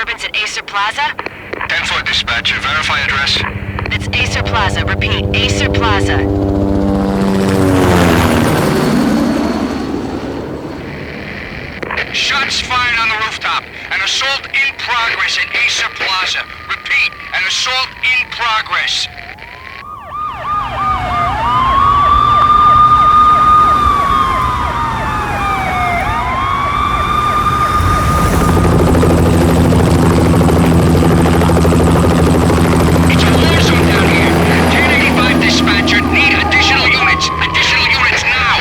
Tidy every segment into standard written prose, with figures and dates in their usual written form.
disturbance at Acer Plaza? 10-4 dispatcher, verify address. It's Acer Plaza, repeat, Acer Plaza. Shots fired on the rooftop. An assault in progress at Acer Plaza. Repeat, an assault in progress. It's a war zone down here. 1085 dispatcher, need additional units. Additional units now.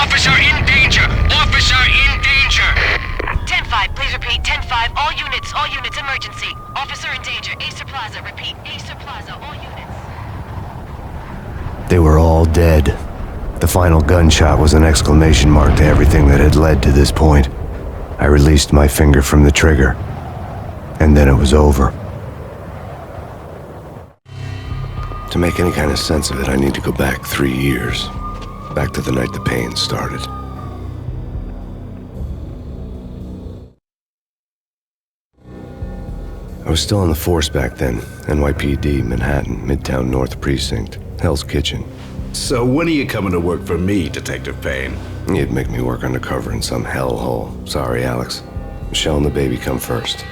Officer in danger. Officer in danger. 10-5, please repeat, 10-5, all units, emergency. Officer in danger, Acer Plaza, repeat, Acer Plaza, all units. They were all dead. The final gunshot was an exclamation mark to everything that had led to this point. I released my finger from the trigger, and then it was over. To make any kind of sense of it, I need to go back 3 years. Back to the night the pain started. I was still on the force back then. NYPD, Manhattan, Midtown North Precinct, Hell's Kitchen. So when are you coming to work for me, Detective Payne? You'd make me work undercover in some hellhole. Sorry, Alex. Michelle and the baby come first.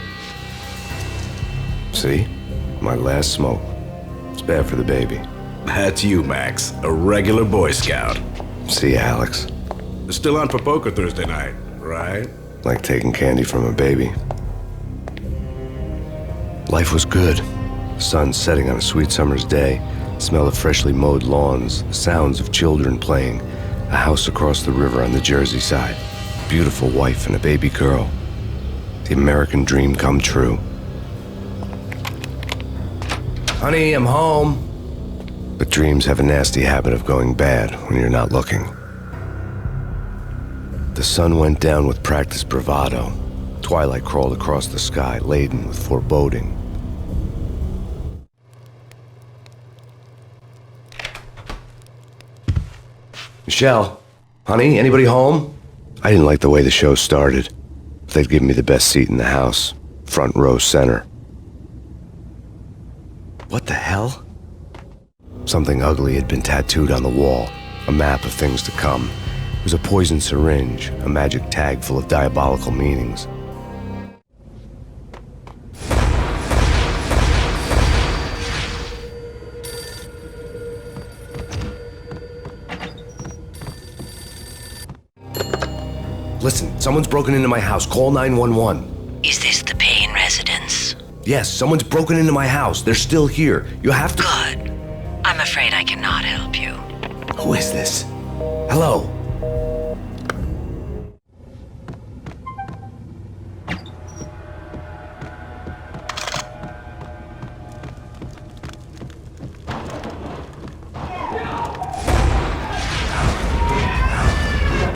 See? My last smoke. It's bad for the baby. That's you, Max. A regular Boy Scout. See, Alex. Still on for poker Thursday night, right? Like taking candy from a baby. Life was good. The sun setting on a sweet summer's day, the smell of freshly mowed lawns, the sounds of children playing, a house across the river on the Jersey side, a beautiful wife and a baby girl. The American dream come true. Honey, I'm home. But dreams have a nasty habit of going bad when you're not looking. The sun went down with practiced bravado. Twilight crawled across the sky, laden with foreboding. Michelle, honey, anybody home? I didn't like the way the show started. They'd given me the best seat in the house, front row center. What the hell? Something ugly had been tattooed on the wall, a map of things to come. It was a poison syringe, a magic tag full of diabolical meanings. Listen, someone's broken into my house. Call 911. Is this the Payne residence? Yes, someone's broken into my house. They're still here. You have to... Good. I'm afraid I cannot help you. Who is this? Hello?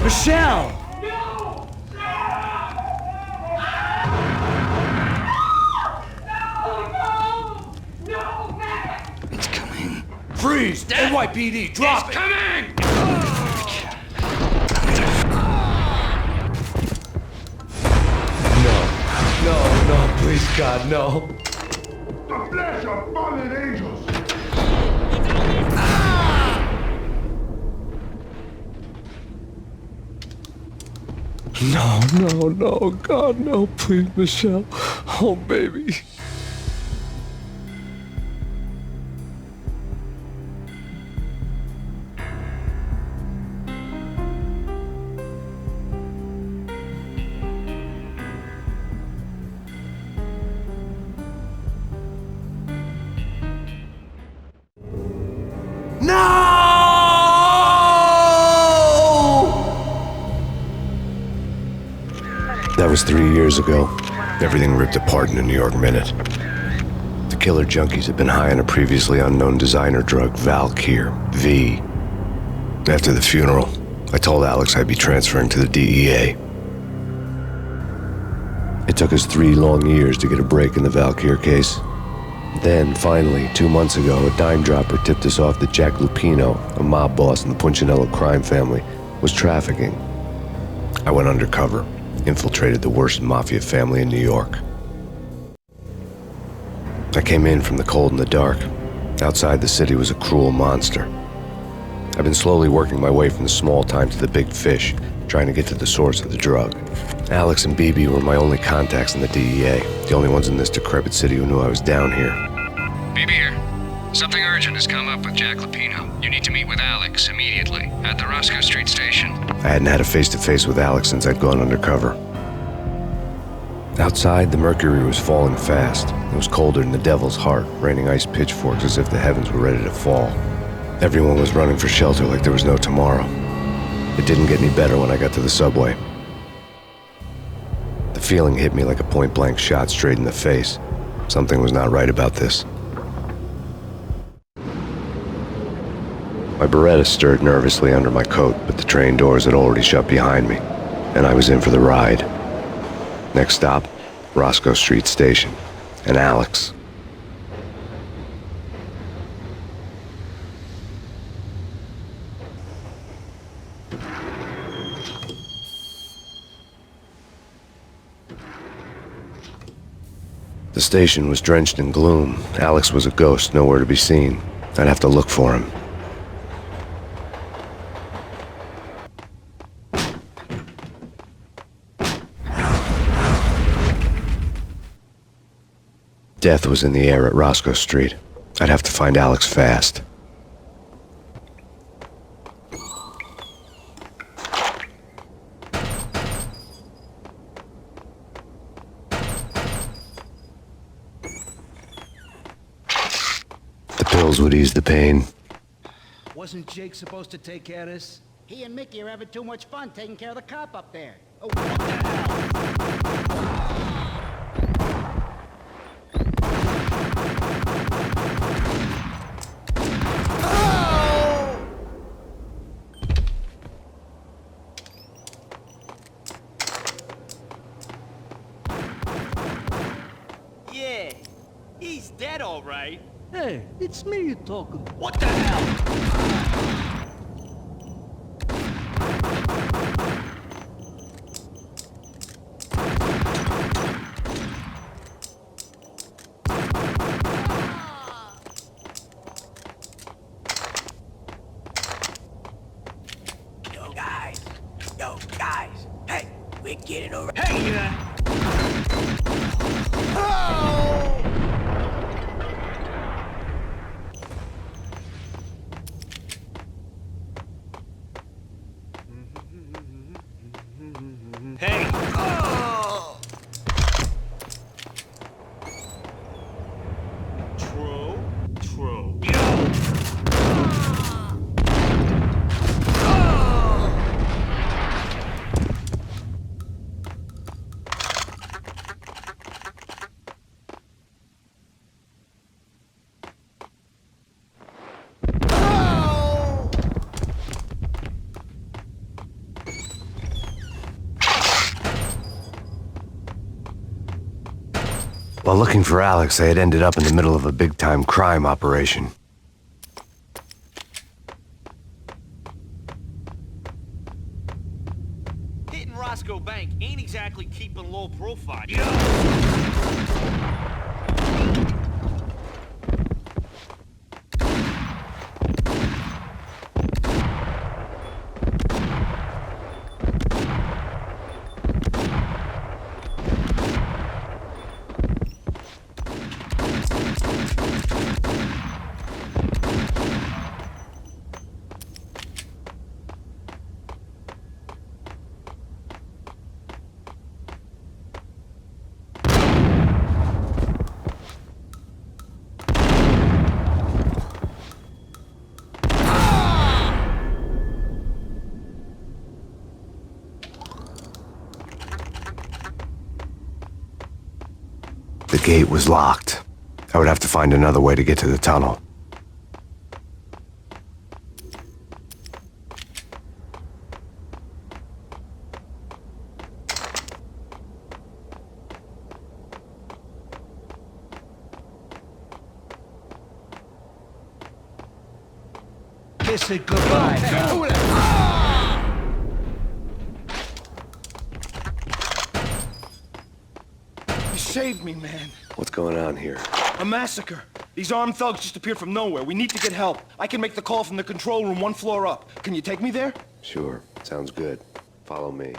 Michelle! It's coming. Freeze! NYPD, drop it! Coming! No, please, God, no. The flesh of fallen angels! No, God, no, please, Michelle. Oh, baby. That was 3 years ago. Everything ripped apart in a New York minute. The killer junkies had been high on a previously unknown designer drug, Valkyr, V. After the funeral, I told Alex I'd be transferring to the DEA. It took us 3 long years to get a break in the Valkyr case. Then, finally, 2 months ago, a dime dropper tipped us off that Jack Lupino, a mob boss in the Punchinello crime family, was trafficking. I went undercover, infiltrated the worst mafia family in New York. I came in from the cold and the dark. Outside, the city was a cruel monster. I've been slowly working my way from the small time to the big fish, trying to get to the source of the drug. Alex and BB were my only contacts in the DEA, the only ones in this decrepit city who knew I was down here. BB here. Something urgent has come up with Jack Lapino. You need to meet with Alex immediately at the Roscoe Street station. I hadn't had a face-to-face with Alex since I'd gone undercover. Outside, the mercury was falling fast. It was colder than the devil's heart, raining ice pitchforks as if the heavens were ready to fall. Everyone was running for shelter like there was no tomorrow. It didn't get any better when I got to the subway. The feeling hit me like a point-blank shot straight in the face. Something was not right about this. My Beretta stirred nervously under my coat, but the train doors had already shut behind me, and I was in for the ride. Next stop, Roscoe Street Station, and Alex. The station was drenched in gloom. Alex was a ghost, nowhere to be seen. I'd have to look for him. Death was in the air at Roscoe Street. I'd have to find Alex fast. The pills would ease the pain. Wasn't Jake supposed to take care of this? He and Mickey are having too much fun taking care of the cop up there. Oh, what the hell? Yeah, he's dead, all right. Hey, it's me you're talking. What the hell? Yo, guys. Hey, we're getting over. Hey, Hey! Oh! True. While looking for Alex, I had ended up in the middle of a big-time crime operation. Hitting Roscoe Bank ain't exactly keeping low profile. The gate was locked. I would have to find another way to get to the tunnel. Kiss it goodbye. You saved me, man. What's going on here? A massacre. These armed thugs just appeared from nowhere. We need to get help. I can make the call from the control room 1 floor up. Can you take me there? Sure, sounds good. Follow me.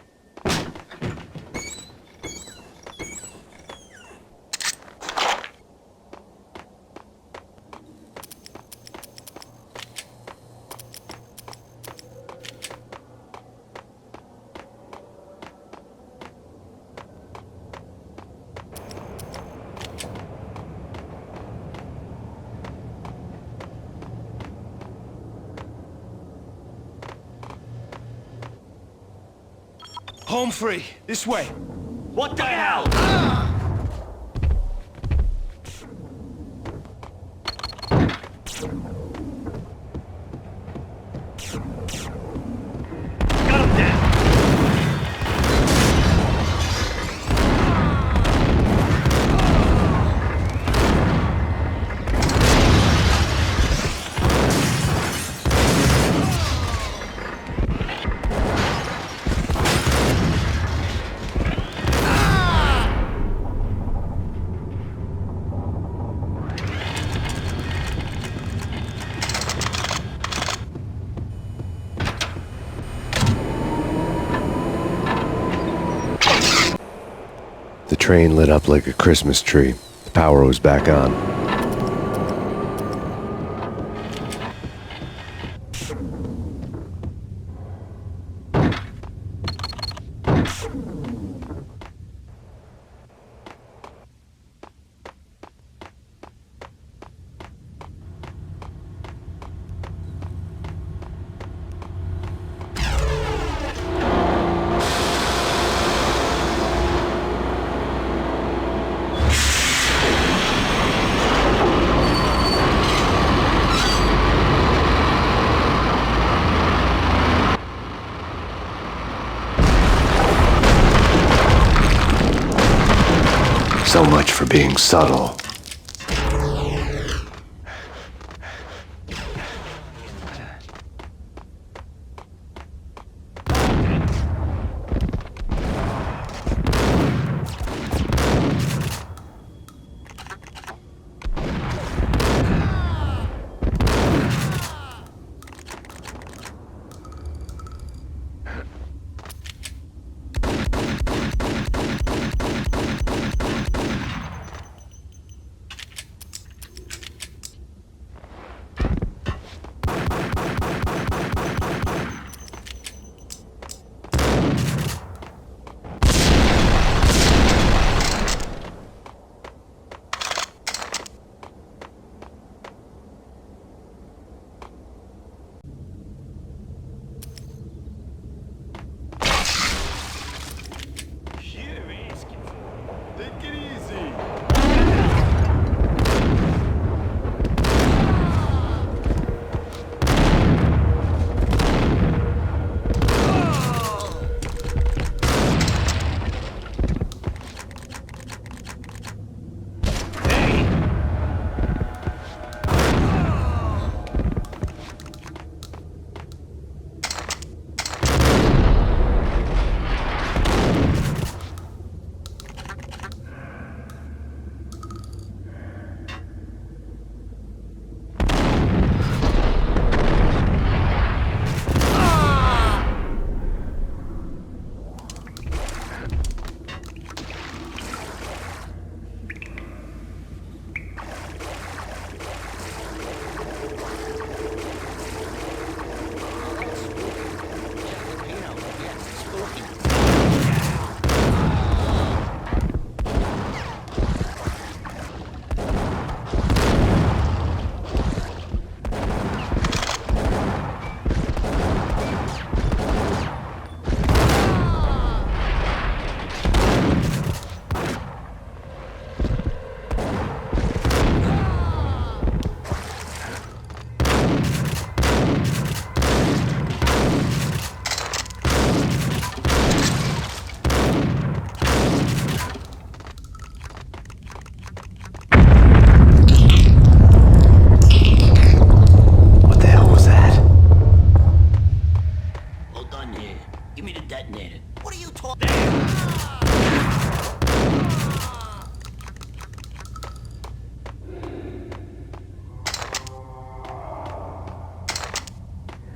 Home free. This way. What the hell? Got him down. The train lit up like a Christmas tree. The power was back on. So much for being subtle.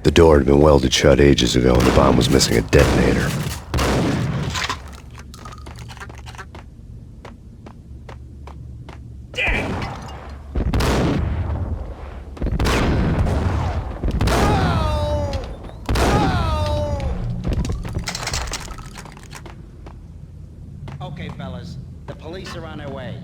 The door had been welded shut ages ago, and the bomb was missing a detonator. Okay, fellas. The police are on their way.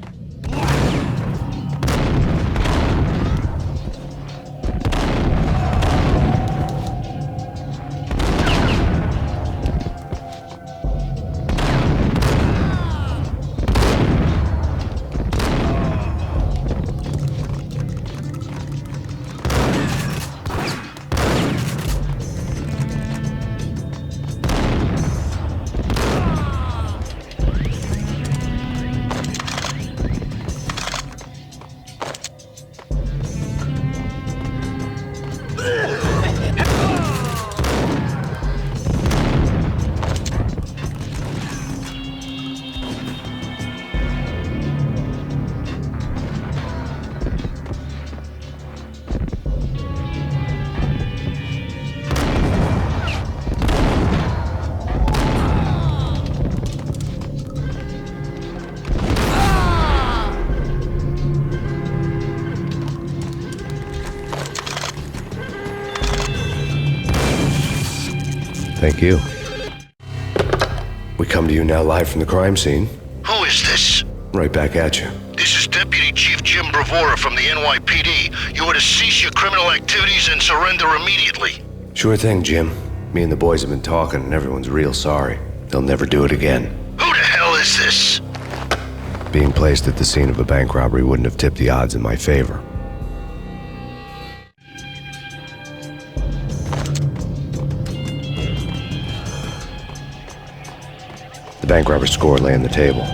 Thank you. We come to you now live from the crime scene. Who is this? Right back at you. This is Deputy Chief Jim Bravura from the NYPD. You are to cease your criminal activities and surrender immediately. Sure thing, Jim. Me and the boys have been talking, and everyone's real sorry. They'll never do it again. Who the hell is this? Being placed at the scene of a bank robbery wouldn't have tipped the odds in my favor. The bank robber's score lay on the table.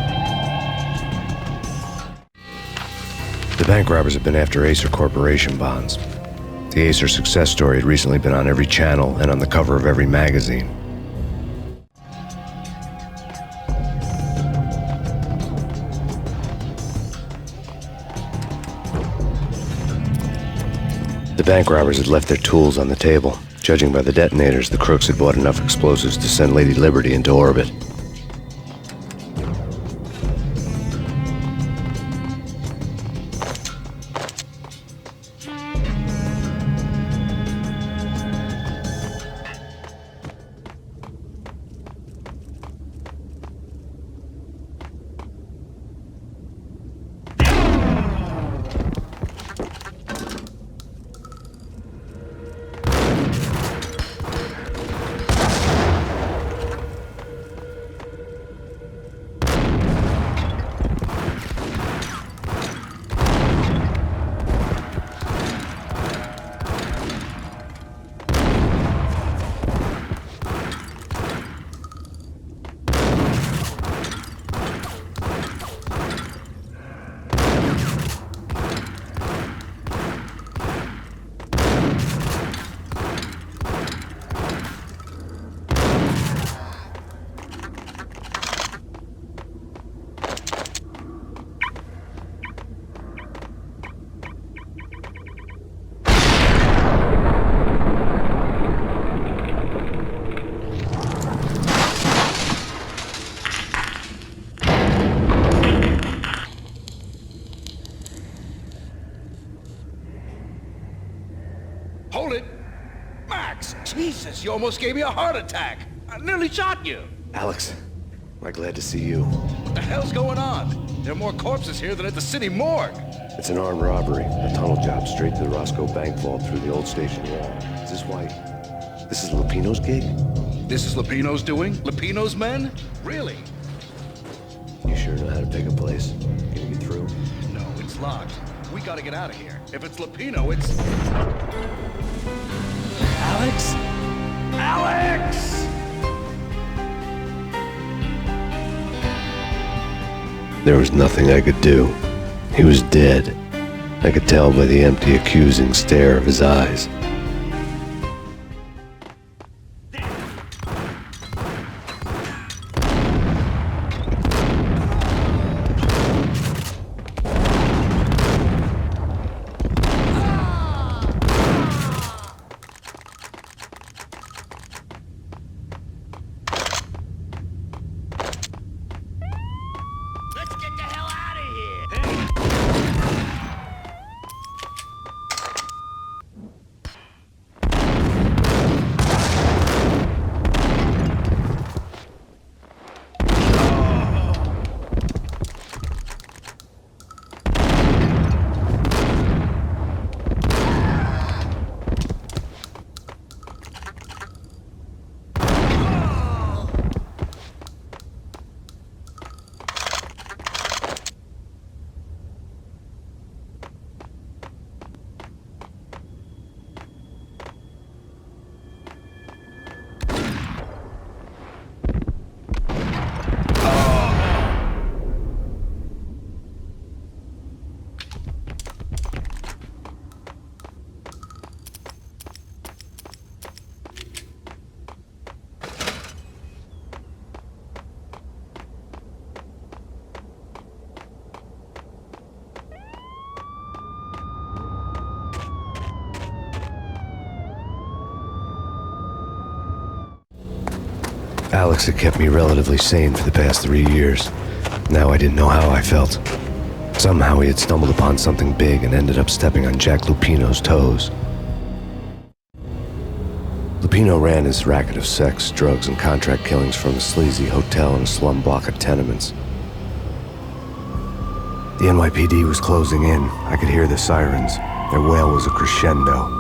The bank robbers have been after Acer Corporation bonds. The Acer success story had recently been on every channel and on the cover of every magazine. The bank robbers had left their tools on the table. Judging by the detonators, the crooks had bought enough explosives to send Lady Liberty into orbit. Hold it! Max! Jesus, you almost gave me a heart attack! I nearly shot you! Alex, we're glad to see you. What the hell's going on? There are more corpses here than at the city morgue! It's an armed robbery. A tunnel job straight to the Roscoe bank vault through the old station wall. Is this why... This is Lupino's gig? This is Lupino's doing? Lupino's men? Really? You sure know how to pick a place? Can you get through? No, it's locked. We gotta get out of here. If it's Lupino, it's... Alex? Alex! There was nothing I could do. He was dead. I could tell by the empty, accusing stare of his eyes. Alex had kept me relatively sane for the past 3 years. Now I didn't know how I felt. Somehow he had stumbled upon something big and ended up stepping on Jack Lupino's toes. Lupino ran his racket of sex, drugs, and contract killings from a sleazy hotel in a slum block of tenements. The NYPD was closing in. I could hear the sirens. Their wail was a crescendo.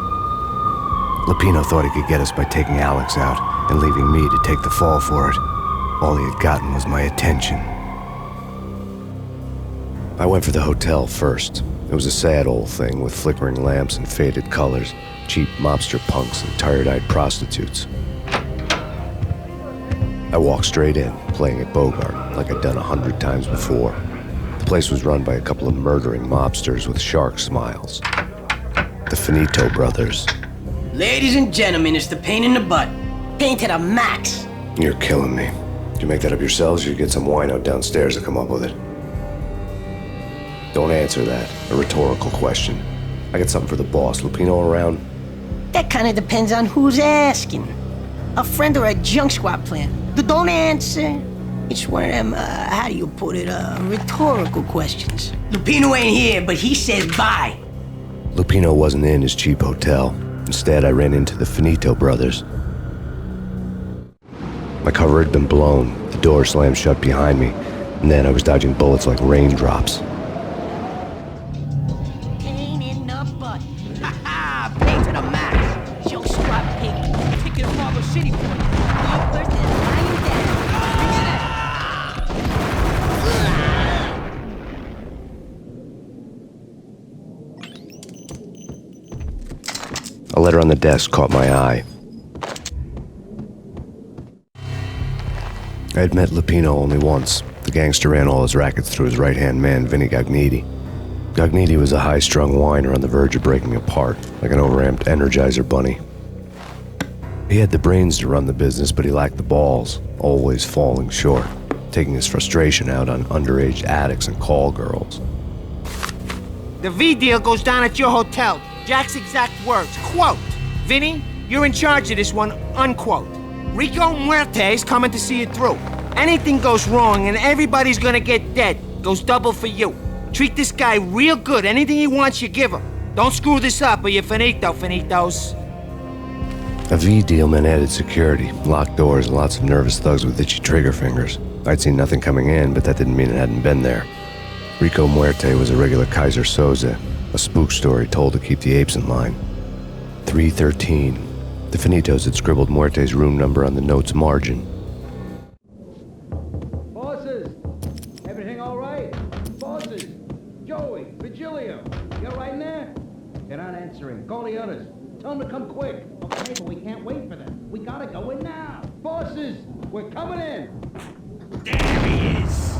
Lupino thought he could get us by taking Alex out and leaving me to take the fall for it. All he had gotten was my attention. I went for the hotel first. It was a sad old thing with flickering lamps and faded colors, cheap mobster punks and tired-eyed prostitutes. I walked straight in, playing at Bogart, like I'd done 100 times before. The place was run by a couple of murdering mobsters with shark smiles. The Finito brothers. Ladies and gentlemen, it's the pain in the butt. Pain to the max. You're killing me. Did you make that up yourselves, or you get some wino downstairs to come up with it? Don't answer that. A rhetorical question. I got something for the boss. Lupino around? That kind of depends on who's asking. A friend or a junk squad plan. Don't answer. It's one of them, how do you put it, rhetorical questions. Lupino ain't here, but he says bye. Lupino wasn't in his cheap hotel. Instead, I ran into the Finito brothers. My cover had been blown. The door slammed shut behind me, and then I was dodging bullets like raindrops. Pain in the butt. Ha ha! Pain to the max. Junk squad pig. Ticket to Marble City for you. You first and lying down. A letter on the desk caught my eye. I had met Lupino only once. The gangster ran all his rackets through his right-hand man, Vinny Gagniti. Gagniti was a high-strung whiner on the verge of breaking apart, like an overamped Energizer bunny. He had the brains to run the business, but he lacked the balls, always falling short, taking his frustration out on underage addicts and call girls. The V deal goes down at your hotel. Jack's exact words, quote, "Vinny, you're in charge of this one," unquote. Rico Muerte's coming to see it through. Anything goes wrong and everybody's gonna get dead. Goes double for you. Treat this guy real good. Anything he wants, you give him. Don't screw this up or you're finito, finitos. A V deal meant added security, locked doors, and lots of nervous thugs with itchy trigger fingers. I'd seen nothing coming in, but that didn't mean it hadn't been there. Rico Muerte was a regular Kaiser Soze, a spook story told to keep the apes in line. 313. The Finitos had scribbled Muerte's room number on the note's margin. Bosses! Everything all right? Bosses! Joey! Virgilio! You all right in there? They're not answering. Call the others. Tell them to come quick. Okay, but we can't wait for them. We gotta go in now. Bosses! We're coming in! There he is!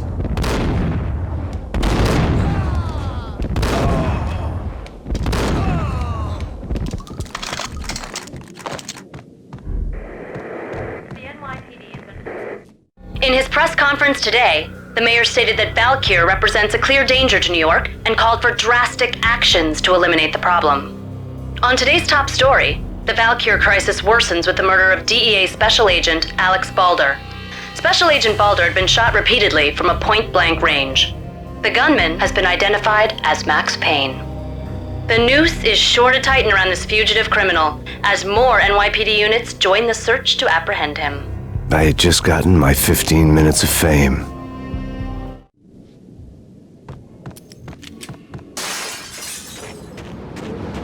In his press conference today, the mayor stated that Valkyr represents a clear danger to New York and called for drastic actions to eliminate the problem. On today's top story, the Valkyr crisis worsens with the murder of DEA Special Agent Alex Balder. Special Agent Balder had been shot repeatedly from a point-blank range. The gunman has been identified as Max Payne. The noose is sure to tighten around this fugitive criminal as more NYPD units join the search to apprehend him. I had just gotten my 15 minutes of fame.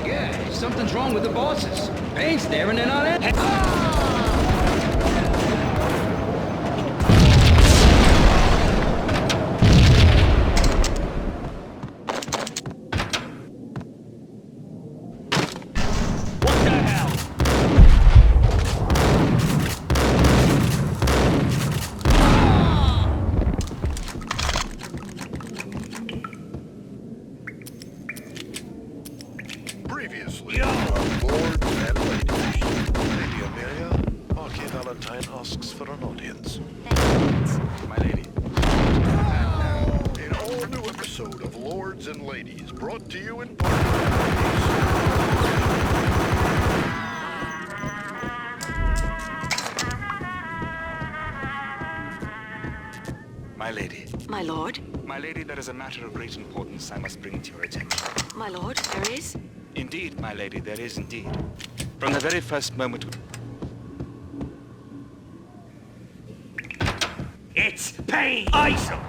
Yeah, something's wrong with the bosses. Payne's there and they're not in. Previously, lords and ladies. Lady Amelia, Marquis Valentine asks for an audience. My lady. An all-new episode of Lords and Ladies, brought to you in part by My lord? My lady, there is a matter of great importance I must bring to your attention. My lord, there is? Indeed, my lady, there is indeed. From the very first moment... It's Payne! Isom!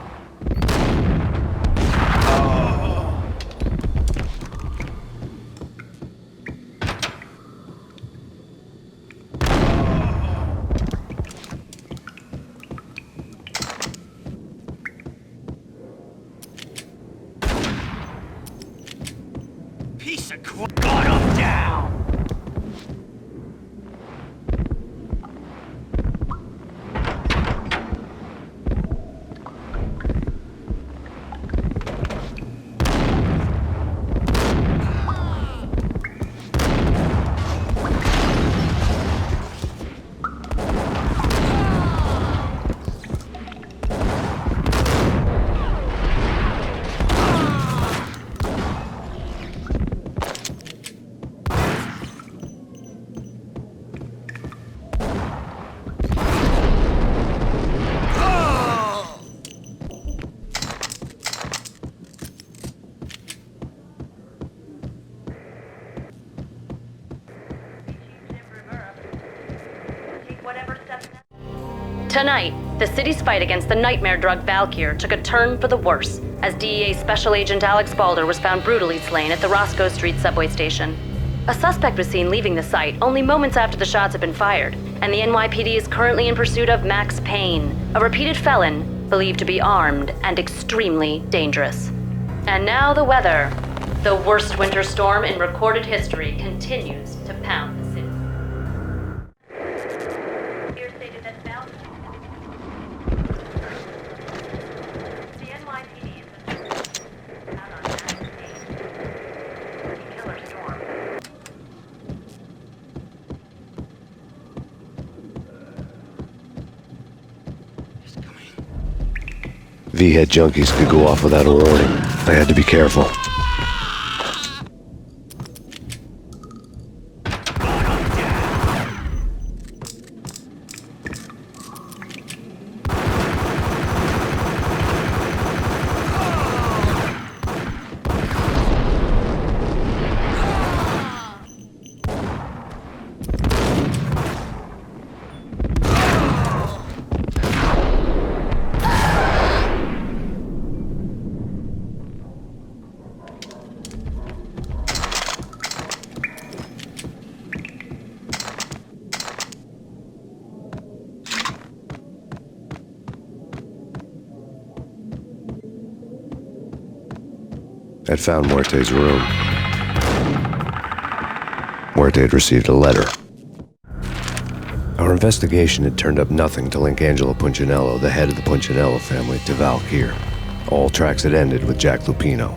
Piece of crap! Got him down! Tonight, the city's fight against the nightmare drug Valkyr took a turn for the worse as DEA Special Agent Alex Balder was found brutally slain at the Roscoe Street subway station. A suspect was seen leaving the site only moments after the shots had been fired, and the NYPD is currently in pursuit of Max Payne, a repeated felon believed to be armed and extremely dangerous. And now the weather. The worst winter storm in recorded history continues to pound the city. Here stated that the NYPD is out on Max Payne. The killer storm. V-head junkies could go off without a warning. I had to be careful. I'd found Muerte's room. Muerte had received a letter. Our investigation had turned up nothing to link Angelo Punchinello, the head of the Punchinello family, to Valkyr. All tracks had ended with Jack Lupino.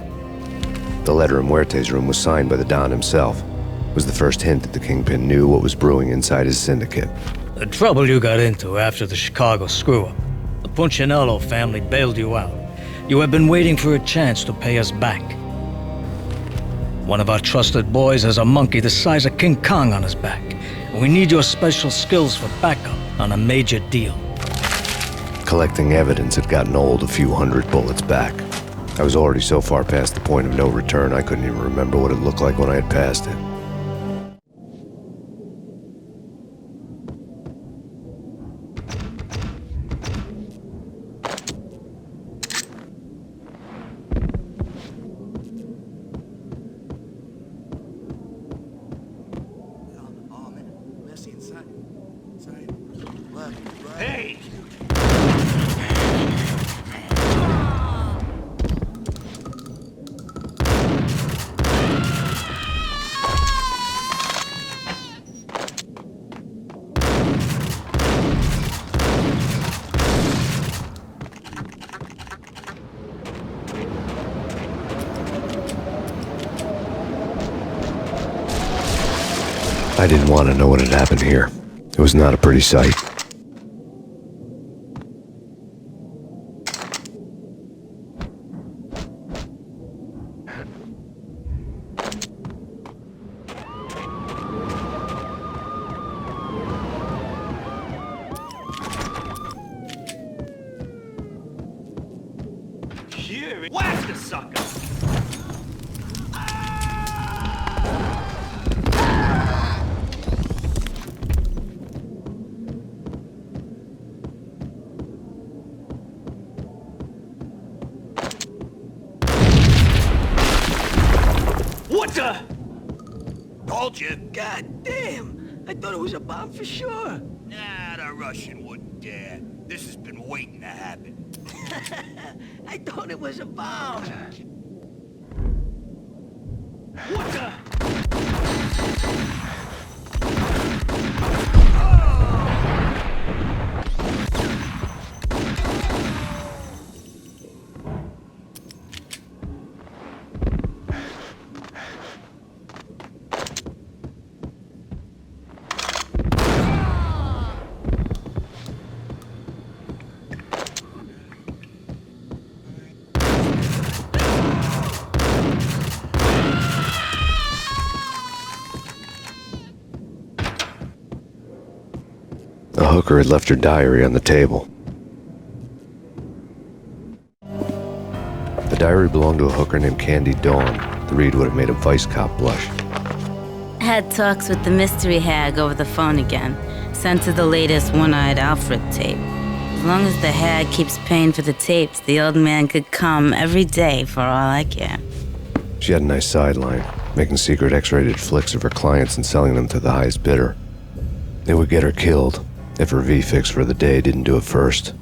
The letter in Muerte's room was signed by the Don himself. It was the first hint that the Kingpin knew what was brewing inside his syndicate. The trouble you got into after the Chicago screw-up. The Punchinello family bailed you out. You have been waiting for a chance to pay us back. One of our trusted boys has a monkey the size of King Kong on his back. And we need your special skills for backup on a major deal. Collecting evidence had gotten old a few hundred bullets back. I was already so far past the point of no return, I couldn't even remember what it looked like when I had passed it. Hey! I didn't want to know what had happened here. It was not a pretty sight. Whack the sucker! What the? Told you. God damn! I thought it was a bomb for sure. Nah, the Russian wouldn't dare. This has been waiting to happen. I thought it was a bomb. What the? The hooker had left her diary on the table. The diary belonged to a hooker named Candy Dawn. The read would have made a vice cop blush. Had talks with the mystery hag over the phone again. Sent her the latest One-Eyed Alfred tape. As long as the hag keeps paying for the tapes, the old man could come every day for all I care. She had a nice sideline, making secret X-rated flicks of her clients and selling them to the highest bidder. It would get her killed if her V-fix for the day didn't do it first.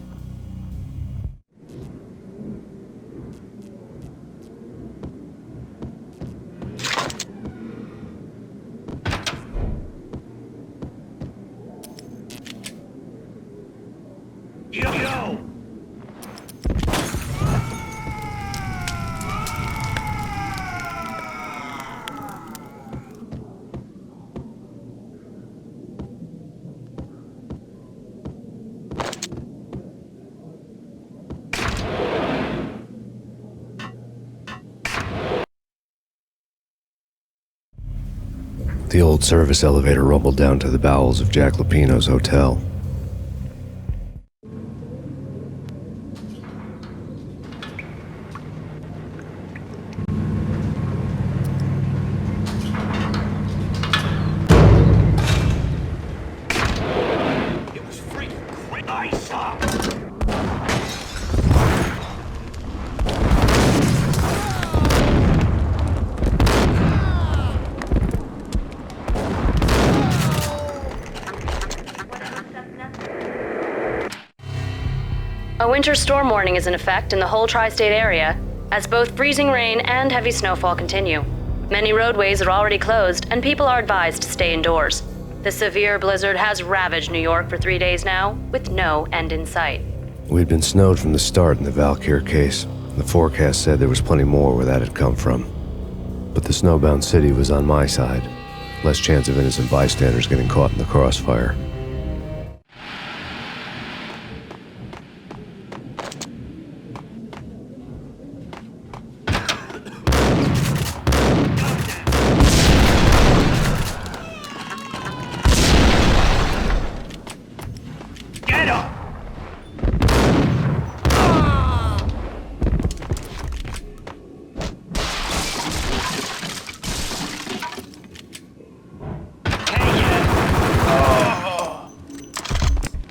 Yo! The old service elevator rumbled down to the bowels of Jack Lupino's hotel. It was freaking great. Nice. A winter storm warning is in effect in the whole tri-state area, as both freezing rain and heavy snowfall continue. Many roadways are already closed, and people are advised to stay indoors. The severe blizzard has ravaged New York for 3 days now, with no end in sight. We'd been snowed from the start in the Valkyr case. The forecast said there was plenty more where that had come from. But the snowbound city was on my side. Less chance of innocent bystanders getting caught in the crossfire.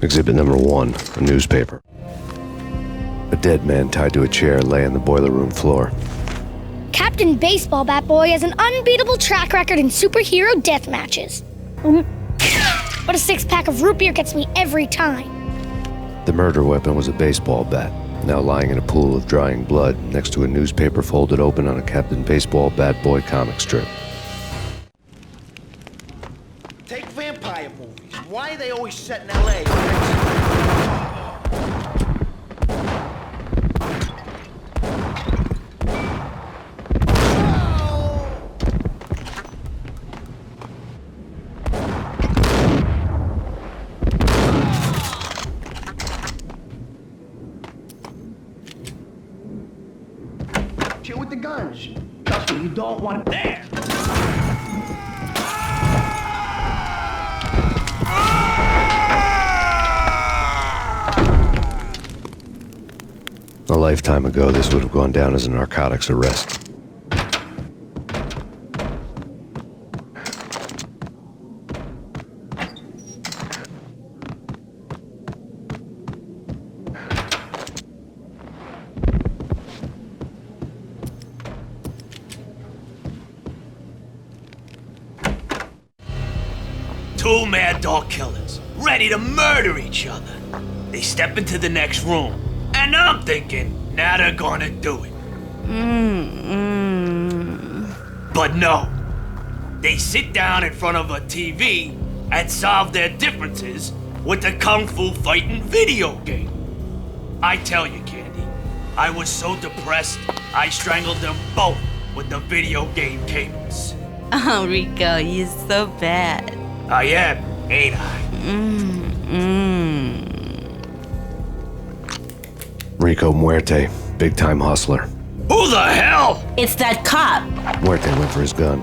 Exhibit number 1, a newspaper. A dead man tied to a chair lay on the boiler room floor. Captain Baseball Bat Boy has an unbeatable track record in superhero death matches. But a 6-pack of root beer gets me every time. The murder weapon was a baseball bat, now lying in a pool of drying blood next to a newspaper folded open on a Captain Baseball Bat Boy comic strip. Take vampire movies. Why are they always set in L.A.? Shit with the guns. Trust me, you don't want it there. A lifetime ago, this would have gone down as a narcotics arrest. Two mad dog killers, ready to murder each other. They step into the next room, and I'm thinking, now they're gonna do it. But no. They sit down in front of a TV and solve their differences with the Kung Fu fighting video game. I tell you, Candy, I was so depressed, I strangled them both with the video game cables. Oh, Rico, you're so bad. I am, ain't I? Rico Muerte, big-time hustler. Who the hell? It's that cop. Muerte went for his gun.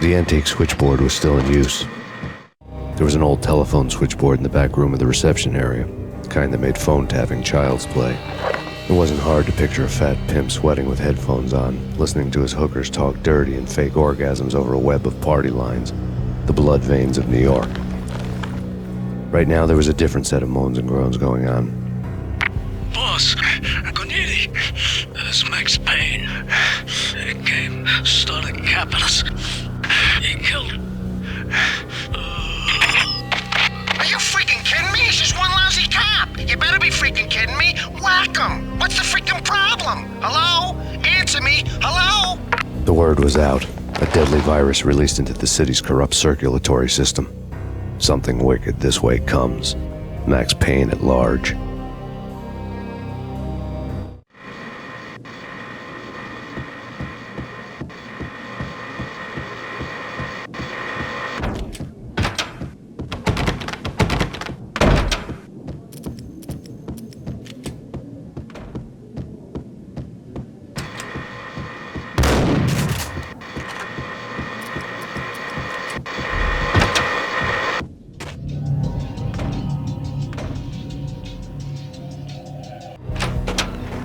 The antique switchboard was still in use. There was an old telephone switchboard in the back room of the reception area, the kind that made phone tapping child's play. It wasn't hard to picture a fat pimp sweating with headphones on, listening to his hookers talk dirty and fake orgasms over a web of party lines, the blood veins of New York. Right now, there was a different set of moans and groans going on. Boss, Corneli, it's Max Payne. He came, started capping us. He killed him. Are you freaking kidding me? He's just one lousy cop. You better be freaking kidding me. Whack him. What's the freaking problem? Hello? Answer me. Hello? The word was out. A deadly virus released into the city's corrupt circulatory system. Something wicked this way comes. Max Payne at large.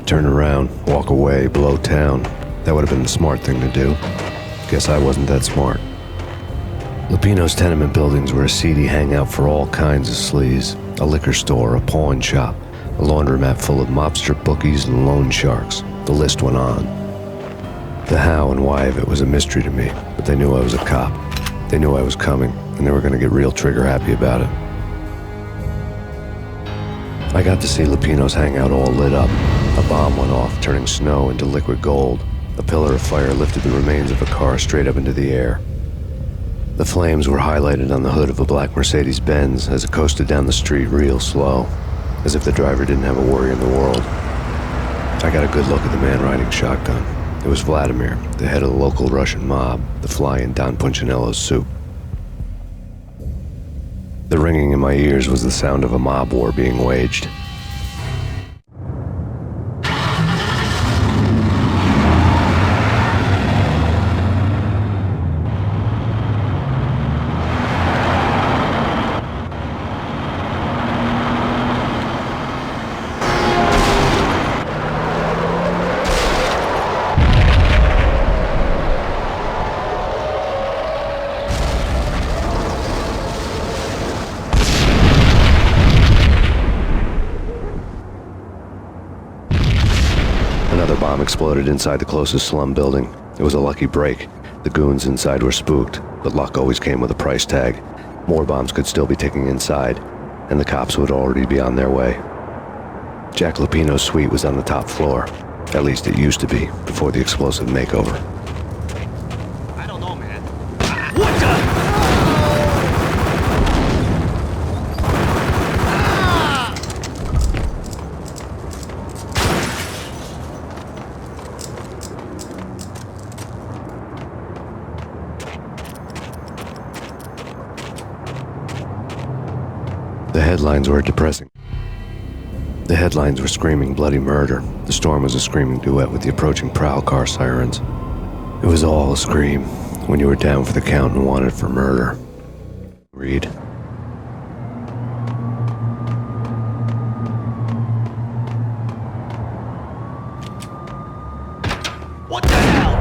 Turn around, walk away, blow town. That would have been the smart thing to do. Guess I wasn't that smart. Lupino's tenement buildings were a seedy hangout for all kinds of sleaze. A liquor store, a pawn shop, a laundromat full of mobster bookies and loan sharks. The list went on. The how and why of it was a mystery to me, but they knew I was a cop. They knew I was coming, and they were going to get real trigger happy about it. I got to see Lupino's hangout all lit up. A bomb went off, turning snow into liquid gold. A pillar of fire lifted the remains of a car straight up into the air. The flames were highlighted on the hood of a black Mercedes-Benz as it coasted down the street real slow, as if the driver didn't have a worry in the world. I got a good look at the man riding shotgun. It was Vladimir, the head of the local Russian mob, the fly in Don Punchinello's soup. The ringing in my ears was the sound of a mob war being waged. Another bomb exploded inside the closest slum building. It was a lucky break. The goons inside were spooked, but luck always came with a price tag. More bombs could still be ticking inside, and the cops would already be on their way. Jack Lupino's suite was on the top floor. At least it used to be, before the explosive makeover. I don't know, man. What the? The headlines were depressing. The headlines were screaming bloody murder. The storm was a screaming duet with the approaching prowl car sirens. It was all a scream when you were down for the count and wanted for murder. Read. What the hell?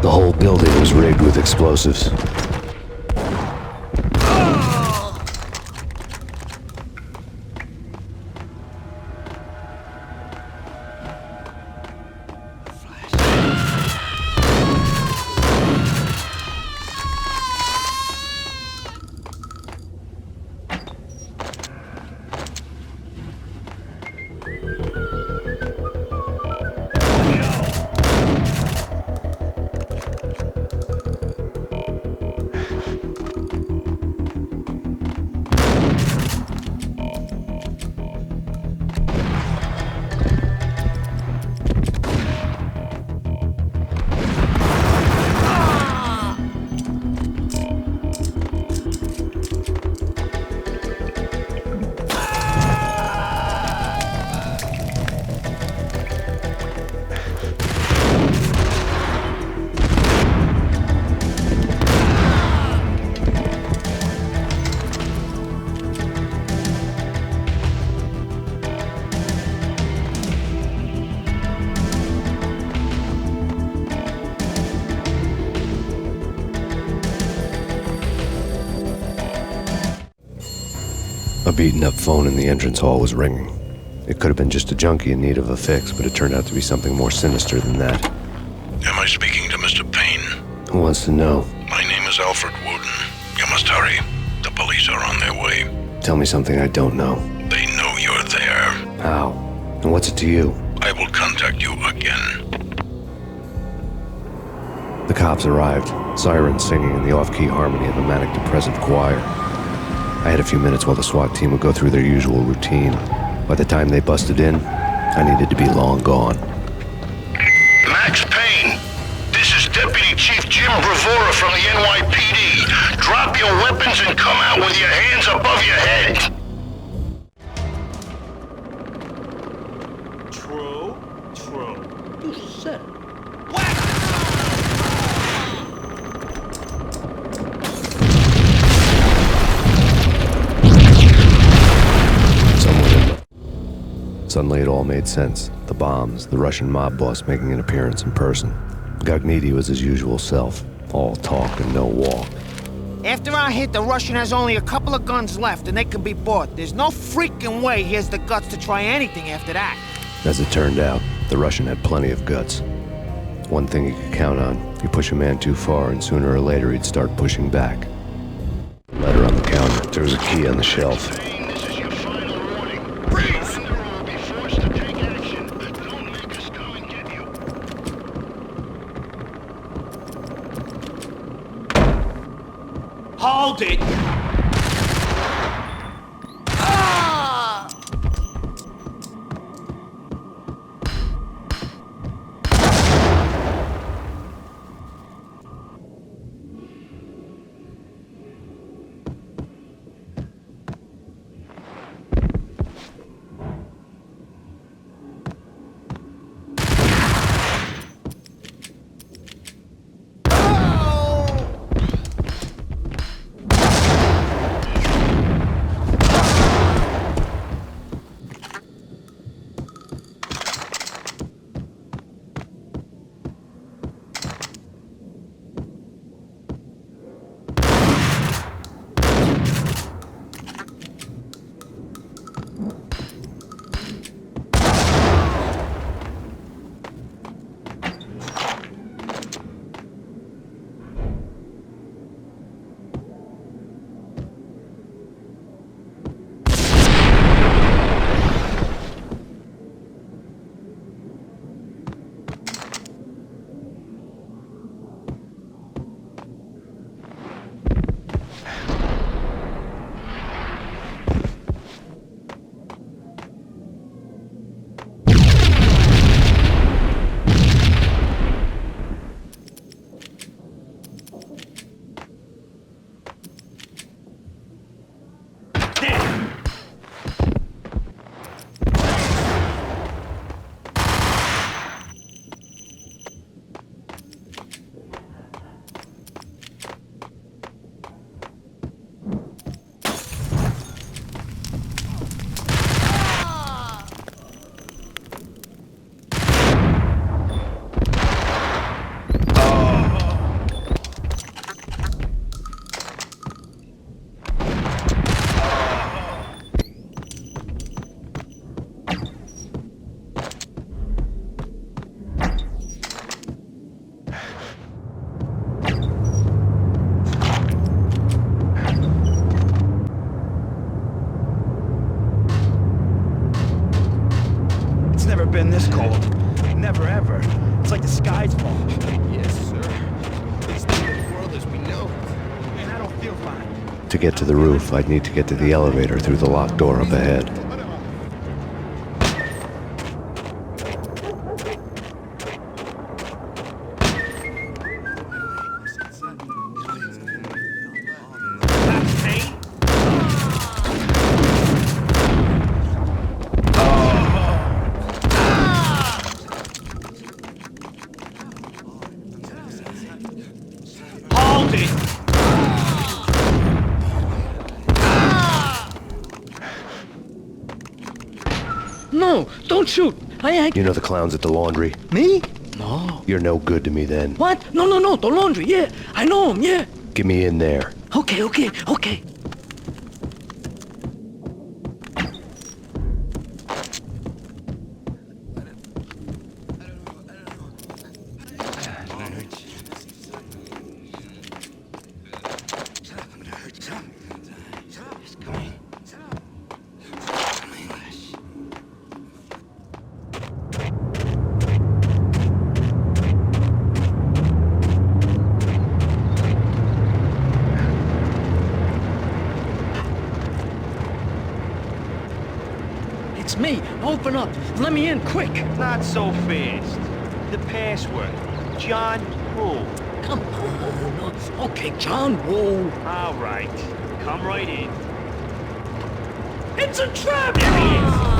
The whole building was rigged with explosives. A beaten-up phone in the entrance hall was ringing. It could have been just a junkie in need of a fix, but it turned out to be something more sinister than that. Am I speaking to Mr. Payne? Who wants to know? My name is Alfred Wooden. You must hurry. The police are on their way. Tell me something I don't know. They know you're there. How? And what's it to you? I will contact you again. The cops arrived, sirens singing in the off-key harmony of a manic-depressive choir. I had a few minutes while the SWAT team would go through their usual routine. By the time they busted in, I needed to be long gone. Max Payne, this is Deputy Chief Jim Bravura from the NYPD. Drop your weapons and come out with your hands above your head. True. You said it. Suddenly it all made sense. The bombs, the Russian mob boss making an appearance in person. Gognitti was his usual self, all talk and no walk. After our hit, the Russian has only a couple of guns left, and they can be bought. There's no freaking way he has the guts to try anything after that. As it turned out, the Russian had plenty of guts. One thing you could count on, you push a man too far and sooner or later he'd start pushing back. Letter on the counter, there was a key on the shelf. Hold it! Been this cold. Never ever. It's like the sky's falling. Yes, sir. It's the world as we know. Man, I don't feel fine. To get to the roof, I'd need to get to the elevator through the locked door up ahead. No, don't shoot. You know the clowns at the laundry? Me? No. You're no good to me then. What? No, the laundry, yeah. I know him, yeah. Get me in there. Okay. Open up. Let me in, quick. Not so fast. The password. John Woo. Come on. Okay, John Woo. All right. Come right in. It's a trap! There he is!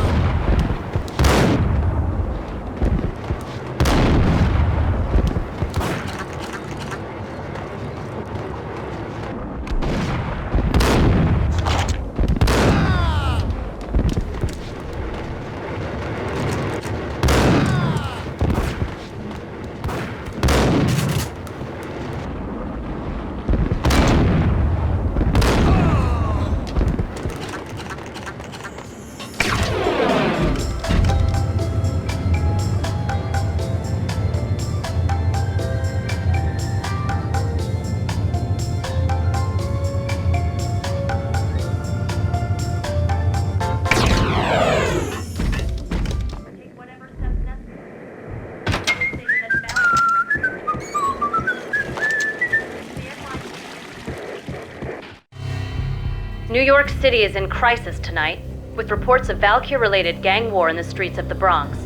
New York City is in crisis tonight, with reports of Valkyr-related gang war in the streets of the Bronx.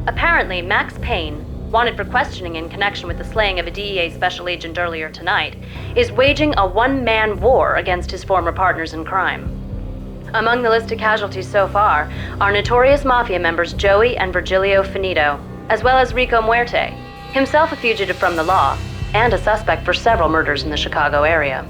Apparently, Max Payne, wanted for questioning in connection with the slaying of a DEA special agent earlier tonight, is waging a one-man war against his former partners in crime. Among the listed casualties so far are notorious mafia members Joey and Virgilio Finito, as well as Rico Muerte, himself a fugitive from the law, and a suspect for several murders in the Chicago area.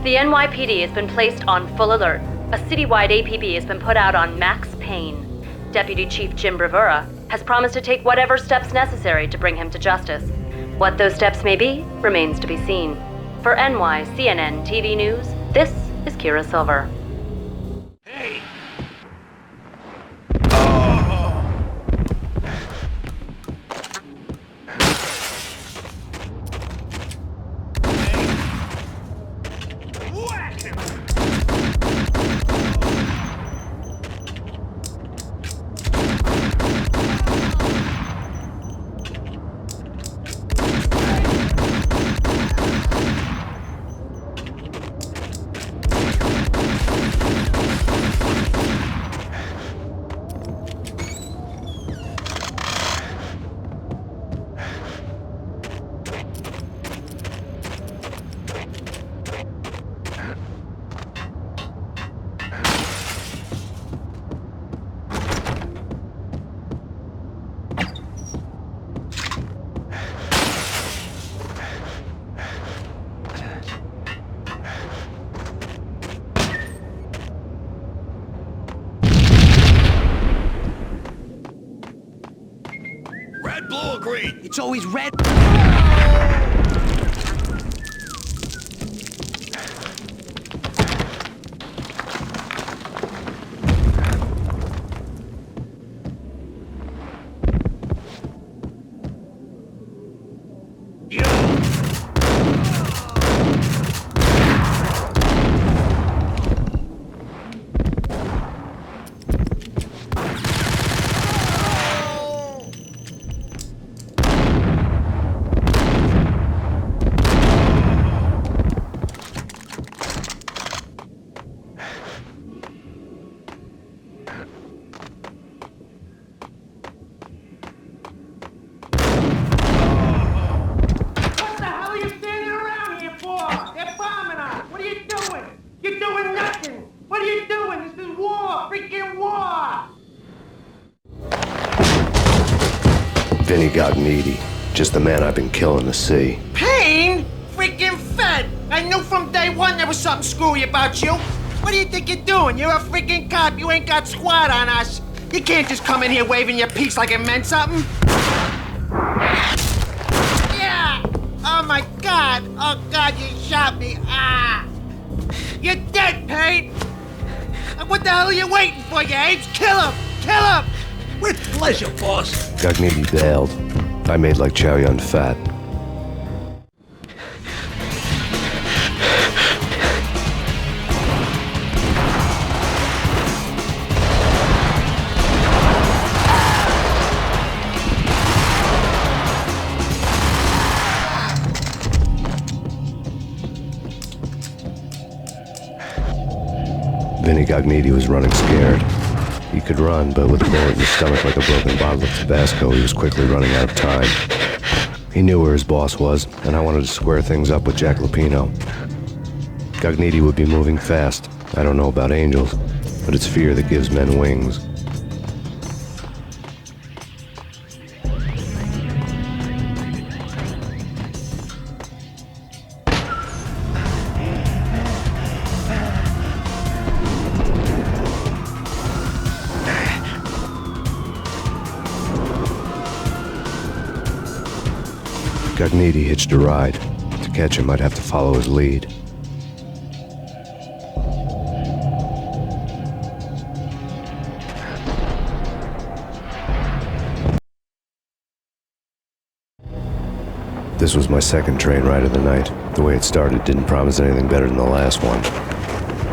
The NYPD has been placed on full alert. A citywide APB has been put out on Max Payne. Deputy Chief Jim Bravura has promised to take whatever steps necessary to bring him to justice. What those steps may be remains to be seen. For NYCNN TV News, this is Kira Silver. Hey! Red, blue, or green? It's always red. Vinny got needy. Just the man I've been killing to see. Payne? Freaking fed! I knew from day one there was something screwy about you. What do you think you're doing? You're a freaking cop. You ain't got squad on us. You can't just come in here waving your piece like it meant something. Yeah! Oh my God! Oh God, you shot me! Ah! You're dead, Payne! What the hell are you waiting for, you apes? Kill him! Kill him! With pleasure, boss. Gagnetti bailed. I made like Chow Yun Fat. Vinny Gagnetti was running scared. He could run, but with a bullet in his stomach like a broken bottle of Tabasco, he was quickly running out of time. He knew where his boss was, and I wanted to square things up with Jack Lupino. Gognitti would be moving fast. I don't know about angels, but it's fear that gives men wings. Gognitti hitched a ride. To catch him, I'd have to follow his lead. This was my second train ride of the night. The way it started didn't promise anything better than the last one.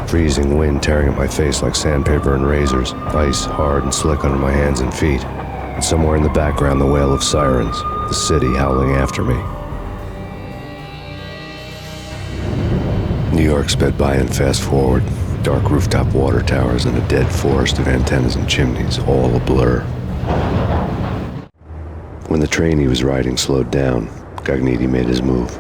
Freezing wind tearing at my face like sandpaper and razors, ice hard and slick under my hands and feet, and somewhere in the background the wail of sirens, the city howling after me. New York sped by in fast forward, dark rooftop water towers and a dead forest of antennas and chimneys, all a blur. When the train he was riding slowed down, Gognitti made his move.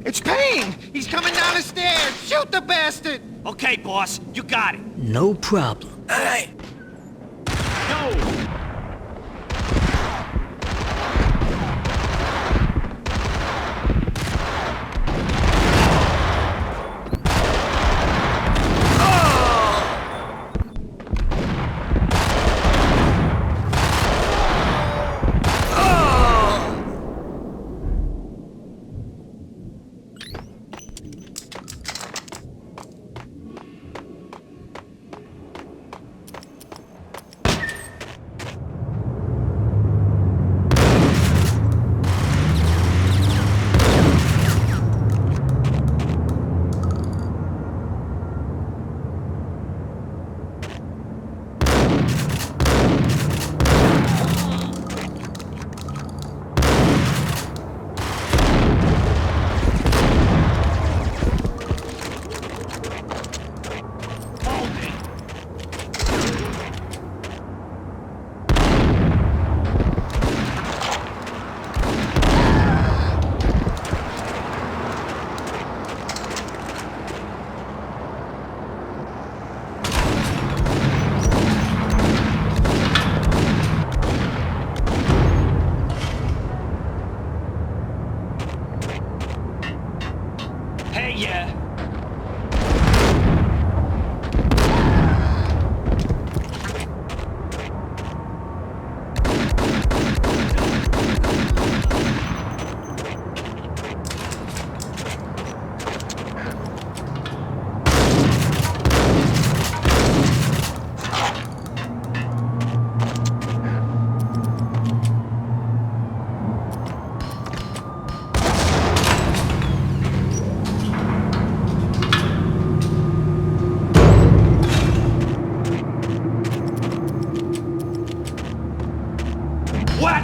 It's Payne! He's coming down the stairs! Shoot the bastard! Okay, boss, you got it. No problem. All right. Go!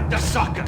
got the sucker!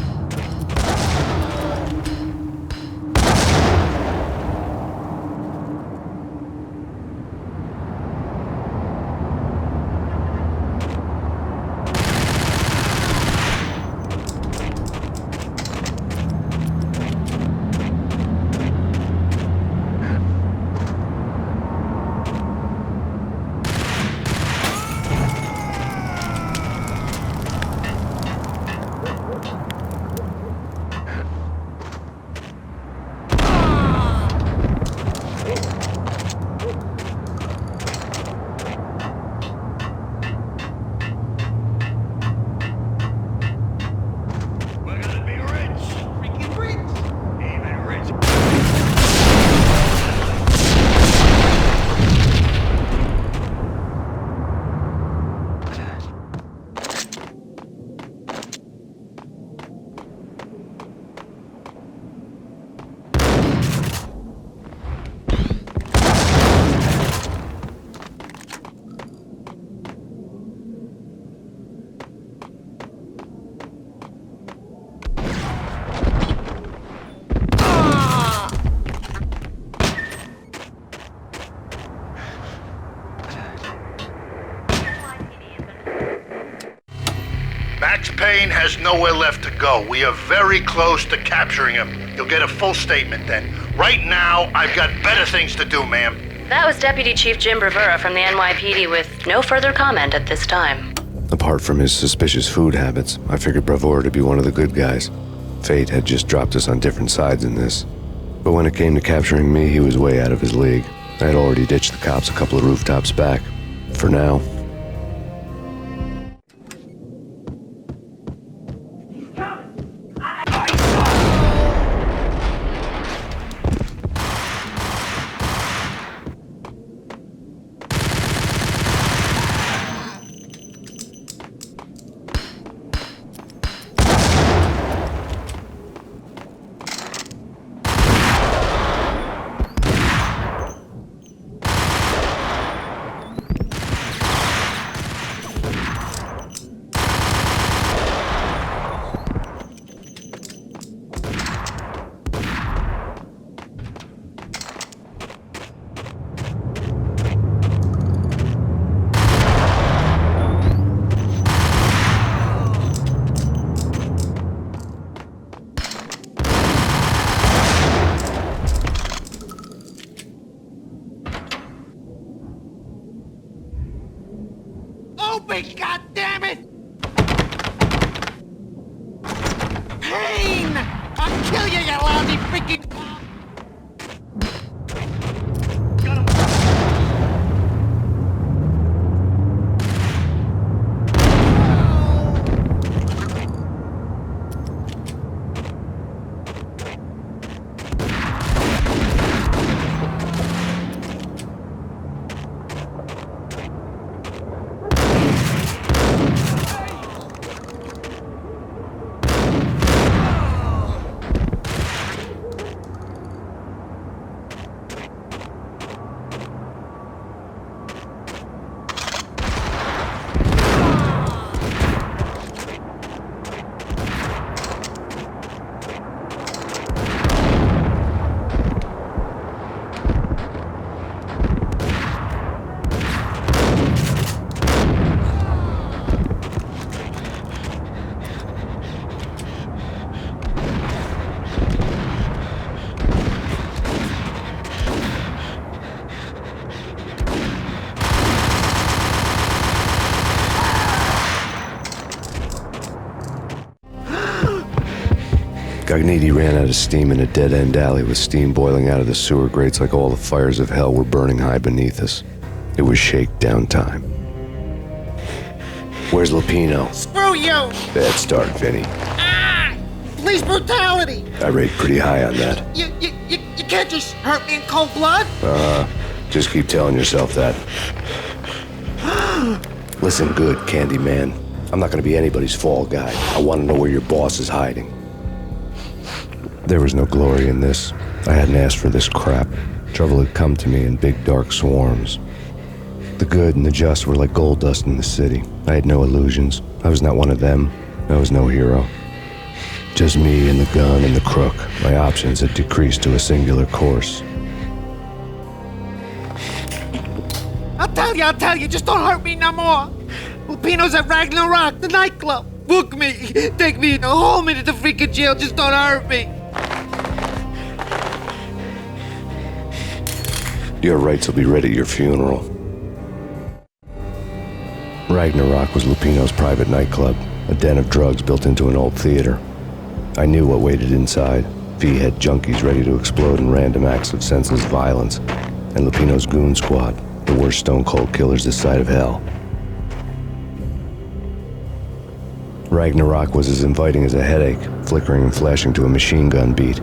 Max Payne has nowhere left to go. We are very close to capturing him. You'll get a full statement then. Right now, I've got better things to do, ma'am. That was Deputy Chief Jim Bravura from the NYPD with no further comment at this time. Apart from his suspicious food habits, I figured Bravura to be one of the good guys. Fate had just dropped us on different sides in this. But when it came to capturing me, he was way out of his league. I had already ditched the cops a couple of rooftops back. For now. Open, goddammit! Payne! I'll kill you, you lousy freaking... Gognitti ran out of steam in a dead-end alley with steam boiling out of the sewer grates like all the fires of hell were burning high beneath us. It was shakedown time. Where's Lupino? Screw you! Bad start, Vinny. Police brutality! I rate pretty high on that. You can't just hurt me in cold blood! Just keep telling yourself that. Listen good, Candyman. I'm not gonna be anybody's fall guy. I want to know where your boss is hiding. There was no glory in this. I hadn't asked for this crap. Trouble had come to me in big dark swarms. The good and the just were like gold dust in the city. I had no illusions. I was not one of them. I was no hero. Just me and the gun and the crook. My options had decreased to a singular course. I'll tell you, just don't hurt me no more. Lupino's at Ragna, the nightclub. Book me, take me, hold me to the freaking jail, just don't hurt me. Your rights will be ready at your funeral. Ragnarok was Lupino's private nightclub, a den of drugs built into an old theater. I knew what waited inside. V-head junkies ready to explode in random acts of senseless violence, and Lupino's goon squad, the worst stone-cold killers this side of hell. Ragnarok was as inviting as a headache, flickering and flashing to a machine gun beat.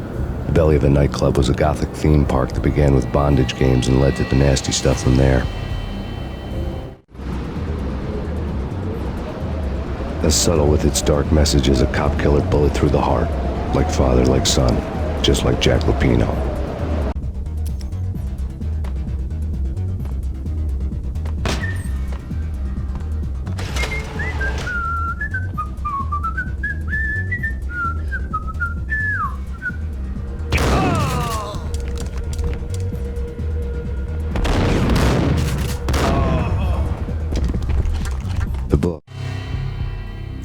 The belly of a nightclub was a gothic theme park that began with bondage games and led to the nasty stuff from there. As subtle with its dark message as a cop-killer bullet through the heart. Like father, like son, just like Jack Lupino. The book.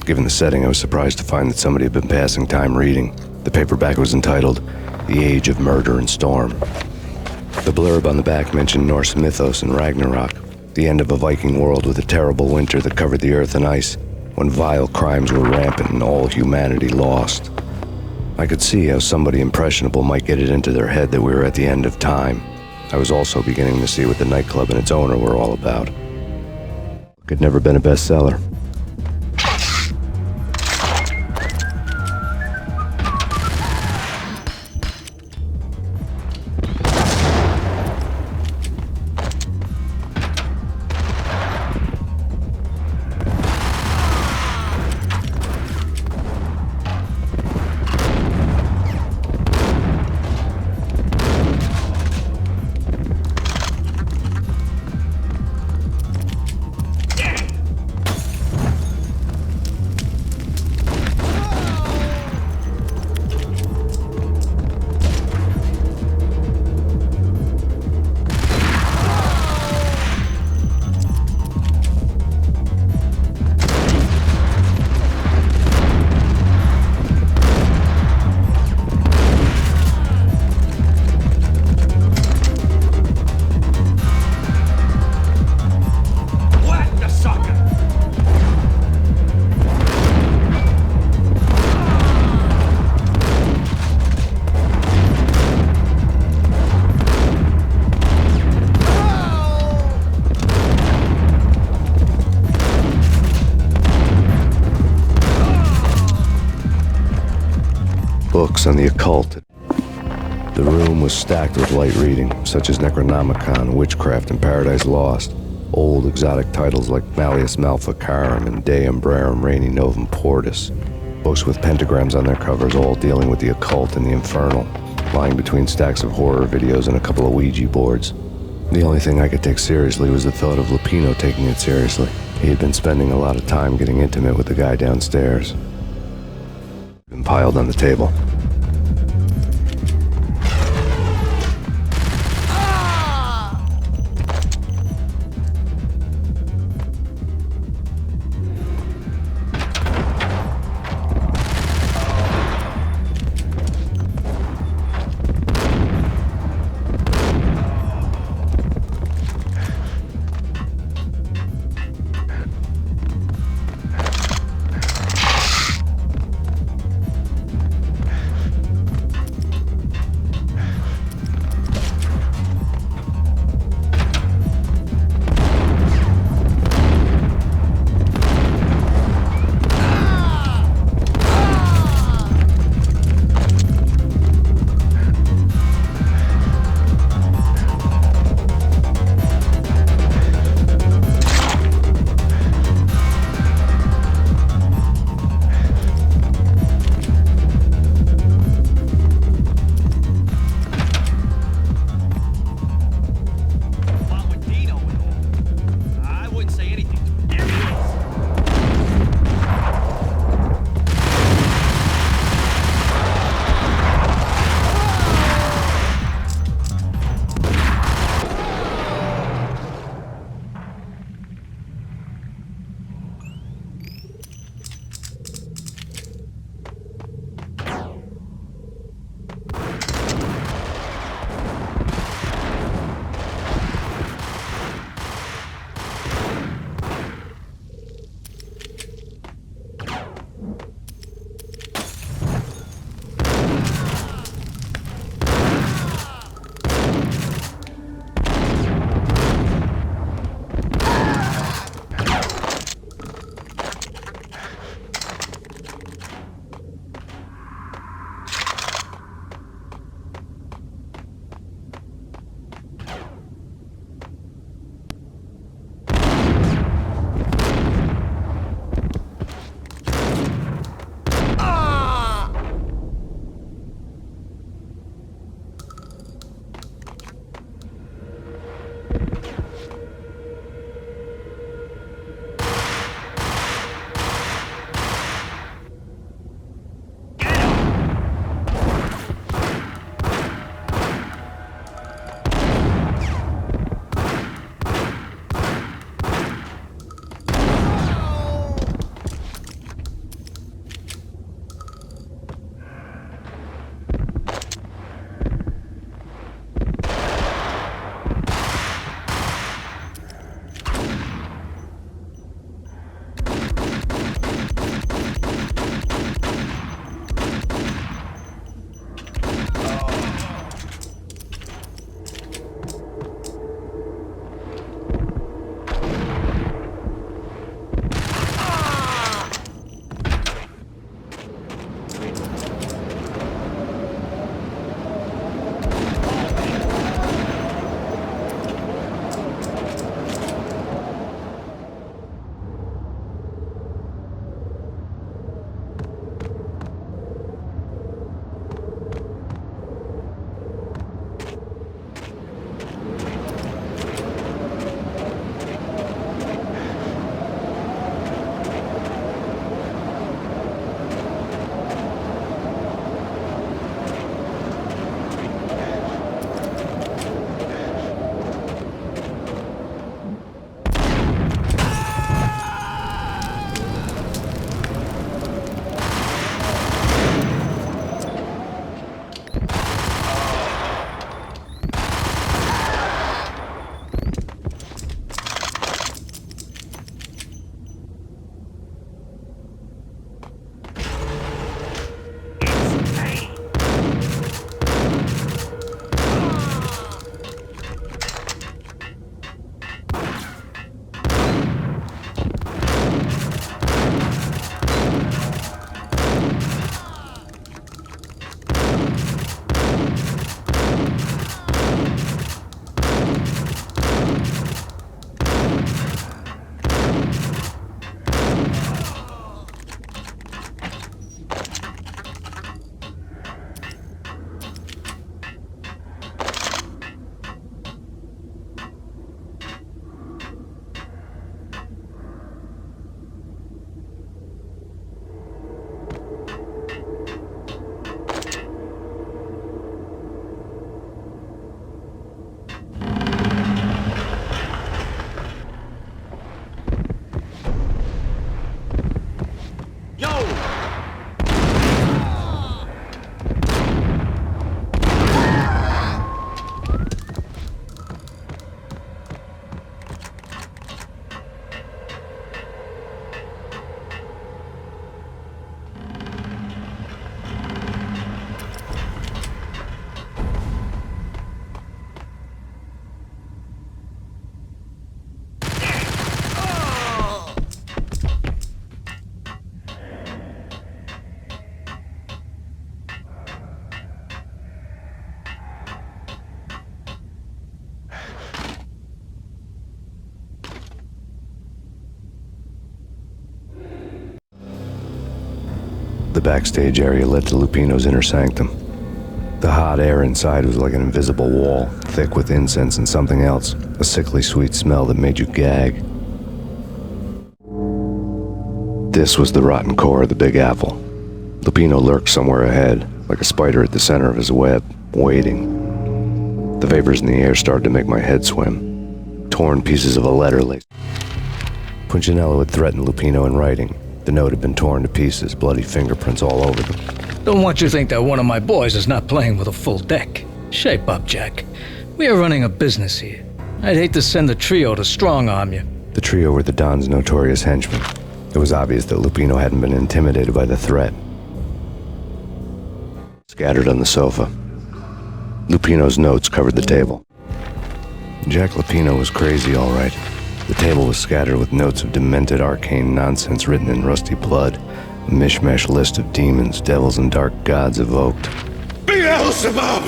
Given the setting, I was surprised to find that somebody had been passing time reading. The paperback was entitled, The Age of Murder and Storm. The blurb on the back mentioned Norse mythos and Ragnarok, the end of a Viking world with a terrible winter that covered the earth in ice, when vile crimes were rampant and all humanity lost. I could see how somebody impressionable might get it into their head that we were at the end of time. I was also beginning to see what the nightclub and its owner were all about. It had never been a bestseller. Books on the occult. The room was stacked with light reading, such as Necronomicon, Witchcraft, and Paradise Lost. Old exotic titles like Malleus Maleficarum and De Umbrarum Reini Novum Portus. Books with pentagrams on their covers, all dealing with the occult and the infernal, lying between stacks of horror videos and a couple of Ouija boards. The only thing I could take seriously was the thought of Lupino taking it seriously. He had been spending a lot of time getting intimate with the guy downstairs. Been piled on the table. The backstage area led to Lupino's inner sanctum. The hot air inside was like an invisible wall, thick with incense and something else, a sickly sweet smell that made you gag. This was the rotten core of the Big Apple. Lupino lurked somewhere ahead, like a spider at the center of his web, waiting. The vapors in the air started to make my head swim. Torn pieces of a letter lay. Punchinello had threatened Lupino in writing. The note had been torn to pieces, bloody fingerprints all over them. Don't want you to think that one of my boys is not playing with a full deck. Shape up, Jack. We are running a business here. I'd hate to send the trio to strong-arm you. The trio were the Don's notorious henchmen. It was obvious that Lupino hadn't been intimidated by the threat. Scattered on the sofa. Lupino's notes covered the table. Jack Lupino was crazy, all right. The table was scattered with notes of demented arcane nonsense written in rusty blood, a mishmash list of demons, devils, and dark gods evoked. Beelzebub,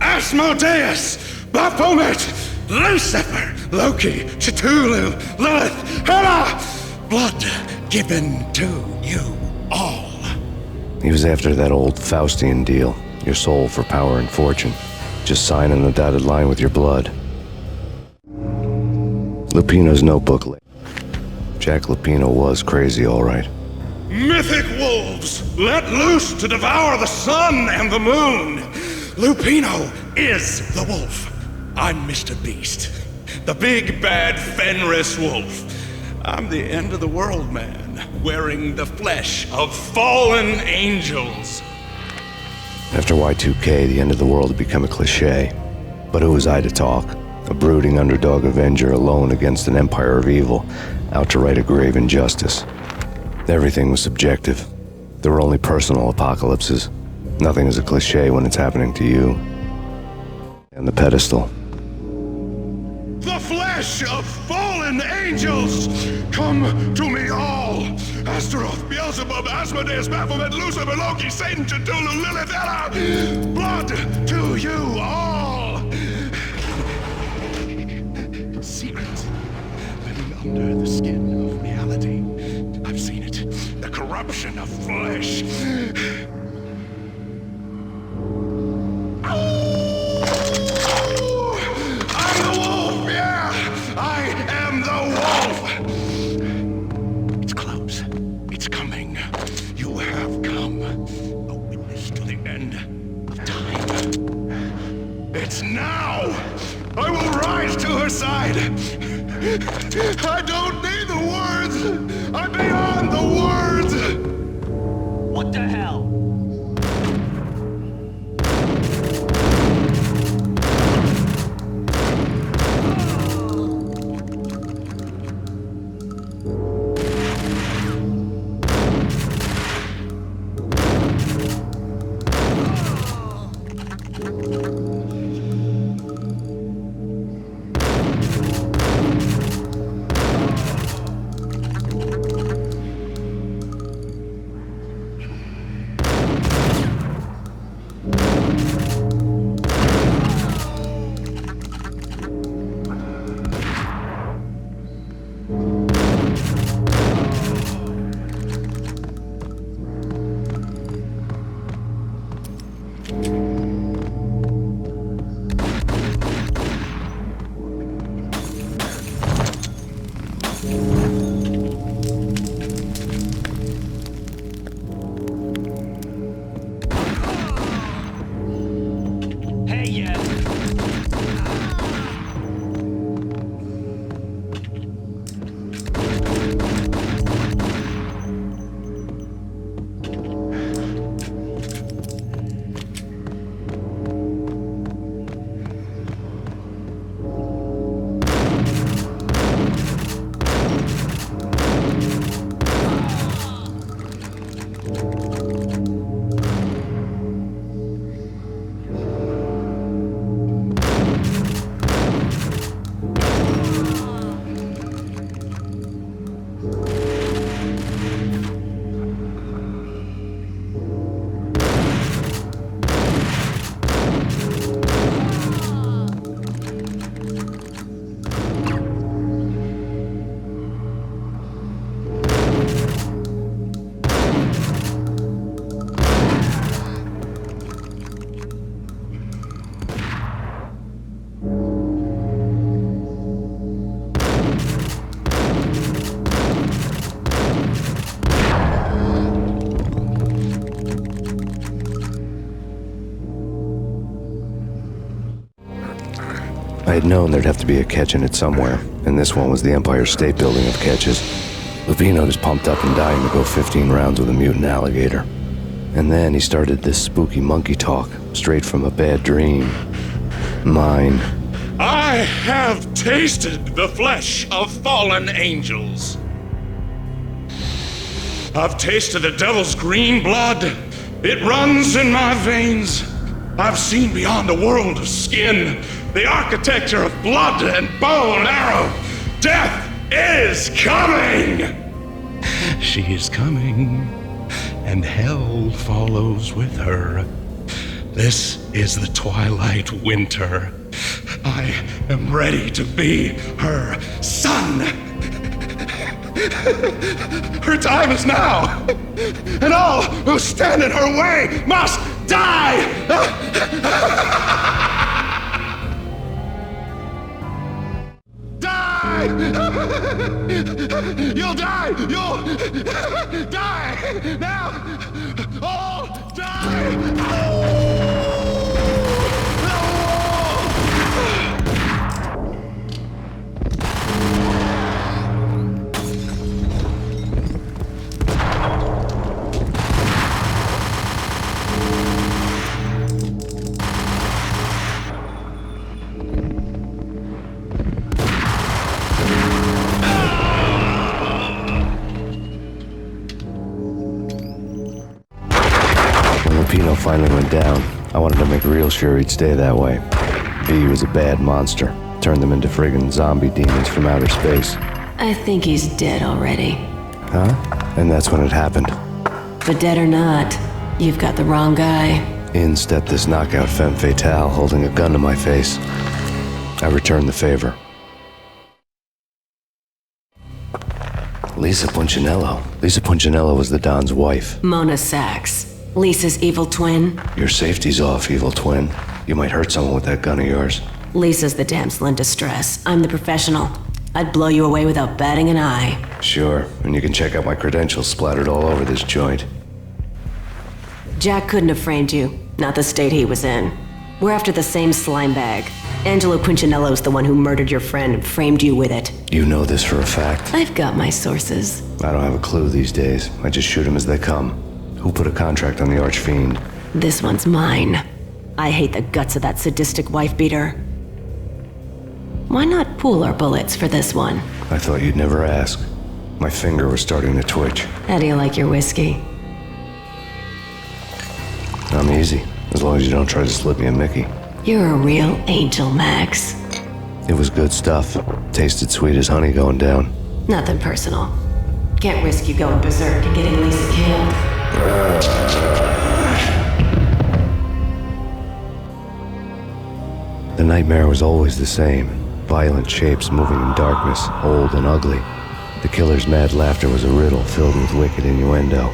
Asmodeus, Baphomet, Lucifer, Loki, Cthulhu, Lilith, Hela, blood given to you all. He was after that old Faustian deal, your soul for power and fortune. Just sign on the dotted line with your blood. Lupino's notebook lay. Jack Lupino was crazy, all right. Mythic wolves, let loose to devour the sun and the moon. Lupino is the wolf. I'm Mr. Beast, the big bad Fenris wolf. I'm the end of the world man, wearing the flesh of fallen angels. After Y2K, the end of the world had become a cliché. But who was I to talk? A brooding underdog avenger alone against an empire of evil, out to right a grave injustice. Everything was subjective. There were only personal apocalypses. Nothing is a cliché when it's happening to you. And the pedestal. The flesh of fallen angels! Come to me all! Astaroth, Beelzebub, Asmodeus, Baphomet, Lucifer, Loki, Satan, Cthulhu, Lilith, Hela! Blood to you all! Secrets living under the skin of reality. I've seen it. The corruption of flesh. I'm the wolf, yeah! I am the wolf! It's close. It's coming. You have come. A witness to the end of time. It's now! I will rise to her side! I don't need the words! I'm beyond the words! What the hell? I had known there'd have to be a catch in it somewhere, and this one was the Empire State Building of catches. Lupino was pumped up and dying to go 15 rounds with a mutant alligator. And then he started this spooky monkey talk, straight from a bad dream. Mine. I have tasted the flesh of fallen angels. I've tasted the devil's green blood. It runs in my veins. I've seen beyond the world of skin, the architecture of blood and bow and arrow. Death is coming! She is coming, and hell follows with her. This is the twilight winter. I am ready to be her son. Her time is now, and all who stand in her way must die! Die! You'll die! You'll die! Now! All die! Lupino finally went down. I wanted to make real sure he'd stay that way. V was a bad monster. Turned them into friggin' zombie demons from outer space. I think he's dead already. Huh? And that's when it happened. But dead or not, you've got the wrong guy. In stepped this knockout femme fatale holding a gun to my face. I returned the favor. Lisa Punchinello. Lisa Punchinello was the Don's wife. Mona Sachs. Lisa's evil twin. Your safety's off, evil twin. You might hurt someone with that gun of yours. Lisa's the damsel in distress. I'm the professional. I'd blow you away without batting an eye. Sure, and you can check out my credentials splattered all over this joint. Jack couldn't have framed you. Not the state he was in. We're after the same slime bag. Angelo Punchinello's the one who murdered your friend and framed you with it. You know this for a fact? I've got my sources. I don't have a clue these days. I just shoot them as they come. Who put a contract on the Archfiend? This one's mine. I hate the guts of that sadistic wife-beater. Why not pool our bullets for this one? I thought you'd never ask. My finger was starting to twitch. How do you like your whiskey? I'm easy, as long as you don't try to slip me a Mickey. You're a real angel, Max. It was good stuff. Tasted sweet as honey going down. Nothing personal. Can't risk you going berserk and getting Lisa killed. The nightmare was always the same. Violent shapes moving in darkness, old and ugly. The killer's mad laughter was a riddle filled with wicked innuendo.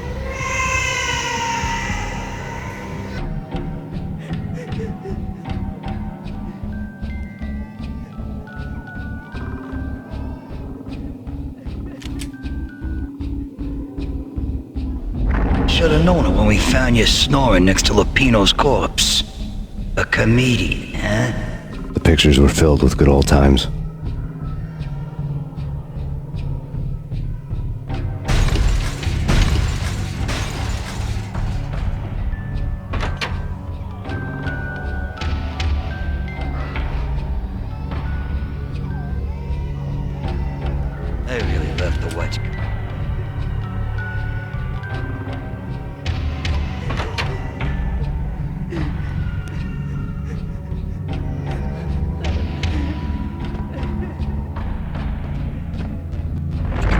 Should've known it when we found you snoring next to Lupino's corpse. A comedian, huh? The pictures were filled with good old times. I really left the wet.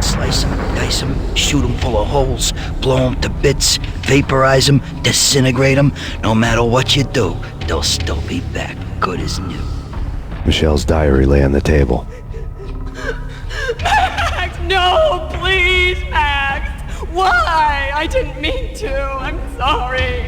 Slice them, dice them, shoot them full of holes, blow them to bits, vaporize them, disintegrate them. No matter what you do, they'll still be back, good as new. Michelle's diary lay on the table. Max, no, please, Max. Why? I didn't mean to. I'm sorry.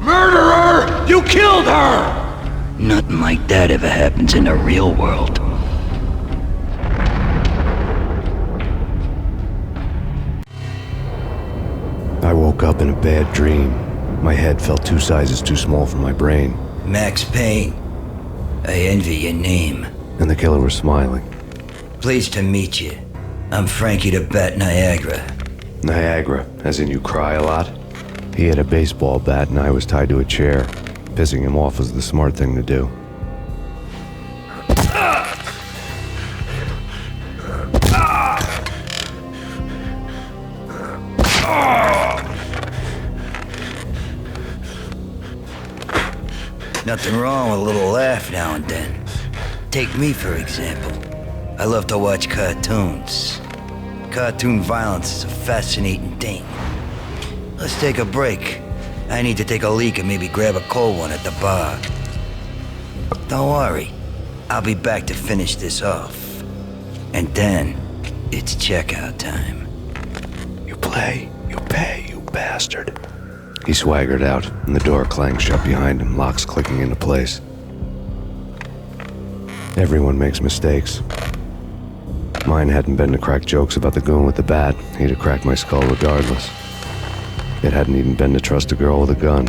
Murderer! You killed her! Nothing like that ever happens in the real world. woke up in a bad dream. My head felt 2 sizes too small for my brain. Max Payne. I envy your name. And the killer was smiling. Pleased to meet you. I'm Frankie the Bat Niagara. Niagara, as in you cry a lot? He had a baseball bat and I was tied to a chair. Pissing him off was the smart thing to do. Nothing wrong with a little laugh now and then. Take me, for example. I love to watch cartoons. Cartoon violence is a fascinating thing. Let's take a break. I need to take a leak and maybe grab a cold one at the bar. Don't worry. I'll be back to finish this off. And then, it's checkout time. You play, you pay, you bastard. He swaggered out, and the door clanged shut behind him, locks clicking into place. Everyone makes mistakes. Mine hadn't been to crack jokes about the goon with the bat. He'd have cracked my skull regardless. It hadn't even been to trust a girl with a gun.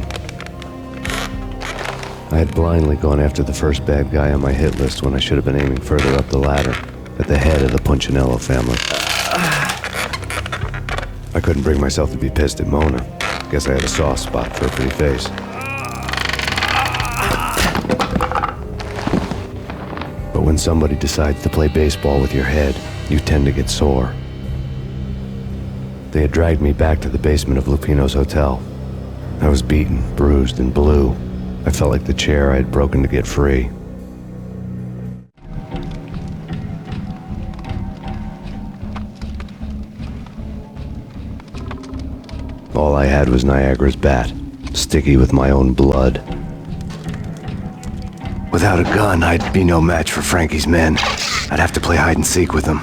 I had blindly gone after the first bad guy on my hit list when I should have been aiming further up the ladder, at the head of the Punchinello family. I couldn't bring myself to be pissed at Mona. Guess I had a soft spot for a pretty face. But when somebody decides to play baseball with your head, you tend to get sore. They had dragged me back to the basement of Lupino's hotel. I was beaten, bruised, and blue. I felt like the chair I had broken to get free. All I had was Niagara's bat, sticky with my own blood. Without a gun, I'd be no match for Frankie's men. I'd have to play hide and seek with them.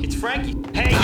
It's Frankie. Hey!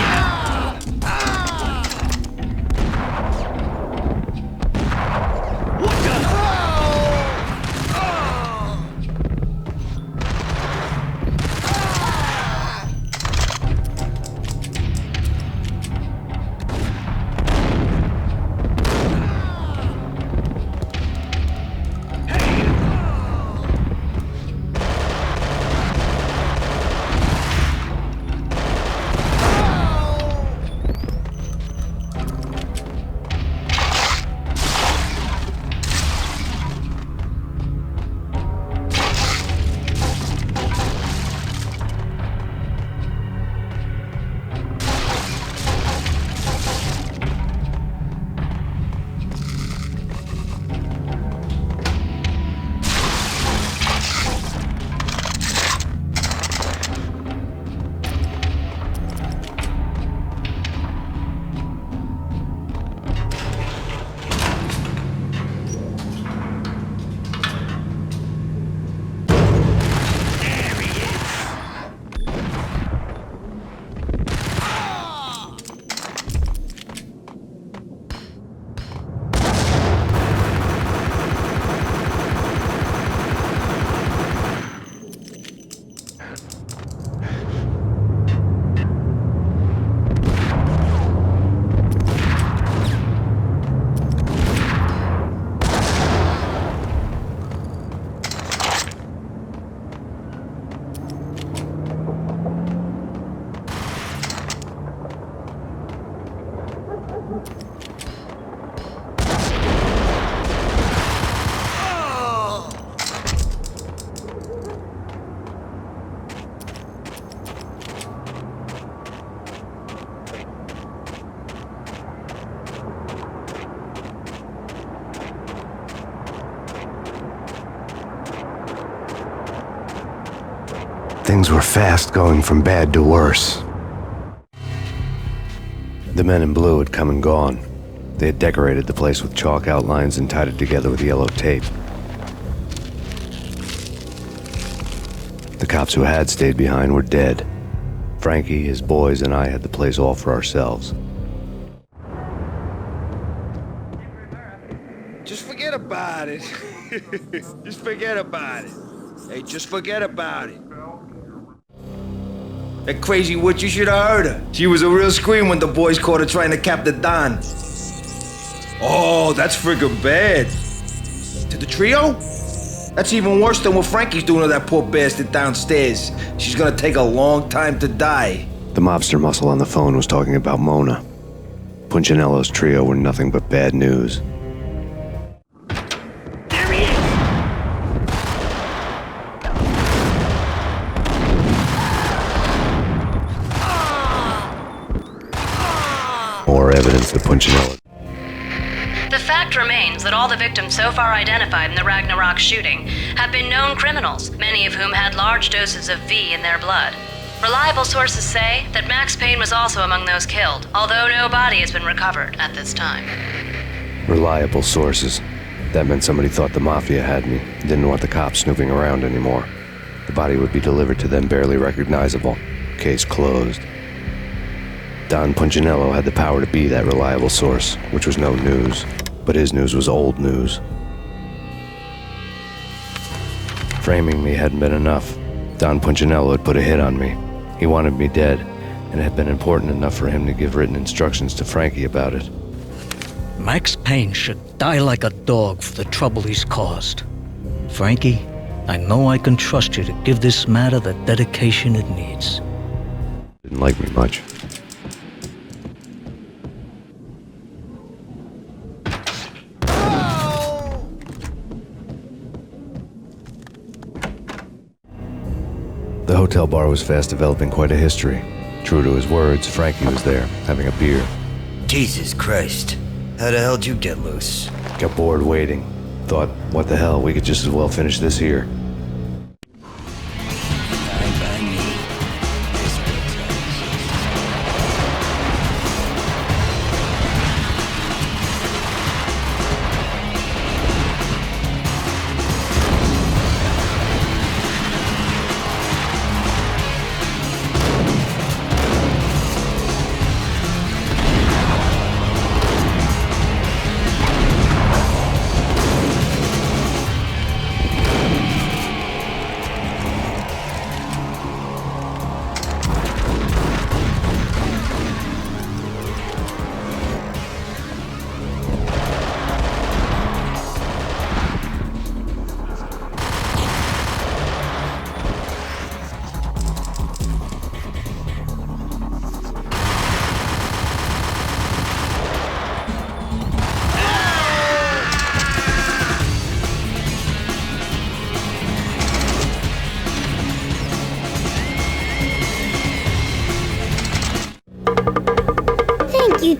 Things were fast going from bad to worse. The men in blue had come and gone. They had decorated the place with chalk outlines and tied it together with yellow tape. The cops who had stayed behind were dead. Frankie, his boys, and I had the place all for ourselves. Just forget about it. Just forget about it. Hey, just forget about it. That crazy witch, you should have heard her. She was a real scream when the boys caught her trying to cap the Don. Oh, that's friggin' bad. To the trio? That's even worse than what Frankie's doing to that poor bastard downstairs. She's gonna take a long time to die. The mobster muscle on the phone was talking about Mona. Punchinello's trio were nothing but bad news. More evidence that Punchinello. The fact remains that all the victims so far identified in the Ragnarok shooting have been known criminals, many of whom had large doses of V in their blood. Reliable sources say that Max Payne was also among those killed, although no body has been recovered at this time. Reliable sources. That meant somebody thought the Mafia had me, didn't want the cops snooping around anymore. The body would be delivered to them barely recognizable. Case closed. Don Punchinello had the power to be that reliable source, which was no news. But his news was old news. Framing me hadn't been enough. Don Punchinello had put a hit on me. He wanted me dead, and it had been important enough for him to give written instructions to Frankie about it. Max Payne should die like a dog for the trouble he's caused. Frankie, I know I can trust you to give this matter the dedication it needs. Didn't like me much. The hotel bar was fast developing quite a history. True to his words, Frankie was there, having a beer. Jesus Christ. How the hell did you get loose? Got bored waiting. Thought, what the hell, we could just as well finish this here.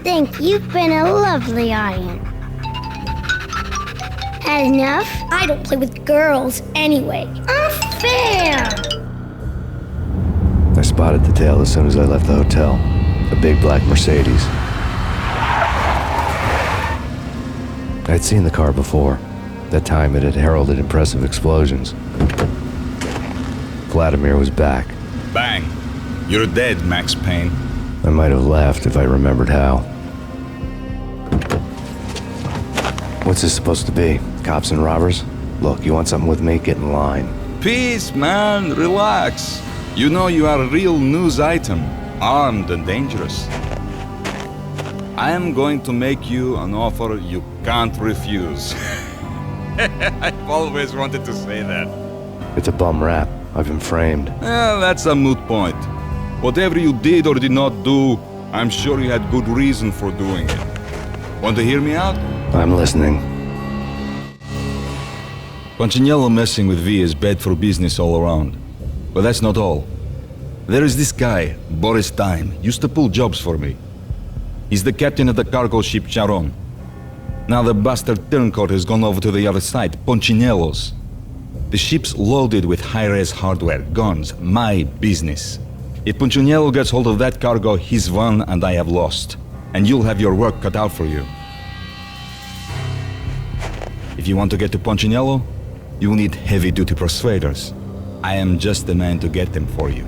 Thank you. You've been a lovely audience. Had enough? I don't play with girls anyway. Unfair! I spotted the tail as soon as I left the hotel. A big black Mercedes. I'd seen the car before. That time it had heralded impressive explosions. Vladimir was back. Bang! You're dead, Max Payne. I might have laughed if I remembered how. What's this supposed to be? Cops and robbers? Look, you want something with me? Get in line. Peace, man. Relax. You know you are a real news item. Armed and dangerous. I am going to make you an offer you can't refuse. I've always wanted to say that. It's a bum rap. I've been framed. That's a moot point. Whatever you did or did not do, I'm sure you had good reason for doing it. Want to hear me out? I'm listening. Punchinello messing with V is bad for business all around. But that's not all. There is this guy, Boris Time, used to pull jobs for me. He's the captain of the cargo ship Charon. Now the bastard turncoat has gone over to the other side, Punchinello's. The ship's loaded with high-res hardware, guns, my business. If Punchinello gets hold of that cargo, he's won and I have lost. And you'll have your work cut out for you. If you want to get to Punchinello, you'll need heavy-duty persuaders. I am just the man to get them for you.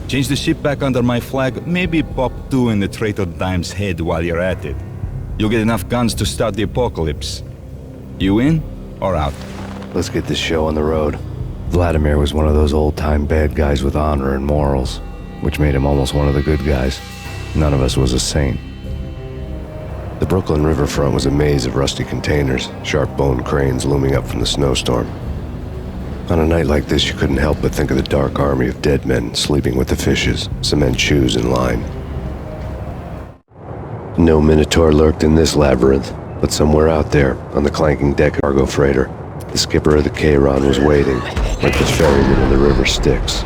Change the ship back under my flag, maybe pop 2 in the traitor Dime's head while you're at it. You'll get enough guns to start the apocalypse. You in or out? Let's get this show on the road. Vladimir was one of those old-time bad guys with honor and morals. which made him almost one of the good guys. None of us was a saint. The Brooklyn riverfront was a maze of rusty containers, sharp-boned cranes looming up from the snowstorm. On a night like this, you couldn't help but think of the dark army of dead men sleeping with the fishes, cement shoes in line. No Minotaur lurked in this labyrinth, but somewhere out there, on the clanking deck of cargo freighter, the skipper of the Chiron was waiting, like the ferryman of the river Styx.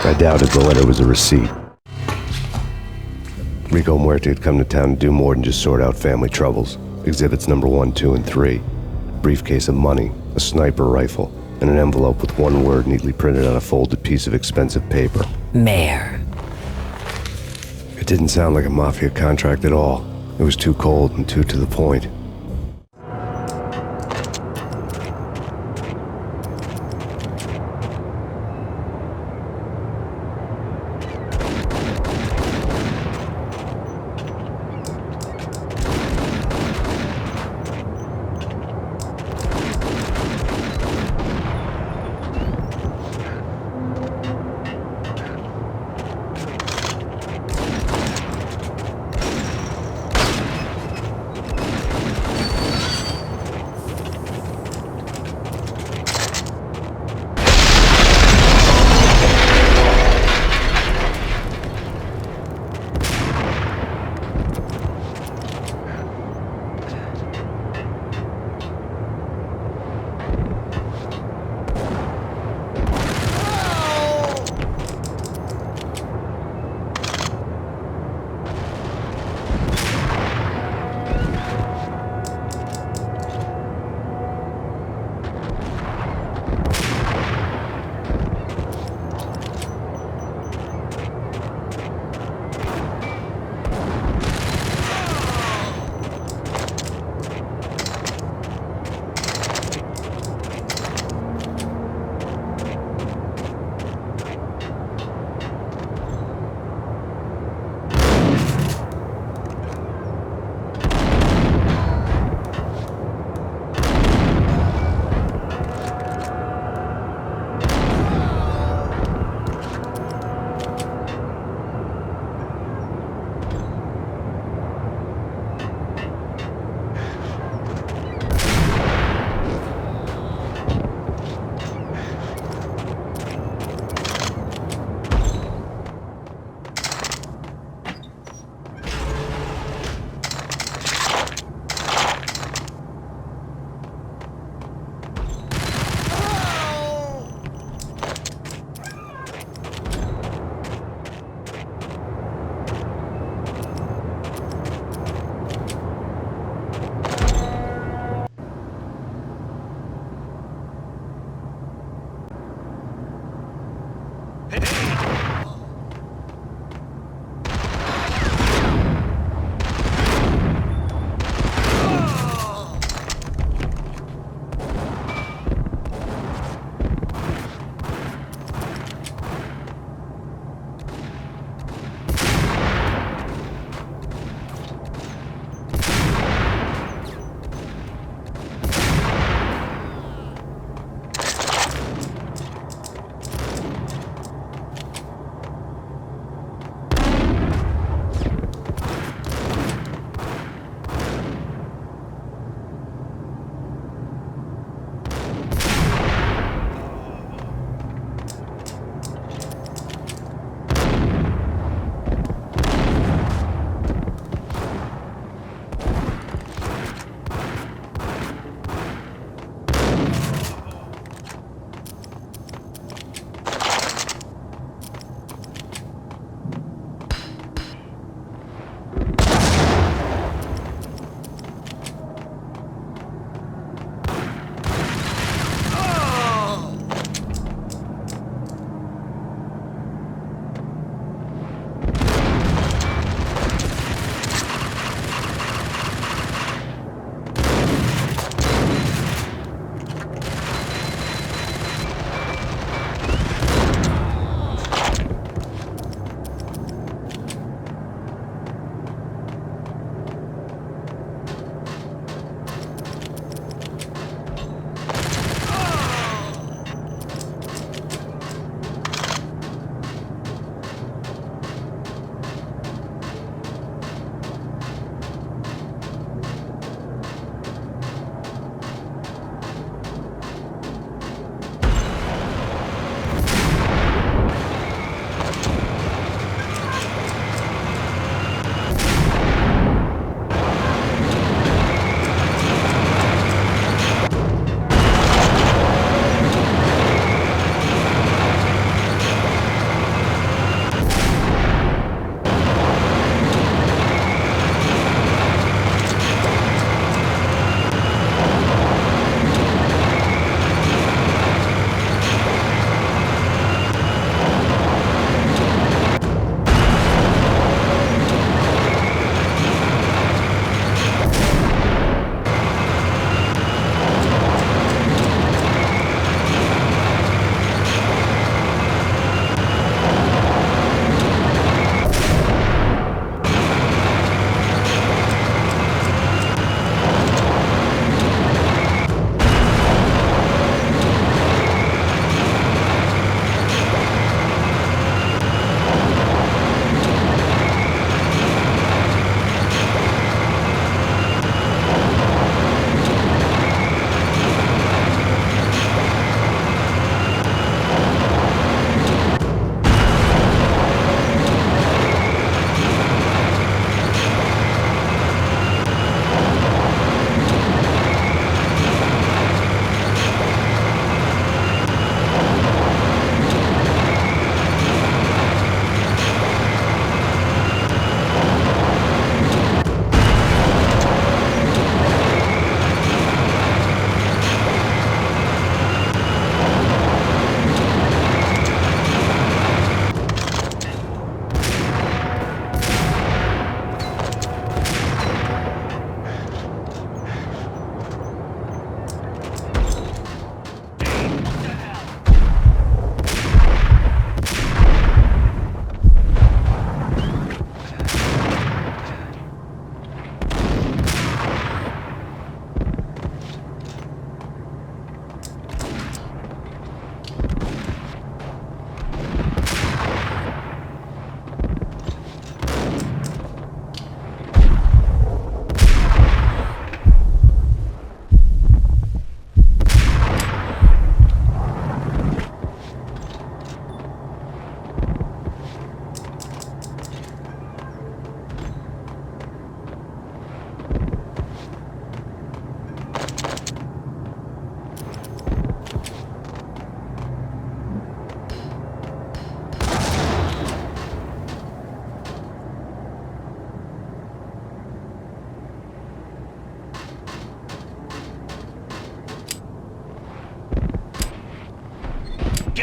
I doubted the letter was a receipt. Rico Muerte had come to town to do more than just sort out family troubles. Exhibits number 1, 2, and 3. A briefcase of money, a sniper rifle, and an envelope with one word neatly printed on a folded piece of expensive paper. Mayor. It didn't sound like a mafia contract at all. It was too cold and too to the point.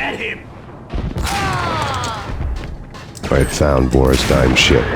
Get him! I had found Boris Dime's ship.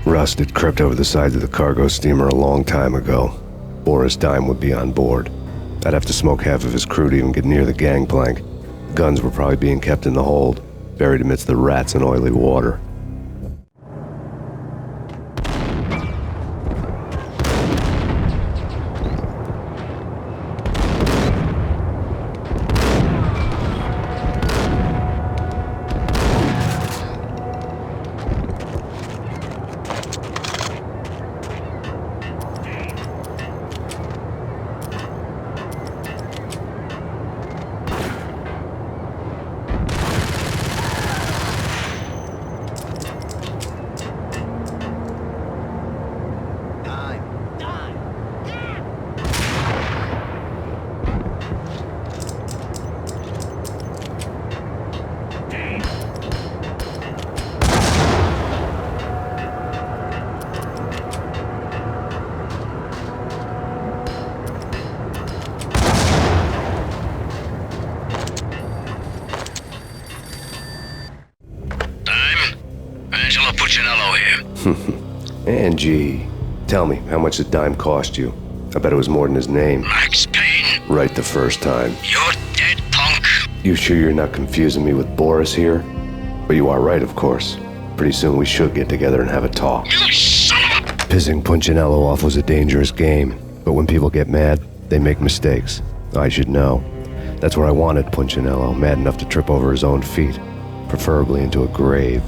Rust had crept over the sides of the cargo steamer a long time ago. Boris Dime would be on board. I'd have to smoke half of his crew to even get near the gangplank. Guns were probably being kept in the hold, buried amidst the rats and oily water. Angie, tell me, how much did Dime cost you? I bet it was more than his name. Max Payne. Right the first time. You're dead, punk. You sure you're not confusing me with Boris here? But you are right, of course. Pretty soon we should get together and have a talk. You son of a... Pissing Punchinello off was a dangerous game, but when people get mad, they make mistakes. I should know. That's where I wanted Punchinello, mad enough to trip over his own feet, preferably into a grave.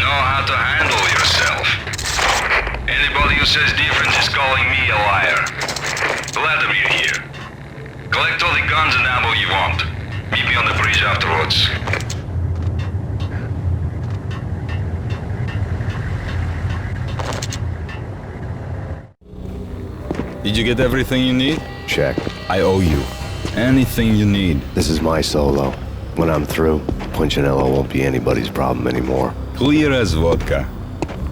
know how to handle yourself. Anybody who says different is calling me a liar. Glad that you're here. Collect all the guns and ammo you want. Meet me on the bridge afterwards. Did you get everything you need? Check. I owe you. Anything you need. This is my solo. When I'm through, Punchinello won't be anybody's problem anymore. Clear as vodka.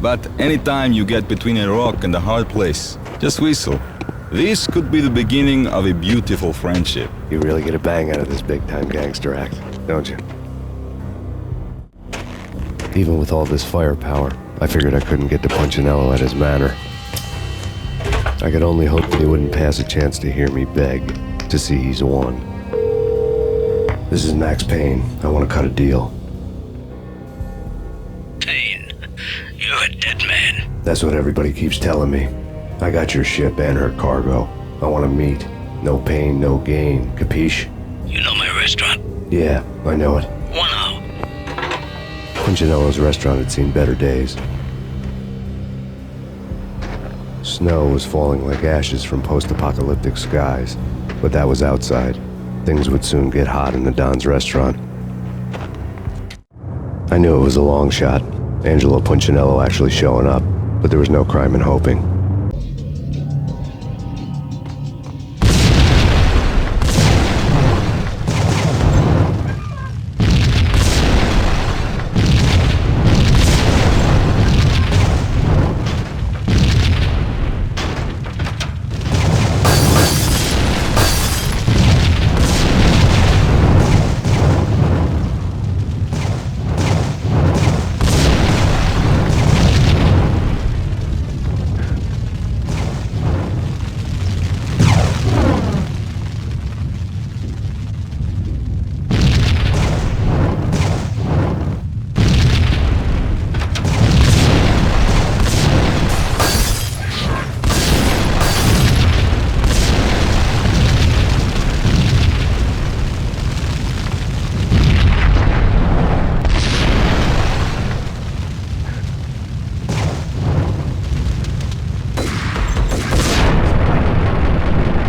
But anytime you get between a rock and a hard place, just whistle. This could be the beginning of a beautiful friendship. You really get a bang out of this big-time gangster act, don't you? Even with all this firepower, I figured I couldn't get to Punchinello at his manor. I could only hope that he wouldn't pass a chance to hear me beg, to see he's won. This is Max Payne. I want to cut a deal. Payne, you're a dead man. That's what everybody keeps telling me. I got your ship and her cargo. I want to meet. No pain, no gain. Capiche? You know my restaurant? Yeah, I know it. 1 hour. Punchinello's restaurant had seen better days. Snow was falling like ashes from post-apocalyptic skies, but that was outside. Things would soon get hot in the Don's restaurant. I knew it was a long shot, Angelo Punchinello actually showing up, but there was no crime in hoping.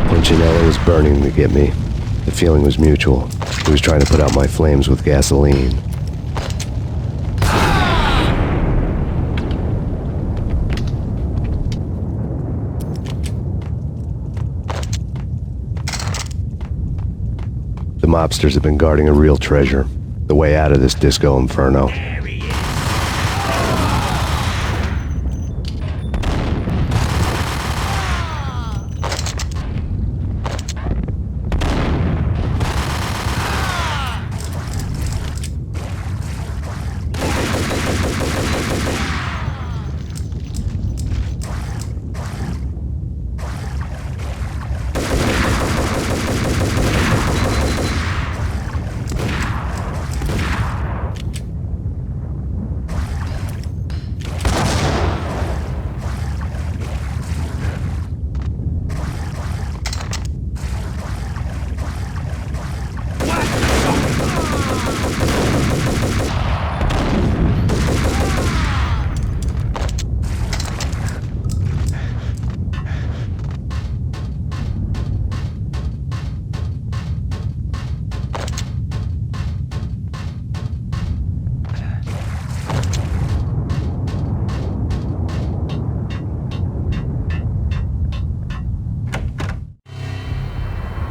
Punchinello was burning to get me. The feeling was mutual. He was trying to put out my flames with gasoline. The mobsters have been guarding a real treasure. The way out of this disco inferno.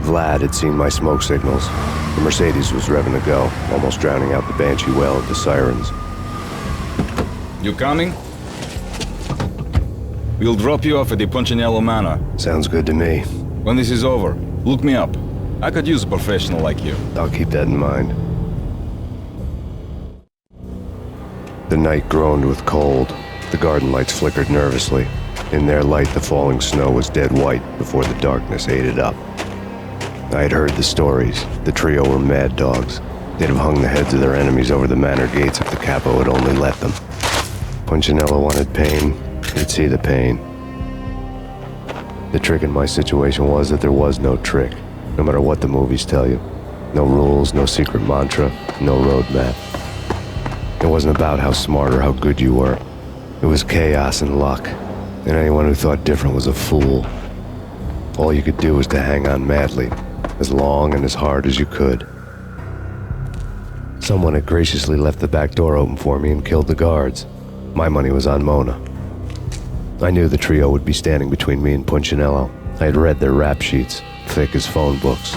Vlad had seen my smoke signals. The Mercedes was revving to go, almost drowning out the banshee wail of the sirens. You coming? We'll drop you off at the Punchinello Manor. Sounds good to me. When this is over, look me up. I could use a professional like you. I'll keep that in mind. The night groaned with cold. The garden lights flickered nervously. In their light, the falling snow was dead white before the darkness ate it up. I had heard the stories. The trio were mad dogs. They'd have hung the heads of their enemies over the manor gates if the capo had only let them. Punchinello wanted pain. He'd see the pain. The trick in my situation was that there was no trick, no matter what the movies tell you. No rules, no secret mantra, no roadmap. It wasn't about how smart or how good you were. It was chaos and luck, and anyone who thought different was a fool. All you could do was to hang on madly, as long and as hard as you could. Someone had graciously left the back door open for me and killed the guards. My money was on Mona. I knew the trio would be standing between me and Punchinello. I had read their rap sheets, thick as phone books.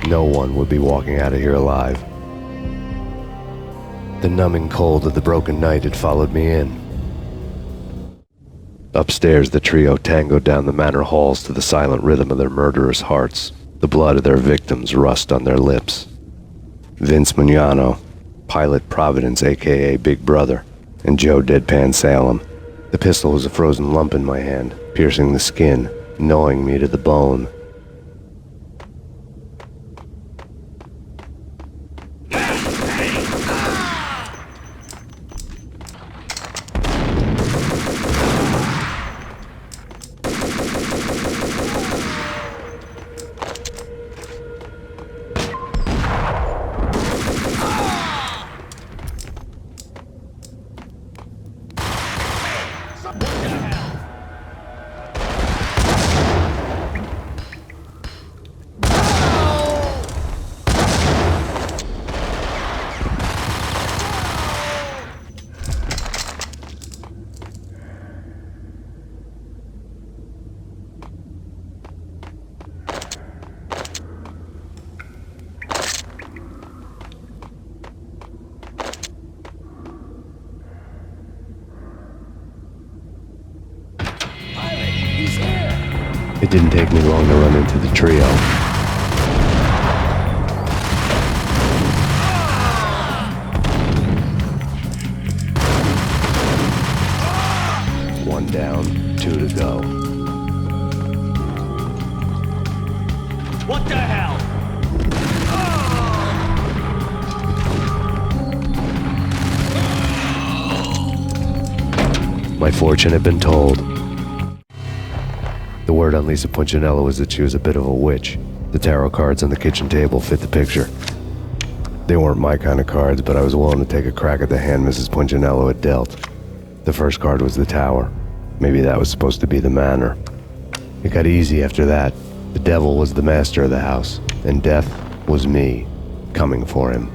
No one would be walking out of here alive. The numbing cold of the broken night had followed me in. Upstairs, the trio tangoed down the manor halls to the silent rhythm of their murderous hearts. The blood of their victims rust on their lips. Vince Mugnano, Pilot Providence, a.k.a. Big Brother, and Joe Deadpan Salem. The pistol was a frozen lump in my hand, piercing the skin, gnawing me to the bone. It didn't take me long to run into the trio. One down, 2 to go. What the hell? My fortune had been told. The word on Lisa Punchinello was that she was a bit of a witch. The tarot cards on the kitchen table fit the picture. They weren't my kind of cards, but I was willing to take a crack at the hand Mrs. Punchinello had dealt. The first card was the tower. Maybe that was supposed to be the manor. It got easy after that. The devil was the master of the house, and death was me, coming for him.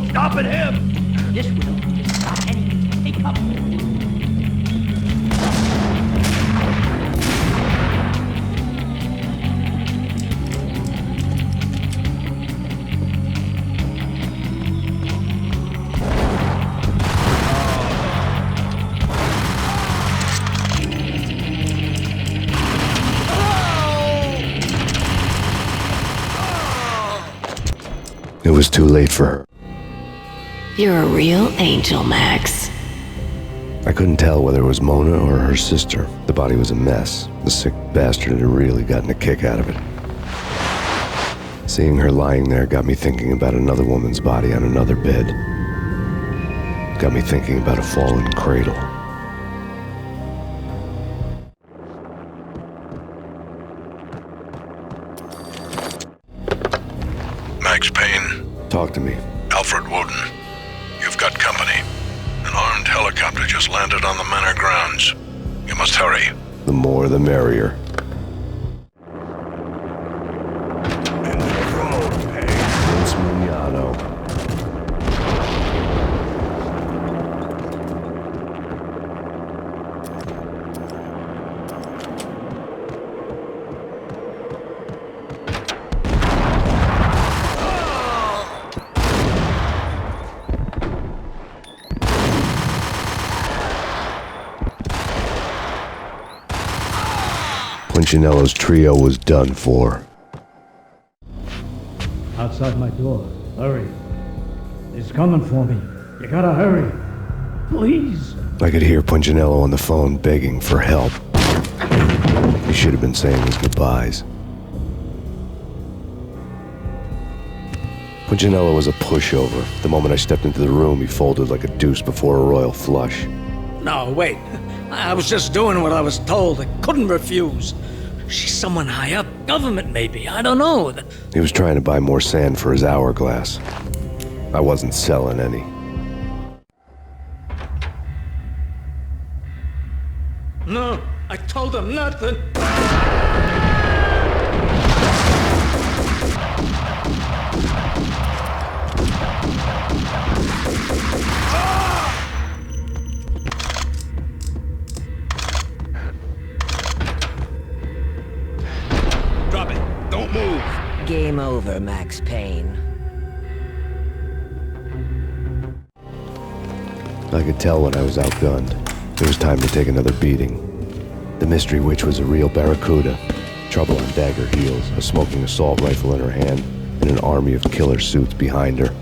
Stopping him! This will just stop anything. Hey, come. It was too late for her. You're a real angel, Max. I couldn't tell whether it was Mona or her sister. The body was a mess. The sick bastard had really gotten a kick out of it. Seeing her lying there got me thinking about another woman's body on another bed. Got me thinking about a fallen cradle. Max Payne. Talk to me. Alfred Woden, you've got company. An armed helicopter just landed on the manor grounds. You must hurry. The more the merrier. Vince Mugnano. Punchinello's trio was done for. Outside my door. Hurry. He's coming for me. You gotta hurry. Please. I could hear Punchinello on the phone begging for help. He should have been saying his goodbyes. Punchinello was a pushover. The moment I stepped into the room, he folded like a deuce before a royal flush. No, wait. I was just doing what I was told. I couldn't refuse. She's someone high up. Government, maybe. I don't know. He was trying to buy more sand for his hourglass. I wasn't selling any. No, I told him nothing. Drop it. Don't move. Game over, Max Payne. I could tell when I was outgunned. It was time to take another beating. The mystery witch was a real barracuda. Trouble on dagger heels, a smoking assault rifle in her hand, and an army of killer suits behind her.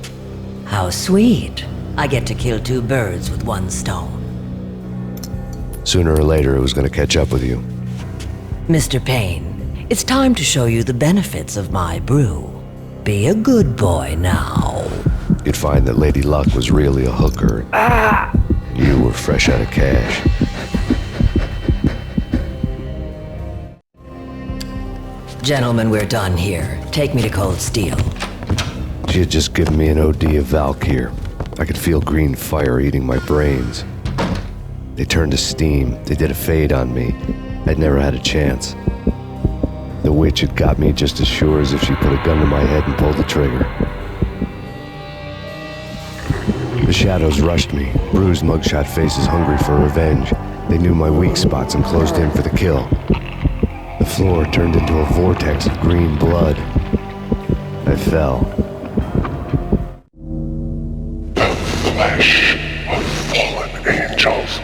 How sweet. I get to kill two birds with one stone. Sooner or later, it was going to catch up with you. Mr. Payne, it's time to show you the benefits of my brew. Be a good boy now. You'd find that Lady Luck was really a hooker. You were fresh out of cash. Gentlemen, we're done here. Take me to Cold Steel. She had just given me an OD of Valkyr. I could feel green fire eating my brains. They turned to steam. They did a fade on me. I'd never had a chance. The witch had got me just as sure as if she put a gun to my head and pulled the trigger. The shadows rushed me, bruised mugshot faces hungry for revenge. They knew my weak spots and closed in for the kill. The floor turned into a vortex of green blood. I fell. The flesh of fallen angels.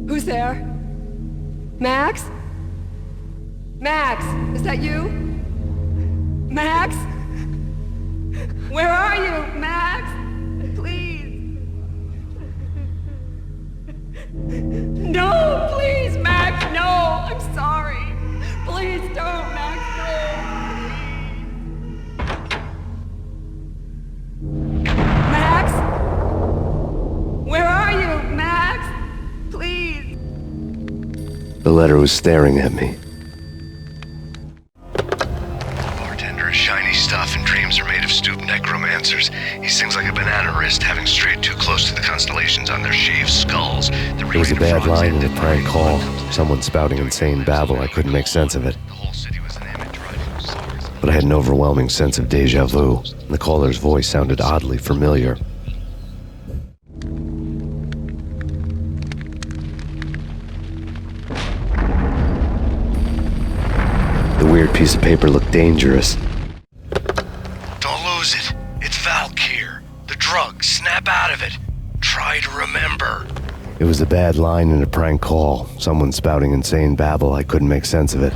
Who's there? Max? Max, is that you? Max? Where are you, Max? Please. No, please, Max, no. I'm sorry. Please don't, Max, no. Max? Where are you, Max? Please. The letter was staring at me. Bartender is shiny stuff and dreams are made of stooped necromancers. He sings like a banana wrist, having strayed too close to the constellations on their shaved skulls. It was a bad line in a prank call. Someone spouting insane babble. I couldn't make sense of it. But I had an overwhelming sense of deja vu. The caller's voice sounded oddly familiar. The weird piece of paper looked dangerous. Don't lose it. It's Valkyr. The drug. Snap out of it. Try to remember. It was a bad line in a prank call. Someone spouting insane babble. I couldn't make sense of it.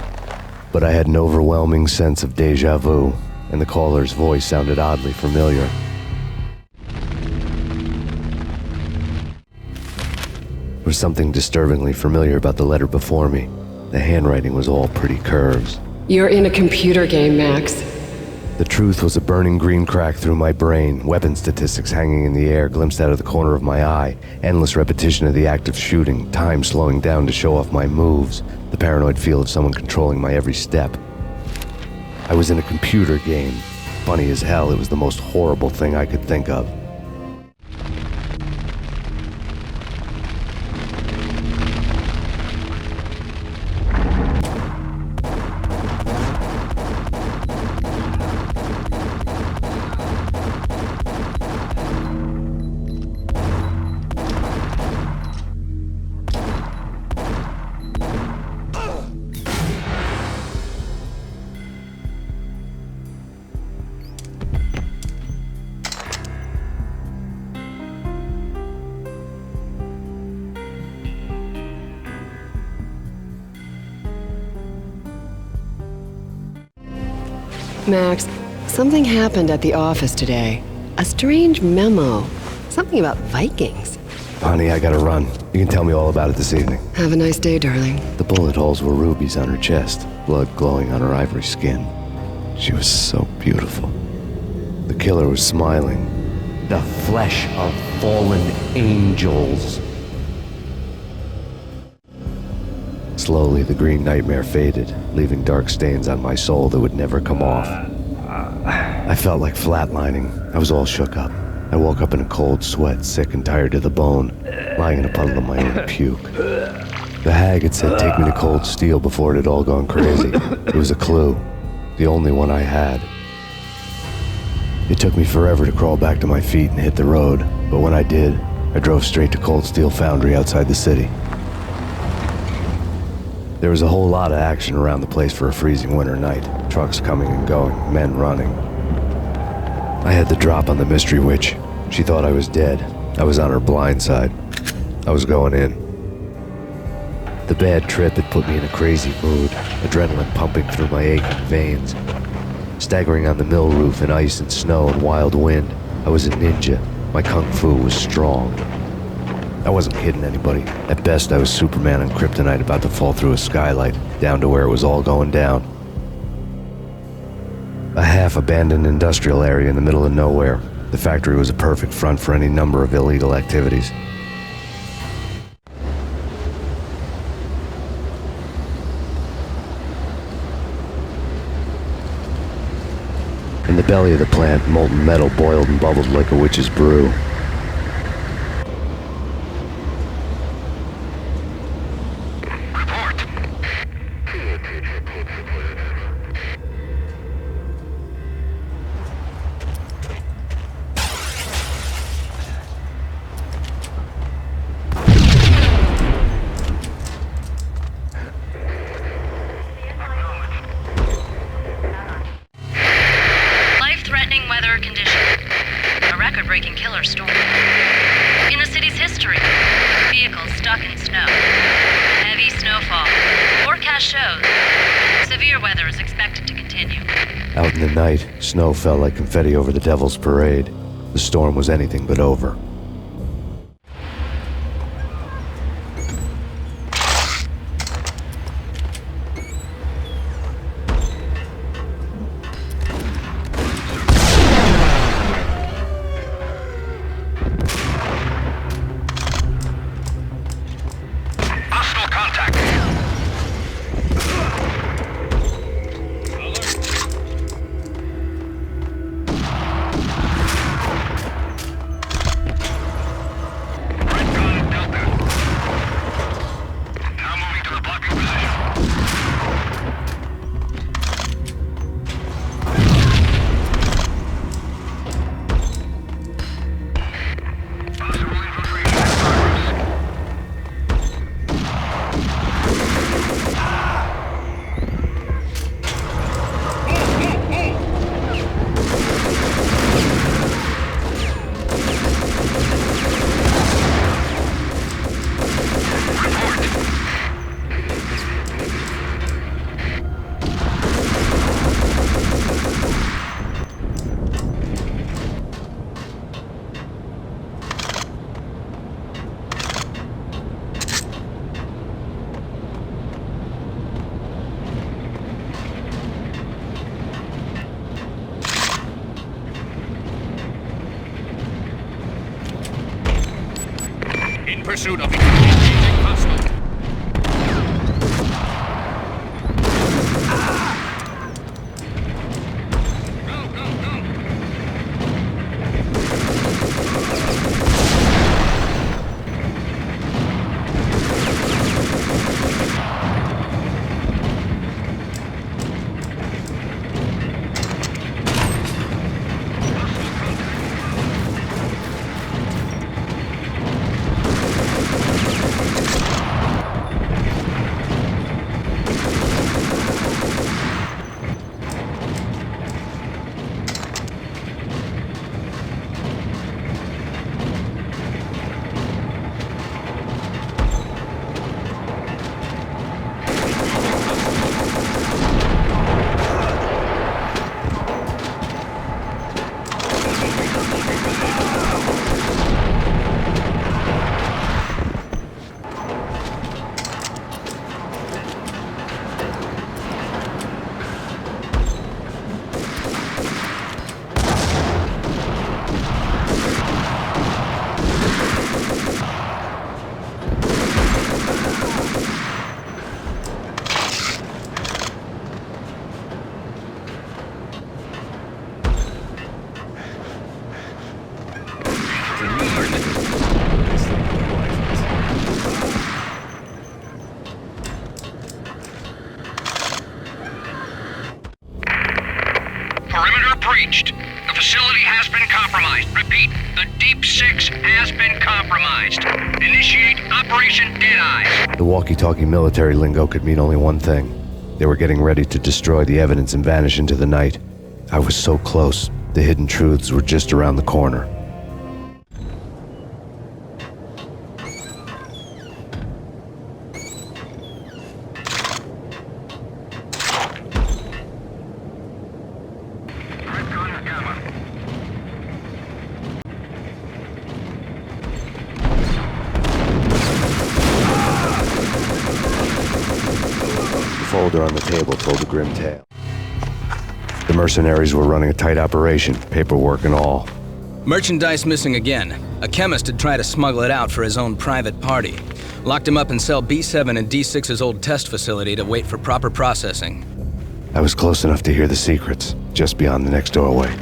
But I had an overwhelming sense of deja vu, and the caller's voice sounded oddly familiar. There was something disturbingly familiar about the letter before me. The handwriting was all pretty curves. You're in a computer game, Max. The truth was a burning green crack through my brain, weapon statistics hanging in the air, glimpsed out of the corner of my eye, endless repetition of the act of shooting, time slowing down to show off my moves, the paranoid feel of someone controlling my every step. I was in a computer game. Funny as hell, it was the most horrible thing I could think of. Max, something happened at the office today. A strange memo. Something about Vikings. Honey, I gotta run. You can tell me all about it this evening. Have a nice day, darling. The bullet holes were rubies on her chest, blood glowing on her ivory skin. She was so beautiful. The killer was smiling. The flesh of fallen angels. Slowly, the green nightmare faded, leaving dark stains on my soul that would never come off. I felt like flatlining. I was all shook up. I woke up in a cold sweat, sick and tired to the bone, lying in a puddle of my own puke. The hag had said take me to Cold Steel before it had all gone crazy. It was a clue, the only one I had. It took me forever to crawl back to my feet and hit the road, but when I did, I drove straight to Cold Steel Foundry outside the city. There was a whole lot of action around the place for a freezing winter night. Trucks coming and going, men running. I had the drop on the mystery witch. She thought I was dead. I was on her blind side. I was going in. The bad trip had put me in a crazy mood, adrenaline pumping through my aching veins. Staggering on the mill roof in ice and snow and wild wind, I was a ninja. My kung fu was strong. I wasn't kidding anybody. At best, I was Superman on kryptonite about to fall through a skylight, down to where it was all going down. A half-abandoned industrial area in the middle of nowhere. The factory was a perfect front for any number of illegal activities. In the belly of the plant, molten metal boiled and bubbled like a witch's brew. Life-threatening weather conditions. A record-breaking killer storm. In the city's history, vehicles stuck in snow. Heavy snowfall. Forecast shows severe weather is expected to continue. Out in the night, snow fell like confetti over the Devil's Parade. The storm was anything but over. pursuit of the engaging hostile. Breached. The facility has been compromised. Repeat, the Deep Six has been compromised. Initiate Operation Deadeye. The walkie-talkie military lingo could mean only one thing. They were getting ready to destroy the evidence and vanish into the night. I was so close. The hidden truths were just around the corner. Folder on the table told a grim tale. The mercenaries were running a tight operation, paperwork and all. Merchandise missing again. A chemist had tried to smuggle it out for his own private party. Locked him up in cell B7 in D6's old test facility to wait for proper processing. I was close enough to hear the secrets, just beyond the next doorway.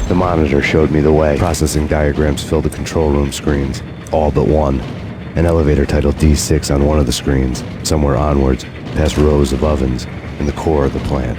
The monitor showed me the way. Processing diagrams filled the control room screens, all but one. An elevator titled D6 on one of the screens, somewhere onwards, past rows of ovens, in the core of the plant.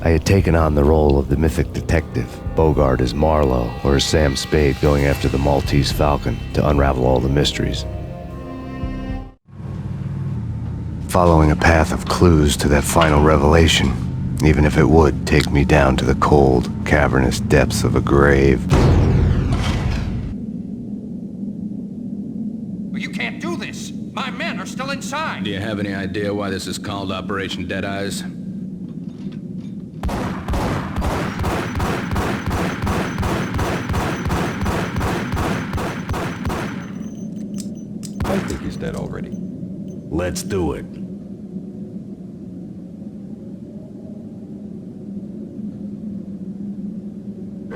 I had taken on the role of the mythic detective, Bogart as Marlowe or as Sam Spade going after the Maltese Falcon to unravel all the mysteries. Following a path of clues to that final revelation, even if it would take me down to the cold, cavernous depths of a grave. You can't do this! My men are still inside! Do you have any idea why this is called Operation Deadeyes? I think he's dead already. Let's do it.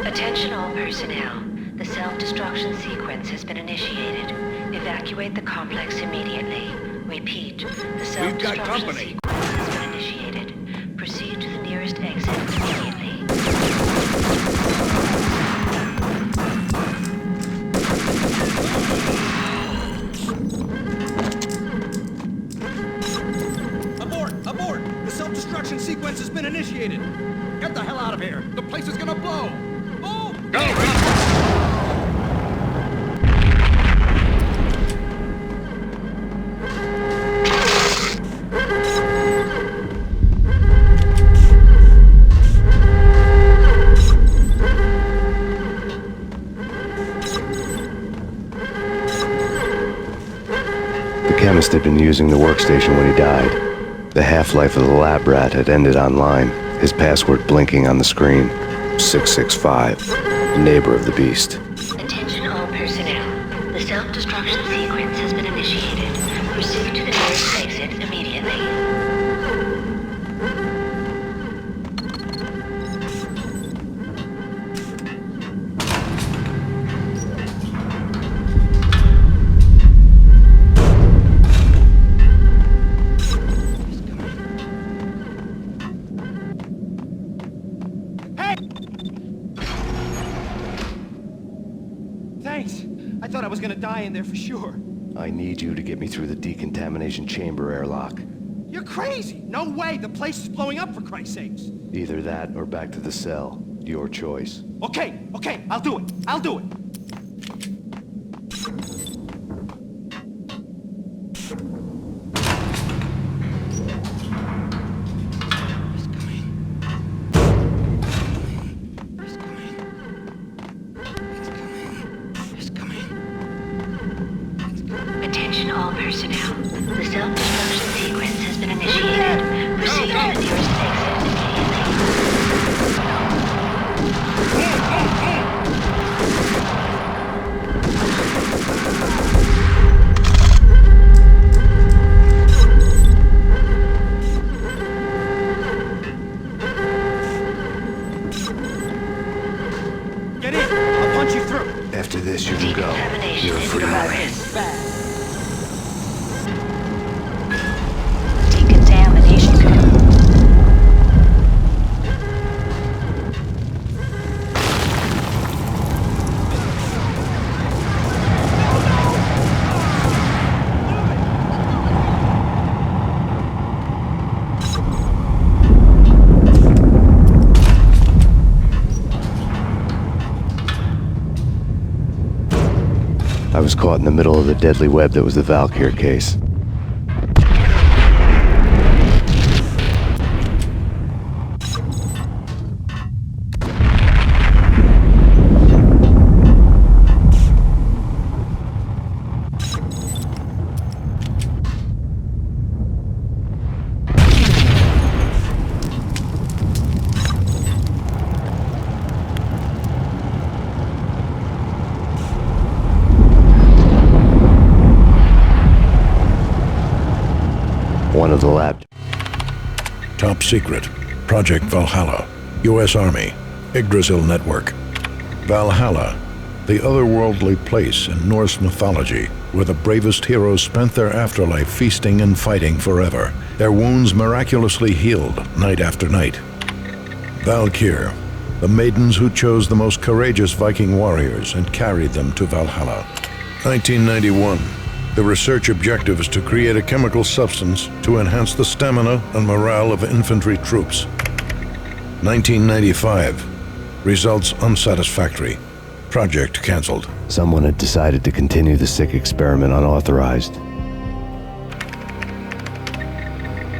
Attention all personnel. The self-destruction sequence has been initiated. Evacuate the complex immediately. Repeat, the self-destruction sequence has been initiated. Proceed to the nearest exit immediately. Abort! The self-destruction sequence has been initiated! Get the hell out of here! The place is gonna blow! Move! Go! The chemist had been using the workstation when he died. The half-life of the lab rat had ended online, his password blinking on the screen. 665, neighbor of the beast. Attention all personnel. The self-destruction sequence has been initiated. Proceed to the nearest exit immediately. Thanks! I thought I was gonna die in there for sure. I need you to get me through the decontamination chamber airlock. You're crazy! No way! The place is blowing up, for Christ's sakes! Either that or back to the cell. Your choice. Okay, I'll do it! Attention all personnel. The self-destruction sequence has been initiated. Proceed to the nearest exit immediately. Get in! I'll punch you through! After this, you can go. You're a free man. Decontamination code. I was caught in the middle of the deadly web that was the Valkyr case. One of the lab. Top secret. Project Valhalla. U.S. Army. Yggdrasil Network. Valhalla. The otherworldly place in Norse mythology where the bravest heroes spent their afterlife feasting and fighting forever. Their wounds miraculously healed night after night. Valkyr. The maidens who chose the most courageous Viking warriors and carried them to Valhalla. 1991. The research objective is to create a chemical substance to enhance the stamina and morale of infantry troops. 1995. Results unsatisfactory. Project cancelled. Someone had decided to continue the sick experiment unauthorized.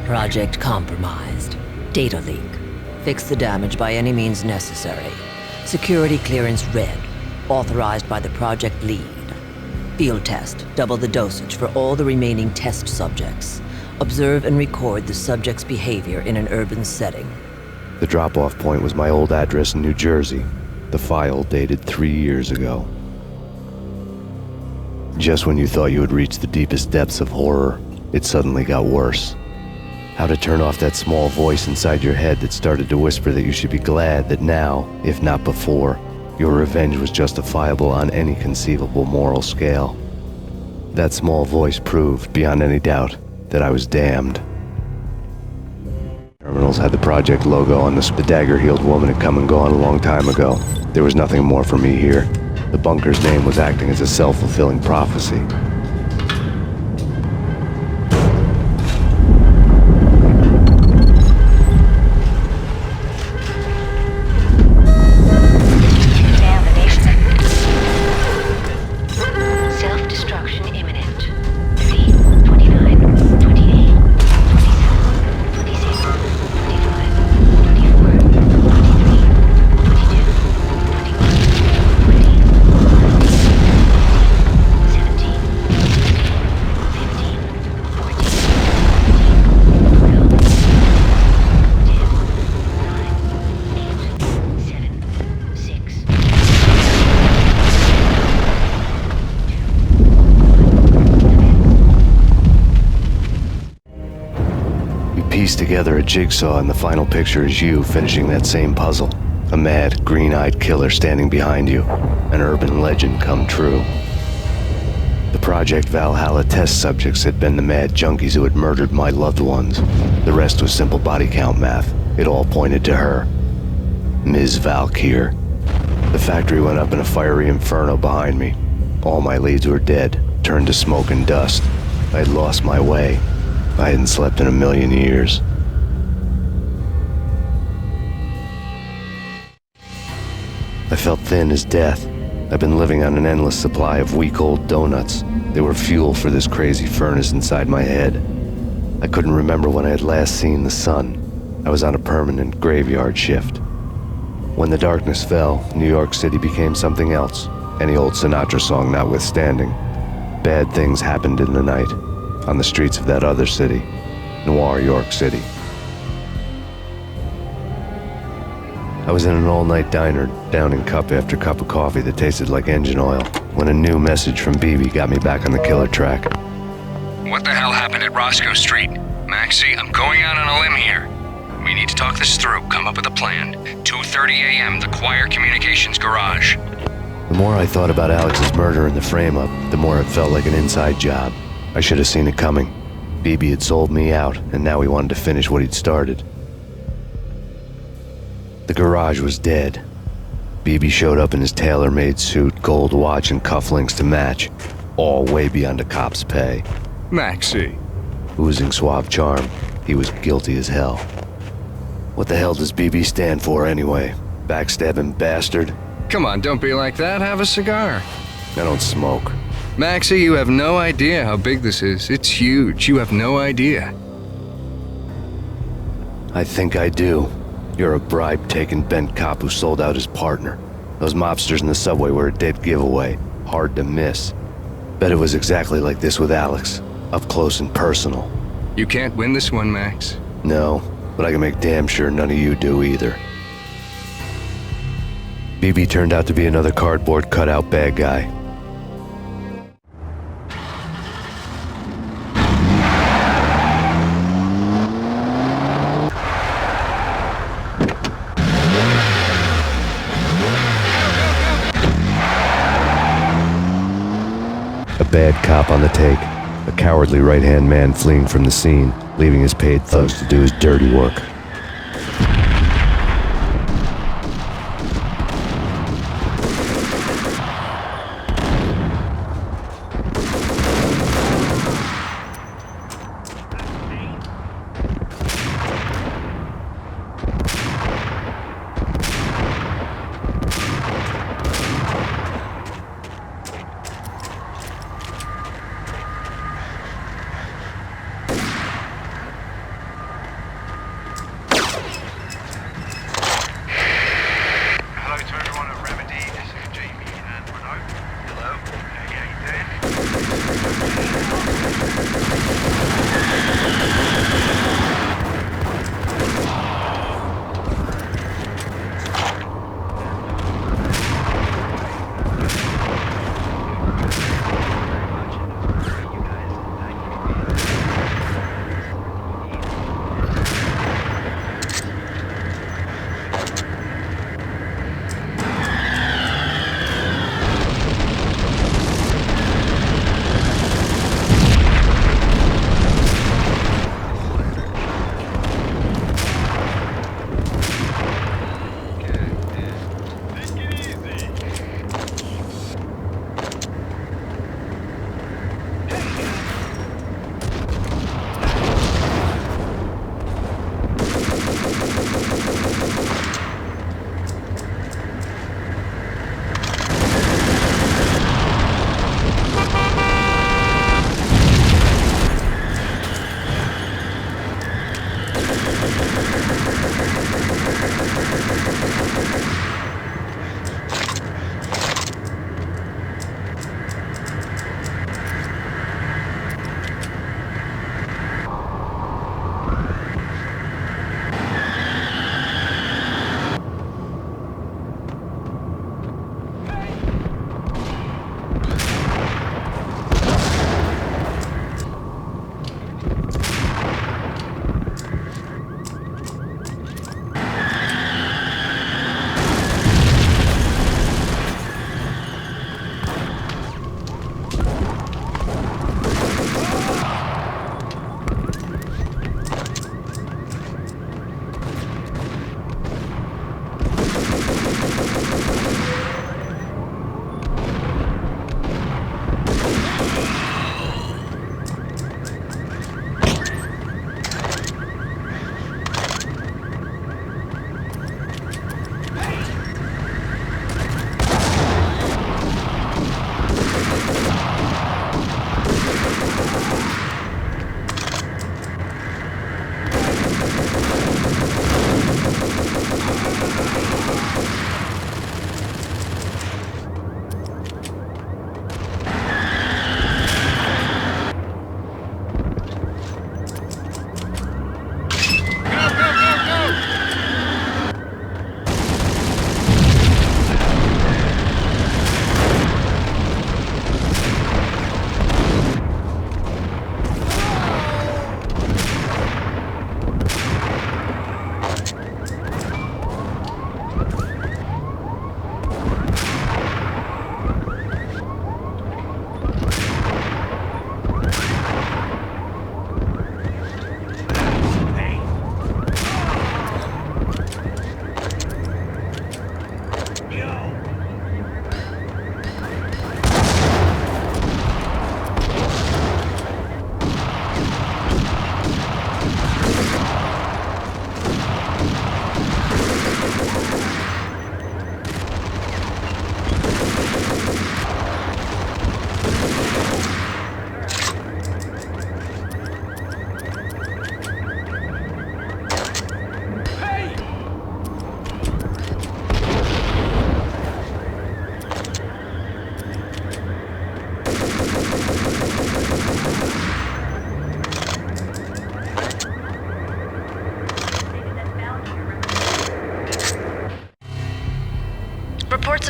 Project compromised. Data leak. Fix the damage by any means necessary. Security clearance red. Authorized by the project lead. Field test. Double the dosage for all the remaining test subjects. Observe and record the subject's behavior in an urban setting. The drop-off point was my old address in New Jersey. The file dated 3 years ago. Just when you thought you had reached the deepest depths of horror, it suddenly got worse. How to turn off that small voice inside your head that started to whisper that you should be glad that now, if not before, your revenge was justifiable on any conceivable moral scale. That small voice proved, beyond any doubt, that I was damned. Terminals had the project logo on the dagger-heeled woman had come and gone a long time ago. There was nothing more for me here. The bunker's name was acting as a self-fulfilling prophecy. Piece together a jigsaw, and the final picture is you finishing that same puzzle. A mad, green-eyed killer standing behind you. An urban legend come true. The Project Valhalla test subjects had been the mad junkies who had murdered my loved ones. The rest was simple body count math. It all pointed to her. Ms. Valkyr. The factory went up in a fiery inferno behind me. All my leads were dead, turned to smoke and dust. I had lost my way. I hadn't slept in a million years. I felt thin as death. I've been living on an endless supply of week-old donuts. They were fuel for this crazy furnace inside my head. I couldn't remember when I had last seen the sun. I was on a permanent graveyard shift. When the darkness fell, New York City became something else, any old Sinatra song notwithstanding. Bad things happened in the night. On the streets of that other city, Noir York City. I was in an all-night diner, downing cup after cup of coffee that tasted like engine oil, when a new message from BB got me back on the killer track. What the hell happened at Roscoe Street? Maxie, I'm going out on a limb here. We need to talk this through, come up with a plan. 2:30 a.m., the Choir Communications Garage. The more I thought about Alex's murder and the frame-up, the more it felt like an inside job. I should have seen it coming. BB had sold me out, and now he wanted to finish what he'd started. The garage was dead. BB showed up in his tailor-made suit, gold watch, and cufflinks to match, all way beyond a cop's pay. Maxie. Oozing suave charm, he was guilty as hell. What the hell does BB stand for anyway? Backstabbing bastard? Come on, don't be like that. Have a cigar. I don't smoke. Maxie, you have no idea how big this is. It's huge. You have no idea. I think I do. You're a bribe-taking bent cop who sold out his partner. Those mobsters in the subway were a dead giveaway. Hard to miss. Bet it was exactly like this with Alex. Up close and personal. You can't win this one, Max. No, but I can make damn sure none of you do either. BB turned out to be another cardboard cutout bad guy. A bad cop on the take, a cowardly right-hand man fleeing from the scene, leaving his paid thugs to do his dirty work.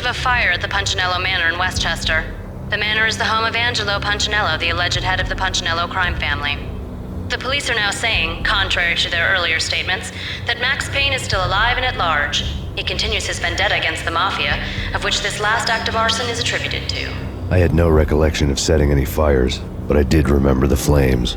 of a fire at the Punchinello Manor in Westchester. The manor is the home of Angelo Punchinello, the alleged head of the Punchinello crime family. The police are now saying, contrary to their earlier statements, that Max Payne is still alive and at large. He continues his vendetta against the Mafia, of which this last act of arson is attributed to. I had no recollection of setting any fires, but I did remember the flames.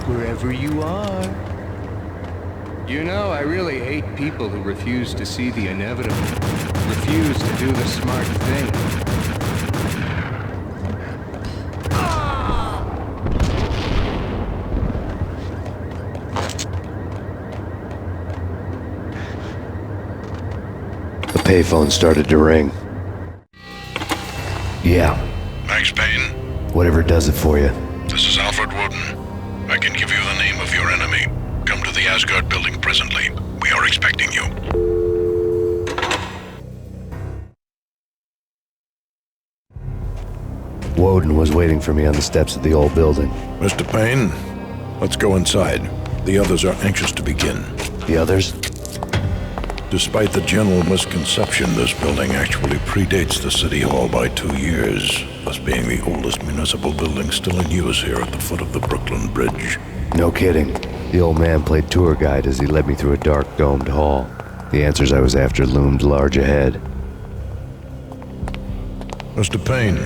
Wherever you are. You know, I really hate people who refuse to see the inevitable, refuse to do the smart thing. The payphone started to ring. Yeah. Max Payne? Whatever does it for you. This is Alfred Woden. I can give you the name of your enemy. Come to the Asgard building presently. We are expecting you. Woden was waiting for me on the steps of the old building. Mr. Payne, let's go inside. The others are anxious to begin. The others? Despite the general misconception, this building actually predates the City Hall by 2 years, thus being the oldest municipal building still in use here at the foot of the Brooklyn Bridge. No kidding. The old man played tour guide as he led me through a dark, domed hall. The answers I was after loomed large ahead. Mr. Payne,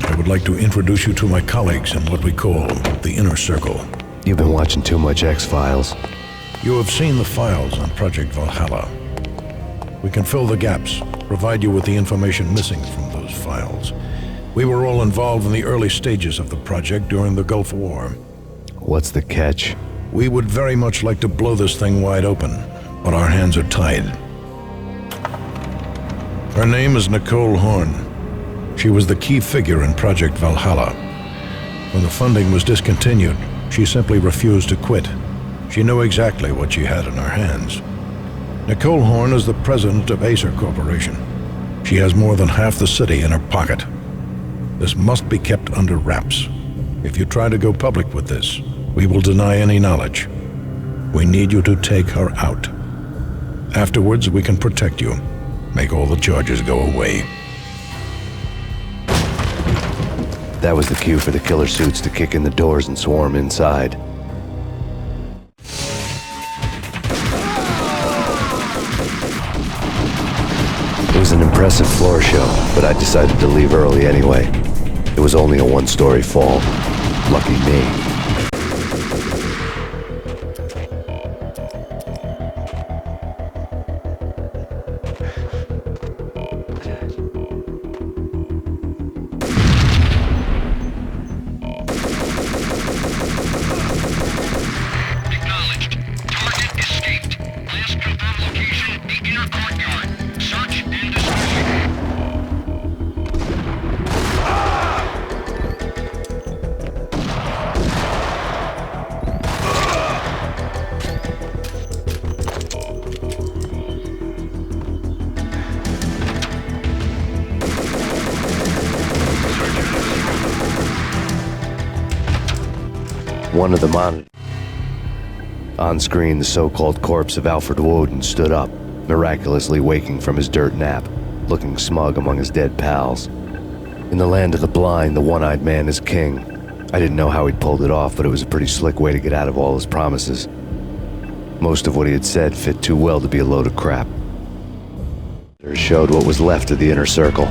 I would like to introduce you to my colleagues in what we call the Inner Circle. You've been watching too much X-Files. You have seen the files on Project Valhalla. We can fill the gaps, provide you with the information missing from those files. We were all involved in the early stages of the project during the Gulf War. What's the catch? We would very much like to blow this thing wide open, but our hands are tied. Her name is Nicole Horn. She was the key figure in Project Valhalla. When the funding was discontinued, she simply refused to quit. She knew exactly what she had in her hands. Nicole Horn is the president of Acer Corporation. She has more than half the city in her pocket. This must be kept under wraps. If you try to go public with this, we will deny any knowledge. We need you to take her out. Afterwards, we can protect you. Make all the charges go away. That was the cue for the killer suits to kick in the doors and swarm inside. It was an impressive floor show, but I decided to leave early anyway. It was only a one-story fall. Lucky me. One of the monitors. On screen, the so-called corpse of Alfred Woden stood up, miraculously waking from his dirt nap, looking smug among his dead pals. In the land of the blind, the one-eyed man is king. I didn't know how he'd pulled it off, but it was a pretty slick way to get out of all his promises. Most of what he had said fit too well to be a load of crap. It showed what was left of the inner circle.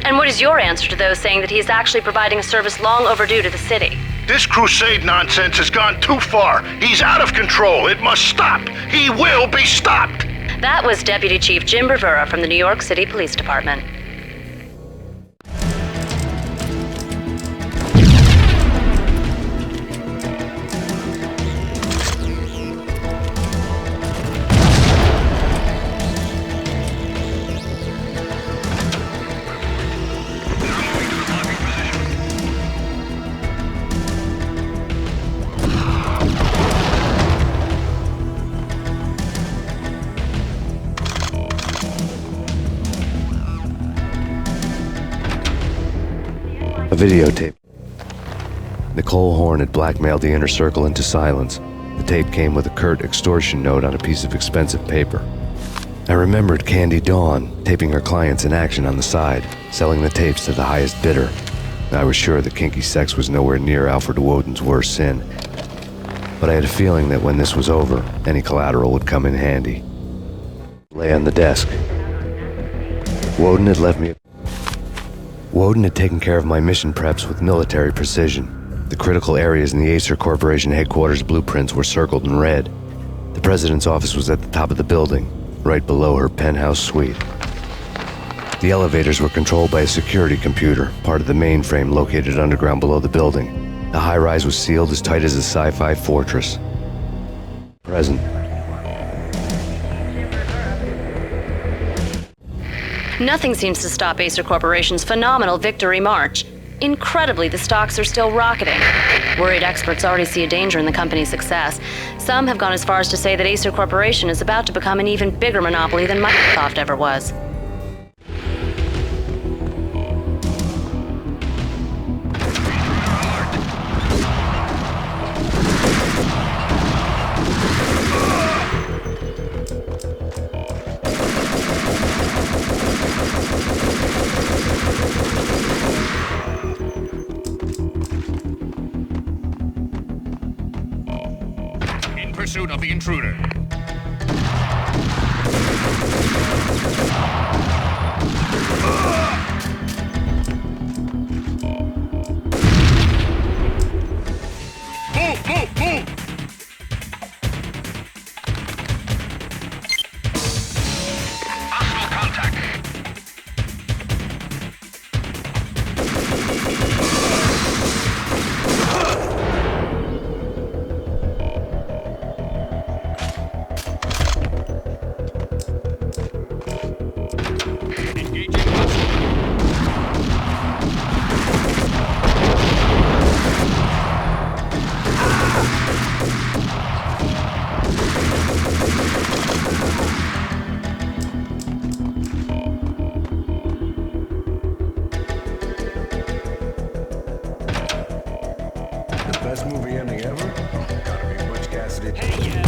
And what is your answer to those saying that he is actually providing a service long overdue to the city? This crusade nonsense has gone too far. He's out of control. It must stop. He will be stopped. That was Deputy Chief Jim Bravura from the New York City Police Department. A videotape. Nicole Horn had blackmailed the inner circle into silence. The tape came with a curt extortion note on a piece of expensive paper. I remembered Candy Dawn taping her clients in action on the side, selling the tapes to the highest bidder. I was sure that kinky sex was nowhere near Alfred Woden's worst sin. But I had a feeling that when this was over, any collateral would come in handy. Lay on the desk. Woden had taken care of my mission preps with military precision. The The critical areas in the Acer Corporation headquarters blueprints were circled in red. The president's office was at the top of the building, right below her penthouse suite. The elevators were controlled by a security computer, part of the mainframe located underground below the building. The high-rise was sealed as tight as a sci-fi fortress. Present. Nothing seems to stop Acer Corporation's phenomenal victory march. Incredibly, the stocks are still rocketing. Worried experts already see a danger in the company's success. Some have gone as far as to say that Acer Corporation is about to become an even bigger monopoly than Microsoft ever was. Pursuit of the intruder. Move, move, move! Hostile contact. Best movie ending ever? Gotta be Butch Cassidy. Hey, yeah.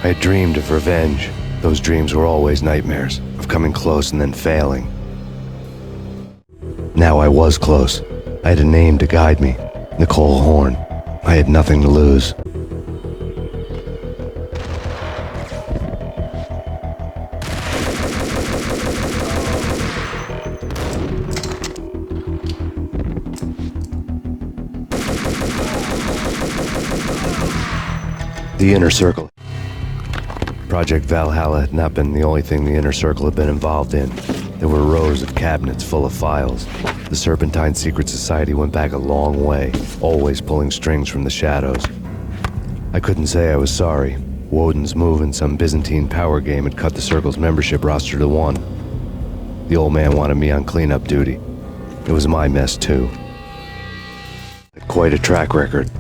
I had dreamed of revenge. Those dreams were always nightmares, of coming close and then failing. Now I was close. I had a name to guide me, Nicole Horn. I had nothing to lose. The Inner Circle. Project Valhalla had not been the only thing the Inner Circle had been involved in. There were rows of cabinets full of files. The Serpentine Secret Society went back a long way, always pulling strings from the shadows. I couldn't say I was sorry. Woden's move in some Byzantine power game had cut the Circle's membership roster to 1. The old man wanted me on cleanup duty. It was my mess, too. Quite a track record.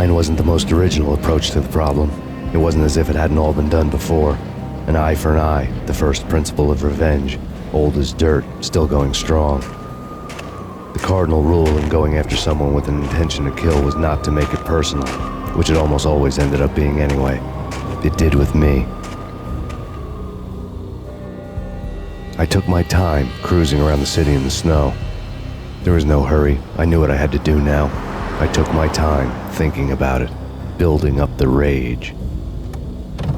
Mine wasn't the most original approach to the problem. It wasn't as if it hadn't all been done before. An eye for an eye, the first principle of revenge. Old as dirt, still going strong. The cardinal rule in going after someone with an intention to kill was not to make it personal, which it almost always ended up being anyway. It did with me. I took my time, cruising around the city in the snow. There was no hurry. I knew what I had to do now. I took my time, thinking about it, building up the rage.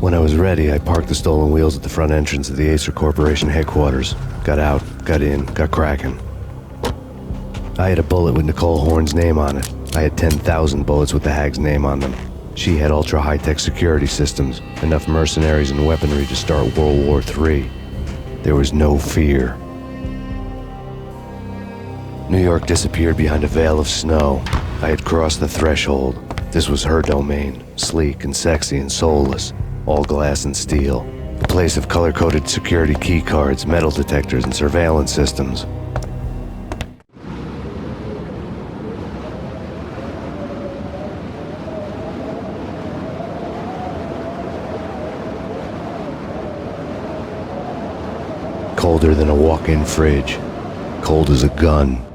When I was ready, I parked the stolen wheels at the front entrance of the Acer Corporation headquarters. Got out, got in, got cracking. I had a bullet with Nicole Horn's name on it. I had 10,000 bullets with the Hag's name on them. She had ultra-high-tech security systems, enough mercenaries and weaponry to start World War III. There was no fear. New York disappeared behind a veil of snow. I had crossed the threshold. This was her domain, sleek and sexy and soulless, all glass and steel. A place of color-coded security key cards, metal detectors, and surveillance systems. Colder than a walk-in fridge. Cold as a gun.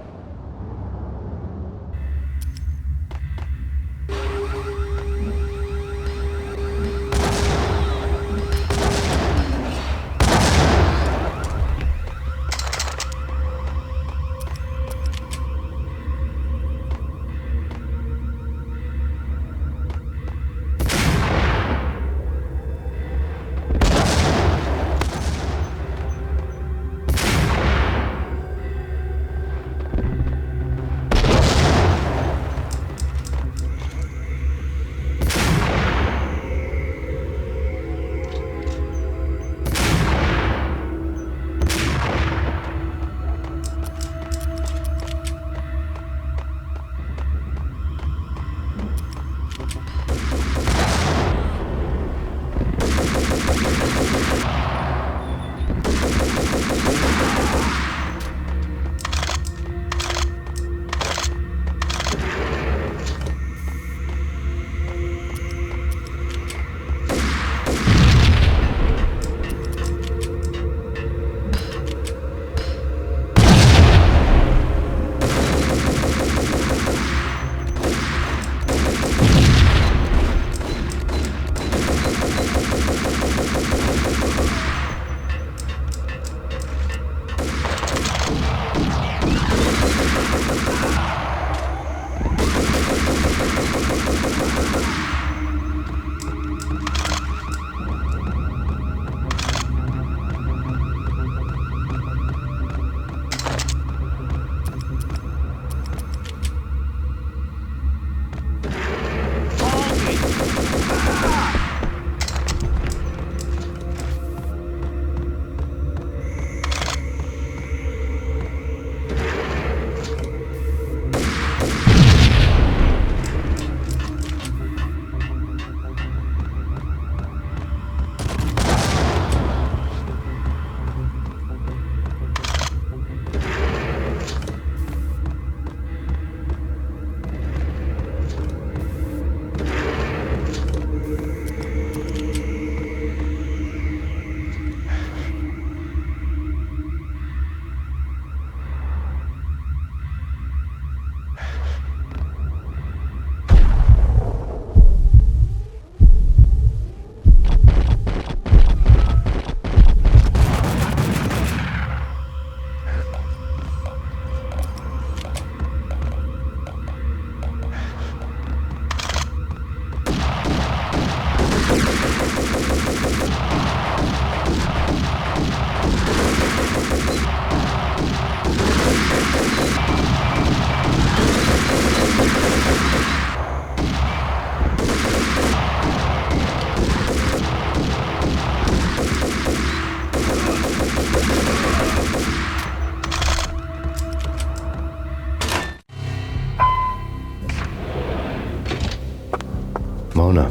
Mona,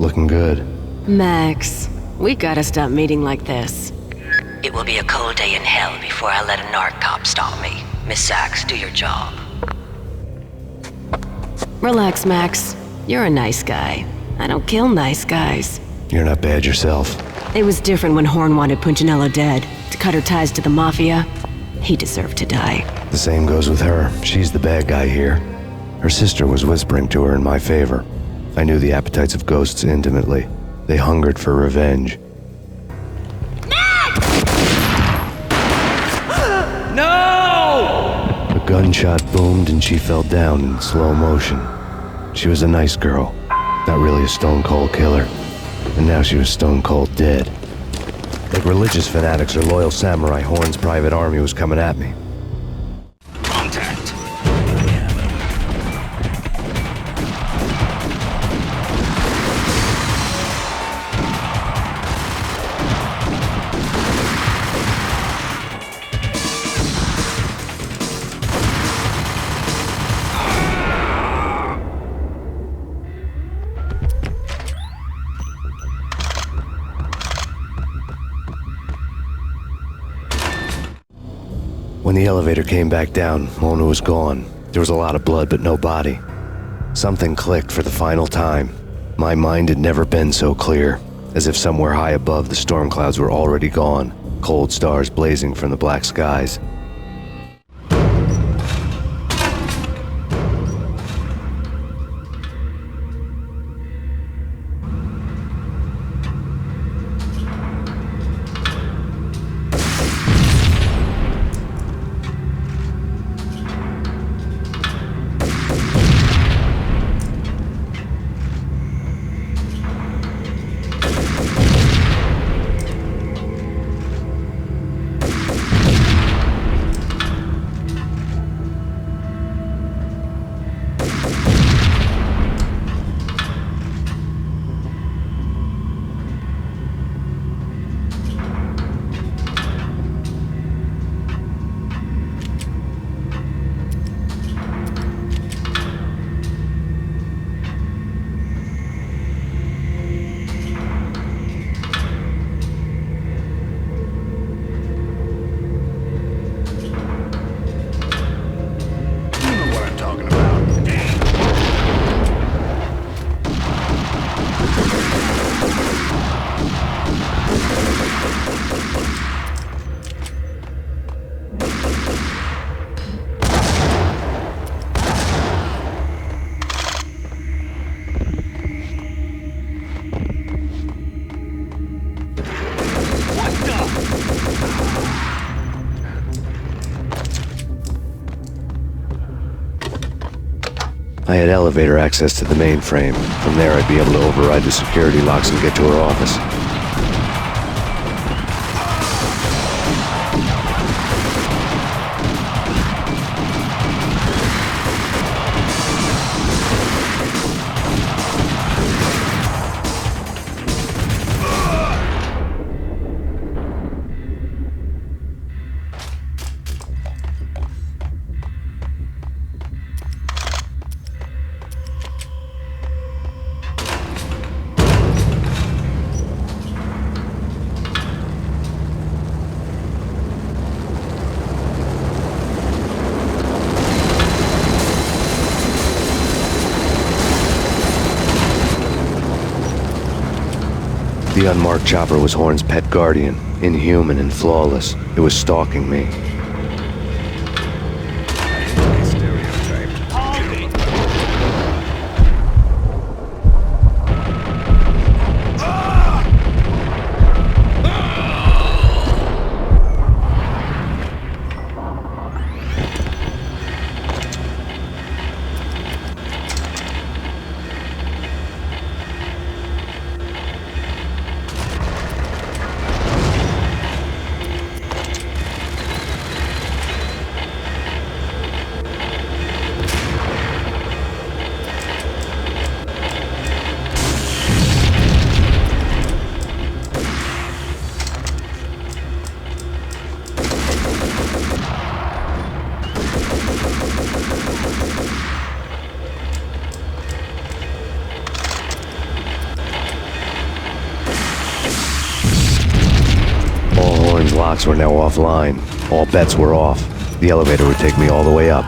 looking good. Max, we gotta stop meeting like this. It will be a cold day in hell before I let a narc cop stop me. Miss Sachs, do your job. Relax, Max. You're a nice guy. I don't kill nice guys. You're not bad yourself. It was different when Horn wanted Punchinello dead. To cut her ties to the Mafia, he deserved to die. The same goes with her. She's the bad guy here. Her sister was whispering to her in my favor. I knew the appetites of ghosts intimately. They hungered for revenge. No! A gunshot boomed and she fell down in slow motion. She was a nice girl, not really a stone-cold killer. And now she was stone-cold dead. Like religious fanatics or loyal samurai, Horn's private army was coming at me. Contact. When the elevator came back down, Mona was gone. There was a lot of blood, but no body. Something clicked for the final time. My mind had never been so clear, as if somewhere high above the storm clouds were already gone, cold stars blazing from the black skies. I had elevator access to the mainframe. From there, I'd be able to override the security locks and get to her office. The unmarked chopper was Horn's pet guardian, inhuman and flawless. It was stalking me. Locks were now offline. All bets were off. The elevator would take me all the way up.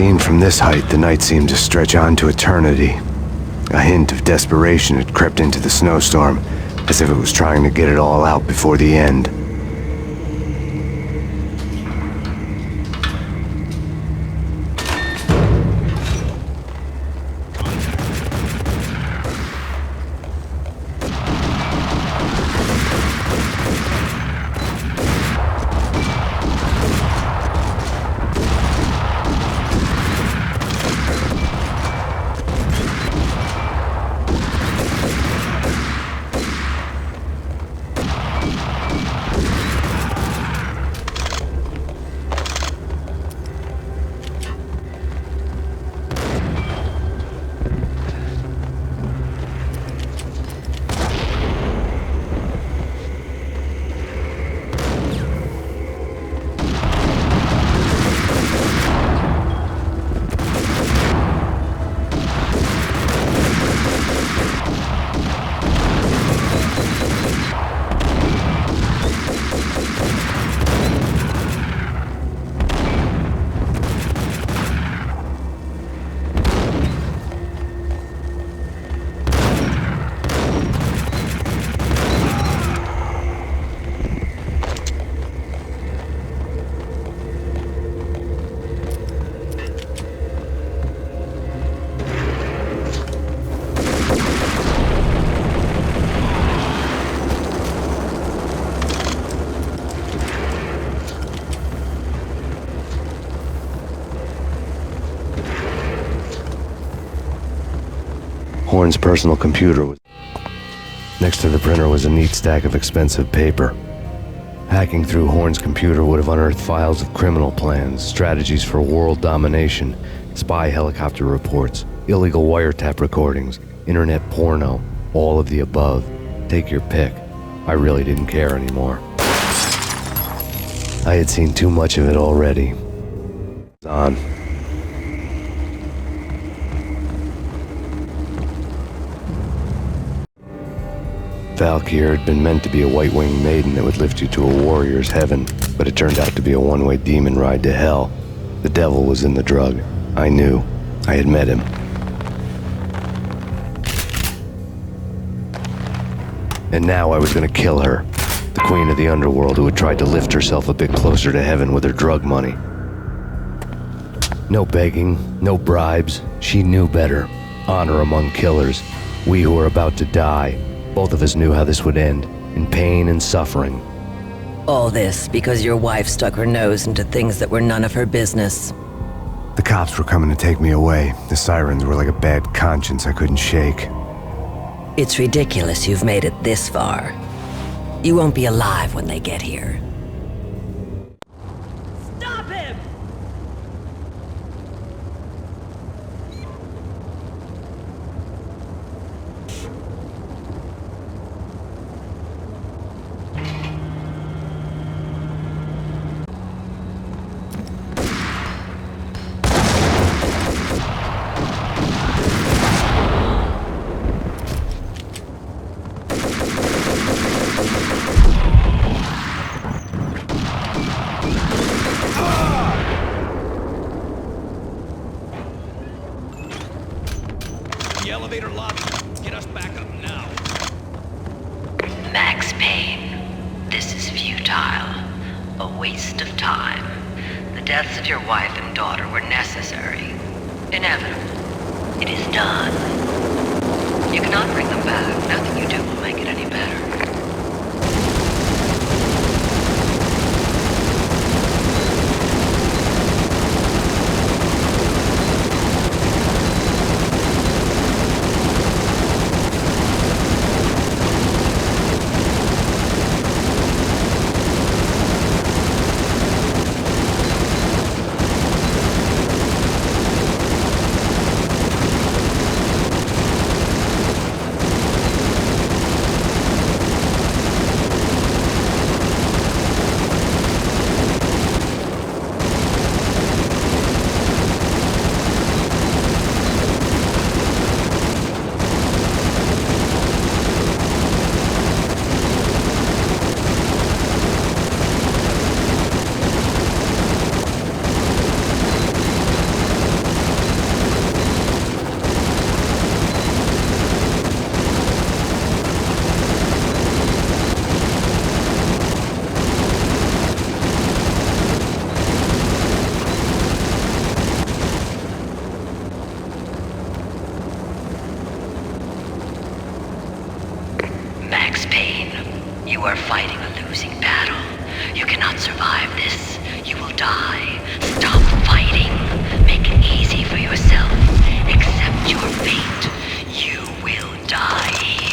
Seen from this height, the night seemed to stretch on to eternity. A hint of desperation had crept into the snowstorm, as if it was trying to get it all out before the end. Horn's personal computer was... Next to the printer was a neat stack of expensive paper. Hacking through Horn's computer would have unearthed files of criminal plans, strategies for world domination, spy helicopter reports, illegal wiretap recordings, internet porno, all of the above. Take your pick. I really didn't care anymore. I had seen too much of it already. On. Valkyr had been meant to be a white-winged maiden that would lift you to a warrior's heaven, but it turned out to be a one-way demon ride to hell. The devil was in the drug. I knew. I had met him. And now I was gonna kill her. The queen of the underworld who had tried to lift herself a bit closer to heaven with her drug money. No begging, no bribes. She knew better. Honor among killers. We who were about to die. Both of us knew how this would end, in pain and suffering. All this because your wife stuck her nose into things that were none of her business. The cops were coming to take me away. The sirens were like a bad conscience I couldn't shake. It's ridiculous you've made it this far. You won't be alive when they get here. Stop him! The elevator lobby. Get us back up now. Max Payne, this is futile. A waste of time. The deaths of your wife and daughter were necessary. Inevitable. It is done. You cannot bring them back. Nothing you do will make it any better. Max Payne, you are fighting a losing battle. You cannot survive this. You will die. Stop fighting. Make it easy for yourself. Accept your fate. You will die here.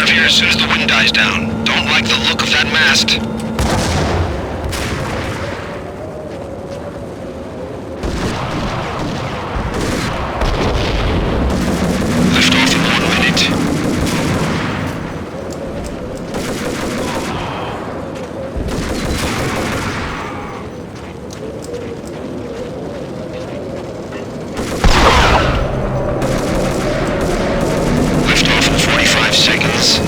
of here as soon as the wind dies down. Don't like the look of that mast. Lift off in 1 minute. Lift off in 45 seconds.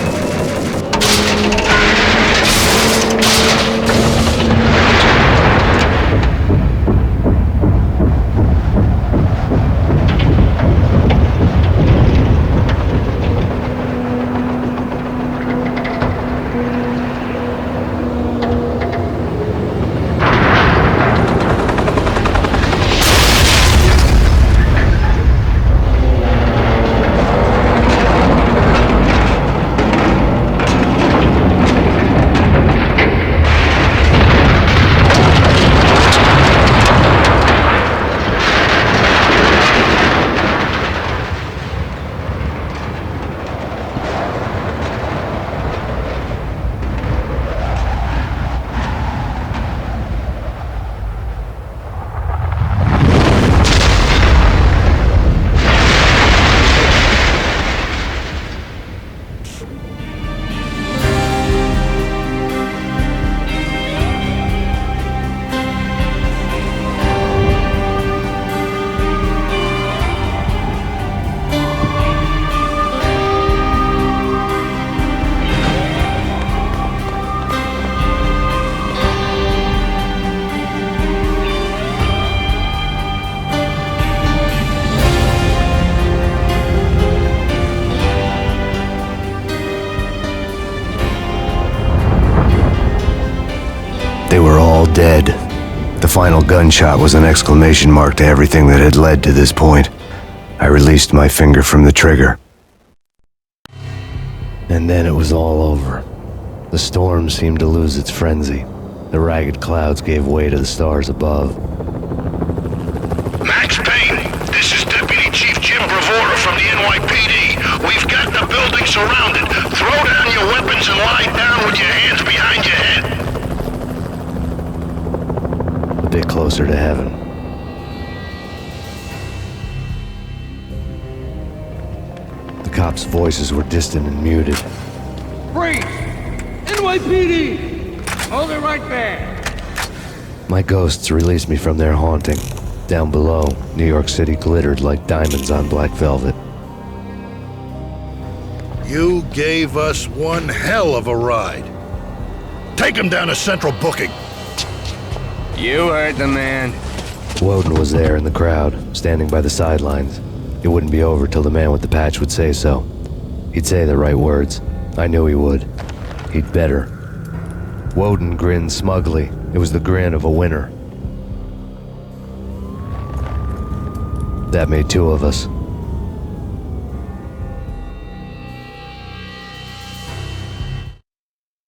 They were all dead. The final gunshot was an exclamation mark to everything that had led to this point. I released my finger from the trigger. And then it was all over. The storm seemed to lose its frenzy. The ragged clouds gave way to the stars above. Max Payne, this is Deputy Chief Jim Bravura from the NYPD. We've got the building surrounded. Throw down your weapons and lie down with your hands behind your head. A bit closer to heaven. The cops' voices were distant and muted. Freeze! NYPD! Hold it right there! My ghosts released me from their haunting. Down below, New York City glittered like diamonds on black velvet. You gave us one hell of a ride. Take him down to Central Booking. You heard the man. Woden was there in the crowd, standing by the sidelines. It wouldn't be over till the man with the patch would say so. He'd say the right words. I knew he would. He'd better. Woden grinned smugly. It was the grin of a winner. That made two of us.